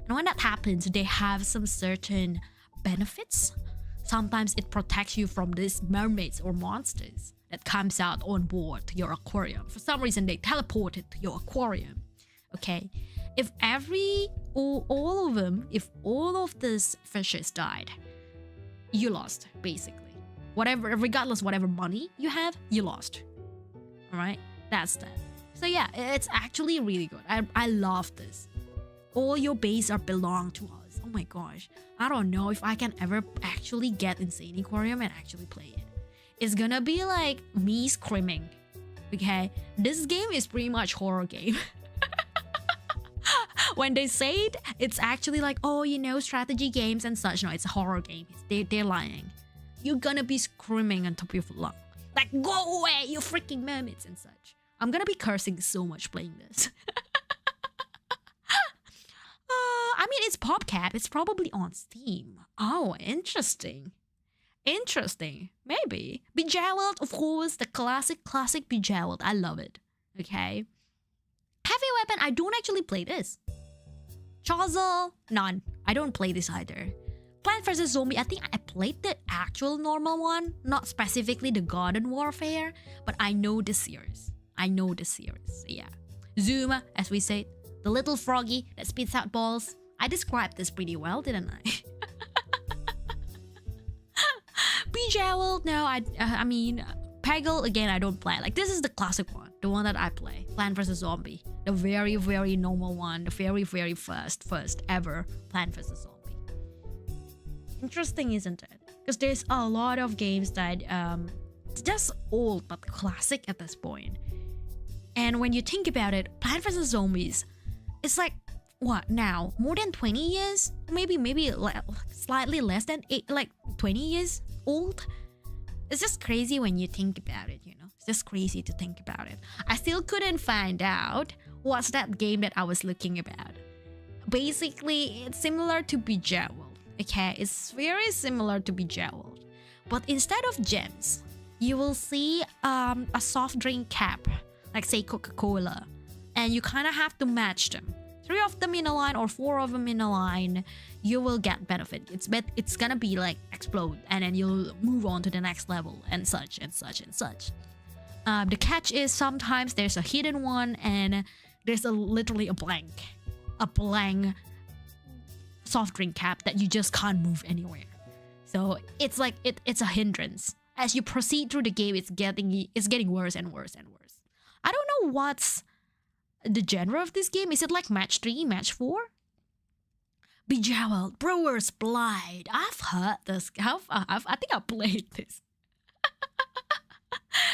And when that happens, they have some certain benefits. Sometimes it protects you from these mermaids or monsters that comes out on board to your aquarium. For some reason, they teleport it to your aquarium. Okay, if all of them, if all of these fishes died, you lost basically. Whatever, regardless whatever money you have, you lost. All right, that's that. So yeah, it's actually really good. I love this. All your base are belong to us. Oh my gosh, I don't know if I can ever actually get Insane Aquarium and actually play it. It's gonna be like me screaming. Okay, this game is pretty much horror game. When they say it, it's actually like, oh, you know, strategy games and such. No, it's a horror game. They're lying. You're gonna be screaming on top of your lungs. Like, go away, you freaking mermaids and such. I'm gonna be cursing so much playing this. I mean, it's PopCap. It's probably on Steam. Oh, interesting. Interesting. Maybe. Bejeweled, of course. The classic Bejeweled. I love it. Okay. Heavy Weapon, I don't actually play this. Chazel, none. I don't play this either. Plant vs. Zombie, I think I played the actual normal one. Not specifically the Garden Warfare. But I know the series. So yeah. Zuma, as we said. The little froggy that spits out balls. I described this pretty well, didn't I? Bejeweled, no, I mean, Peggle, again, I don't play. Like, this is the classic one, the one that I play. Plant vs. Zombie. The very, very normal one. The very, very first ever Plant vs. Zombie. Interesting, isn't it? Because there's a lot of games that, just old, but classic at this point. And when you think about it, Plant vs. Zombies, it's like, what now? More than 20 years? Maybe like slightly less than 20 years old? It's just crazy when you think about it, you know? It's just crazy to think about it. I still couldn't find out what's that game that I was looking about. Basically, it's similar to Bejeweled, okay? It's very similar to Bejeweled. But instead of gems, you will see a soft drink cap, like say Coca-Cola. And you kind of have to match them. 3 of them in a line or 4 of them in a line, you will get benefit. It's gonna be like explode, and then you'll move on to the next level and such and such and such. The catch is sometimes there's a hidden one and there's literally a blank soft drink cap that you just can't move anywhere. So it's like it's a hindrance. As you proceed through the game, it's getting worse and worse and worse. I don't know what's the genre of this game. Is it like match 3, match 4? Bejeweled, Brewer's Blight. I've heard this. I think I played this.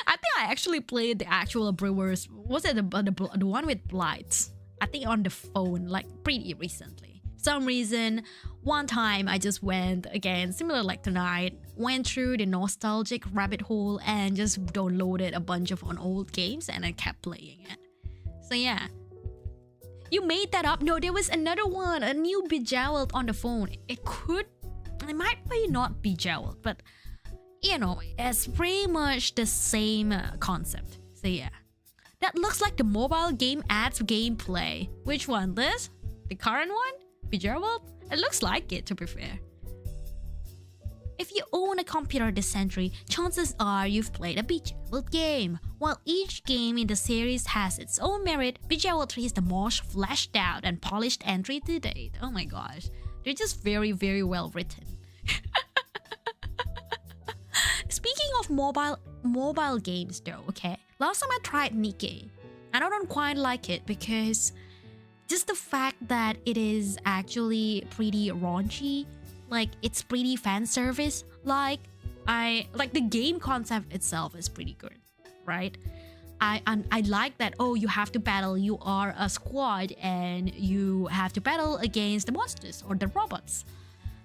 I think I actually played the actual Brewers. Was it the one with Blights? I think on the phone, like pretty recently. Some reason, one time I just went again, similar like tonight, went through the nostalgic rabbit hole and just downloaded a bunch of old games and I kept playing it. So yeah. You made that up? No, there was another one, a new Bejeweled on the phone. It might be not Bejeweled, but you know, it's pretty much the same concept. So yeah. That looks like the mobile game adds gameplay. Which one? This? The current one? Bejeweled? It looks like it, to be fair. If you own a computer this century, chances are you've played a Bejeweled game. While each game in the series has its own merit, Bejeweled 3 is the most fleshed out and polished entry to date. Oh my gosh, they're just very, very well written. Speaking of mobile games though, okay, last time I tried Nikke, and I don't quite like it because just the fact that it is actually pretty raunchy. Like, it's pretty fan service. Like the game concept itself is pretty good, right? I like that. Oh, you have to battle. You are a squad and you have to battle against the monsters or the robots.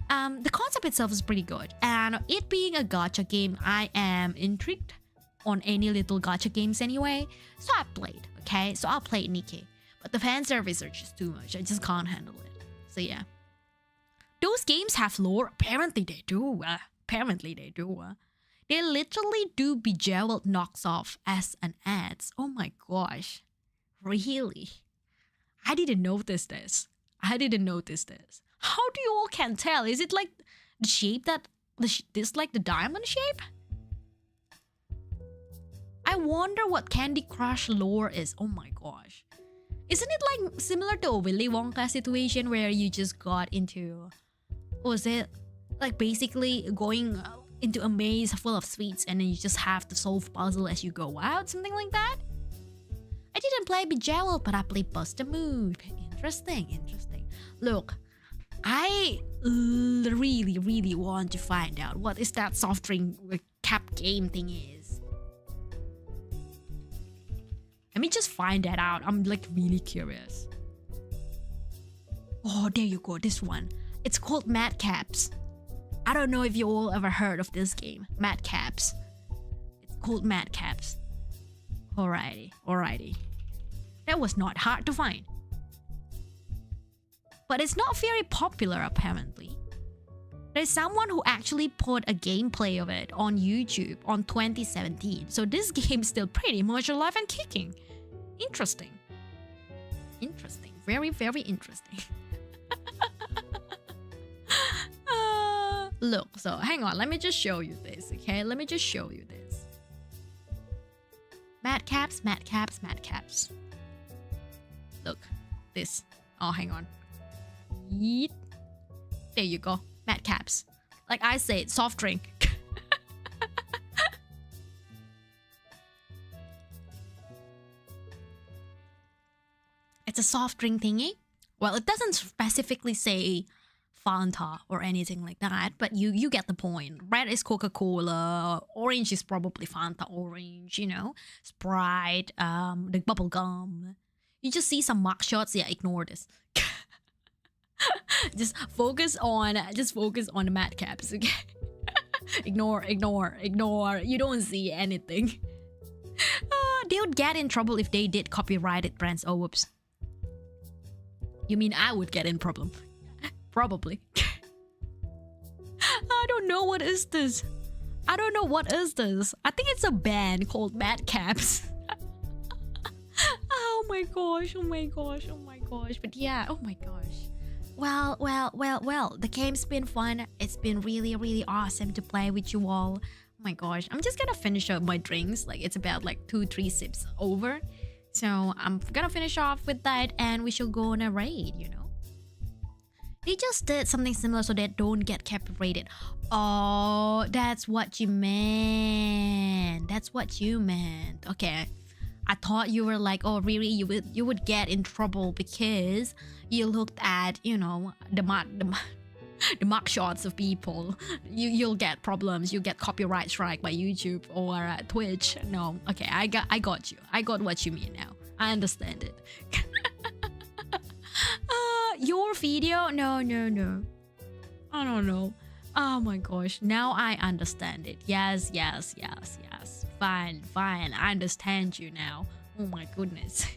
The concept itself is pretty good, and it being a gacha game, I am intrigued on any little gacha games anyway. So I played. Okay, so I played Nikke, but the fan service are just too much. I just can't handle it. So yeah. Those games have lore? Apparently they do. Apparently they do. They literally do Bejeweled knocks off as an ads. Oh my gosh. Really? I didn't notice this. How do you all can tell? Is it like the shape that this like the diamond shape? I wonder what Candy Crush lore is. Oh my gosh. Isn't it like similar to a Willy Wonka situation where you just got into, was it like basically going into a maze full of sweets and then you just have to solve puzzle as you go out, something like that? I didn't play Bejeweled, but I played Bust a Move. Interesting. Look, I really want to find out what is that soft drink cap game thing is. Let me just find that out. I'm like really curious. Oh, there you go. This one. It's called Madcaps. I don't know if you all ever heard of this game. Madcaps. It's called Madcaps. Alrighty. That was not hard to find. But it's not very popular apparently. There's someone who actually put a gameplay of it on YouTube on 2017. So this game's still pretty much alive and kicking. Interesting. Very interesting. Look, so hang on. Let me just show you this, okay? Madcaps. Look, this. Oh, hang on. Yeet. There you go. Madcaps. Like I said, soft drink. It's a soft drink thingy. Well, it doesn't specifically say Fanta or anything like that, but you get the point. Red is Coca-Cola, orange is probably Fanta orange, you know, Sprite, the bubble gum. You just see some mug shots. Yeah, ignore this. just focus on the Madcaps, okay? ignore. You don't see anything. They would get in trouble if they did copyrighted brands. Oh, whoops. You mean I would get in problem? Probably. I don't know what is this. I think it's a band called Madcaps. Oh my gosh. But yeah, oh my gosh. Well. The game's been fun. It's been really awesome to play with you all. Oh my gosh. I'm just gonna finish up my drinks. Like it's about like 2-3 sips over. So I'm gonna finish off with that and we shall go on a raid, you know. They just did something similar so they don't get copyrighted. Oh, that's what you meant. Okay. I thought you were like, oh really, you would get in trouble because you looked at, you know, the mug shots of people. You'll get problems. You get copyright strike by YouTube or Twitch. No, okay, I got you. I got what you mean now. I understand it. Your video? No. I don't know. Oh my gosh. Now I understand it. Yes. Fine. I understand you now. Oh my goodness.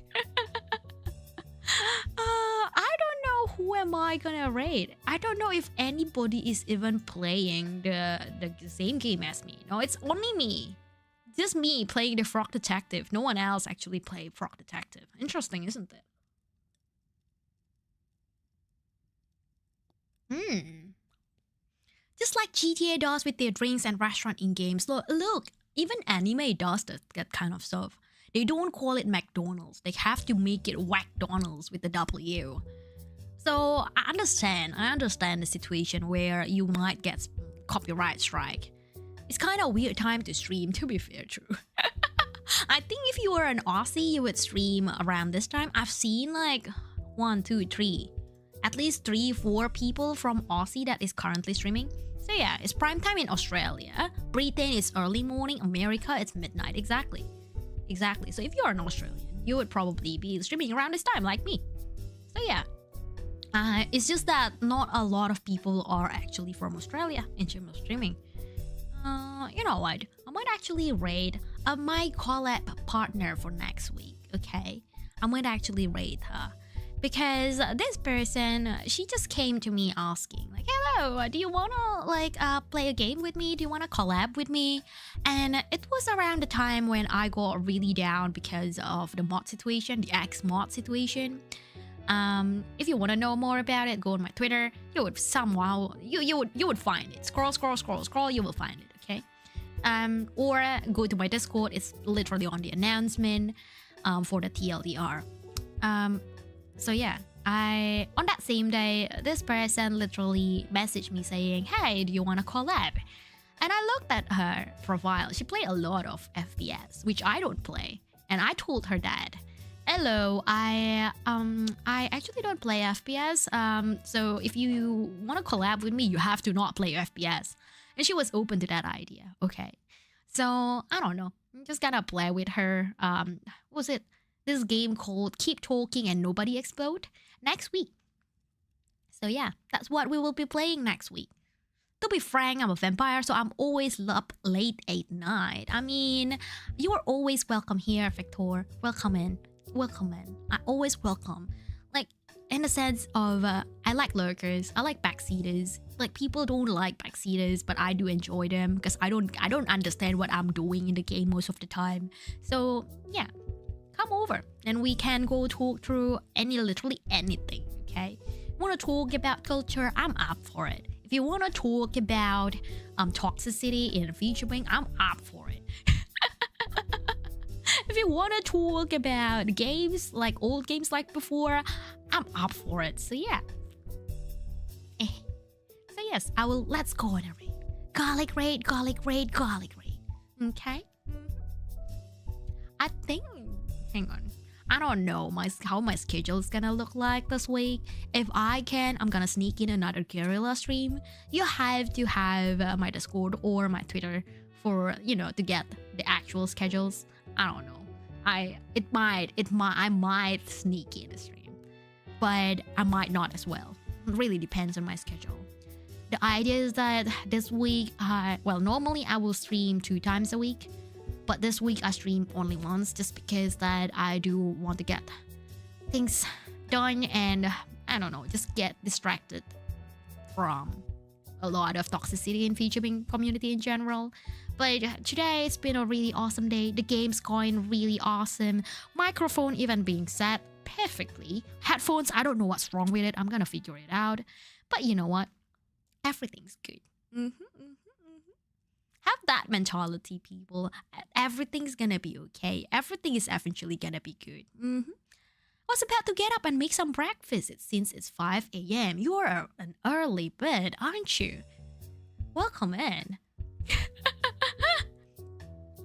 I don't know who am I gonna raid. I don't know if anybody is even playing the same game as me. No, it's only me. Just me playing the Frog Detective. No one else actually played Frog Detective. Interesting, isn't it? Just like GTA does with their drinks and restaurant in games. Look, even anime does that kind of stuff. They don't call it McDonald's. They have to make it Whackdonald's with the W. So I understand the situation where you might get copyright strike. It's kind of a weird time to stream, to be fair, true. I think if you were an Aussie, you would stream around this time. I've seen like 1, 2, 3. At least 3-4 people from Aussie that is currently streaming. So yeah, it's prime time in Australia. Britain is early morning. America, it's midnight. Exactly. So if you're an Australian, you would probably be streaming around this time like me. So yeah. It's just that not a lot of people are actually from Australia in terms of streaming. You know what? I might actually raid my collab partner for next week, okay? I might actually raid her. Because this person, she just came to me asking, like, "Yo, do you wanna like play a game with me? Do you wanna collab with me?" And it was around the time when I got really down because of the mod situation, the X mod situation. If you want to know more about it, go on my Twitter. You would somehow you would find it. Scroll, you will find it. Okay. Or go to my Discord. It's literally on the announcement. For the TLDR. So yeah, on that same day, this person literally messaged me saying, "Hey, do you want to collab?" And I looked at her profile. She played a lot of FPS, which I don't play. And I told her that, "Hello, I actually don't play FPS. So if you want to collab with me, you have to not play FPS." And she was open to that idea. Okay. So I don't know. I'm just gonna play with her. Was it this game called Keep Talking and Nobody Explode next week? So yeah, that's what we will be playing next week. To be frank, I'm a vampire, so I'm always up late at night. I mean, you are always welcome here, Victor. Welcome in. Welcome in. I always welcome. Like, in the sense of, I like lurkers. I like backseaters. Like, people don't like backseaters, but I do enjoy them because I don't understand what I'm doing in the game most of the time. So yeah, come over and we can go talk through literally anything. Okay, want to talk about culture? I'm up for it. If you want to talk about toxicity in featuring, I'm up for it. If you want to talk about games, like old games like before, I'm up for it. So yeah. So yes, let's go on a raid. Garlic raid. Okay? I think, hang on. I don't know how my schedule is gonna look like this week. If I can, I'm gonna sneak in another guerrilla stream. You have to have my Discord or my Twitter for, to get the actual schedules. I don't know. I might sneak in a stream, but I might not as well. It really depends on my schedule. The idea is that this week, normally I will stream 2 times a week, but this week I stream only once just because that I do want to get things done and, I don't know, just get distracted from a lot of toxicity in VTubing community in general. But today it's been a really awesome day. The game's going really awesome. Microphone even being set perfectly. Headphones, I don't know what's wrong with it. I'm gonna figure it out. But you know what? Everything's good. Have that mentality, people. Everything's gonna be okay. Everything is eventually gonna be good. I was about to get up and make some breakfast since it's 5 a.m. You are an early bird, aren't you? Welcome in.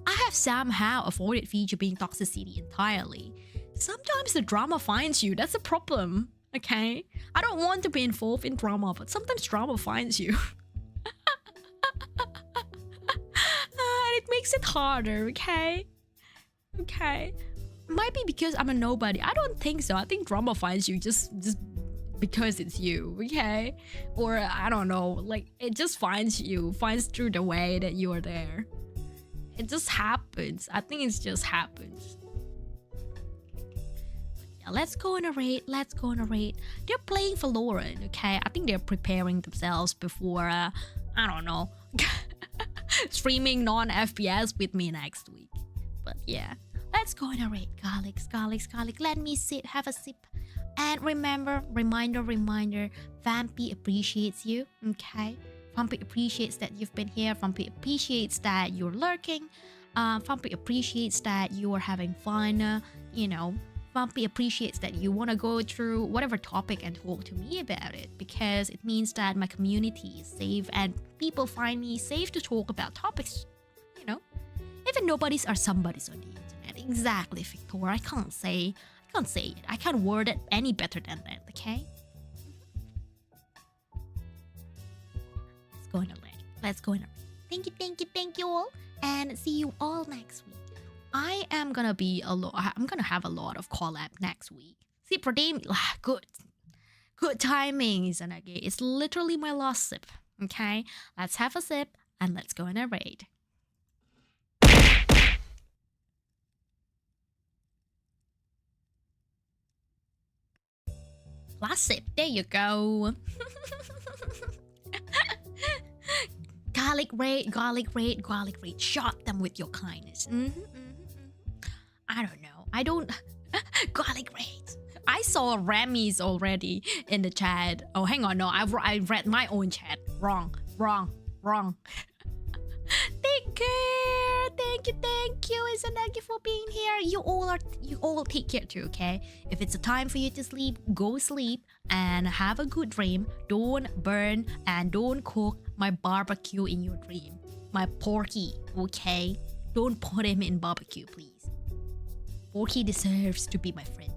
I have somehow avoided VTubing toxicity entirely. Sometimes the drama finds you. That's a problem. Okay? I don't want to be involved in drama, but sometimes drama finds you. And it makes it harder, okay? Okay. Might be because I'm a nobody. I don't think so. I think drama finds you just because it's you, okay? Or I don't know, like it just finds through the way that you are there. It just happens. I think it just happens. Yeah, let's go on a raid. They're playing Valorant, okay? I think they're preparing themselves before, I don't know, streaming non-FPS with me next week. But yeah, let's go on a raid. Garlic. Let me have a sip. And reminder, Vampy appreciates you, okay? Vampy appreciates that you've been here. Vampy appreciates that you're lurking. Vampy appreciates that you are having fun, Vampy appreciates that you want to go through whatever topic and talk to me about it, because it means that my community is safe and people find me safe to talk about topics, Even nobodies are somebodies on the internet. Exactly, Victor. I can't say it. I can't word it any better than that, okay? Let's go on a raid. Thank you all. And see you all next week. I am gonna I'm gonna have a lot of collab next week. See, good timing, isn't it? It's literally my last sip. Okay, let's have a sip and let's go on a raid. Last sip, there you go. Garlic raid, garlic raid, garlic raid. Shot them with your kindness. I don't know. I don't. Garlic raid. I saw Remy's already in the chat. Oh, hang on. No, I read my own chat. Wrong. Take care. Thank you, Izanagi, for being here. You all take care too, okay? If it's a time for you to sleep, go sleep and have a good dream. Don't burn and don't cook my barbecue in your dream. My Porky, okay? Don't put him in barbecue, please. Porky deserves to be my friend.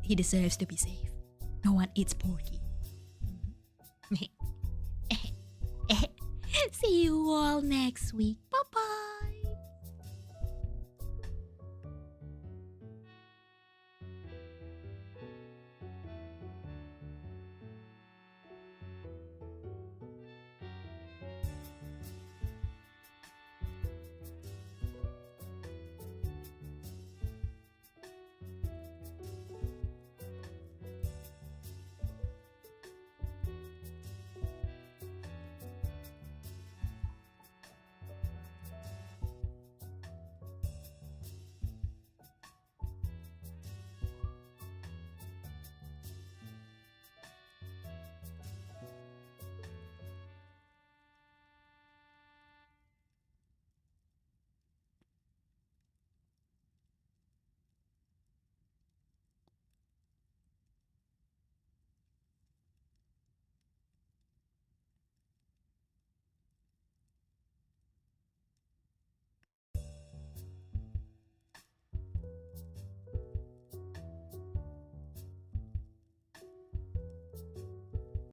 He deserves to be safe. No one eats Porky. See you all next week.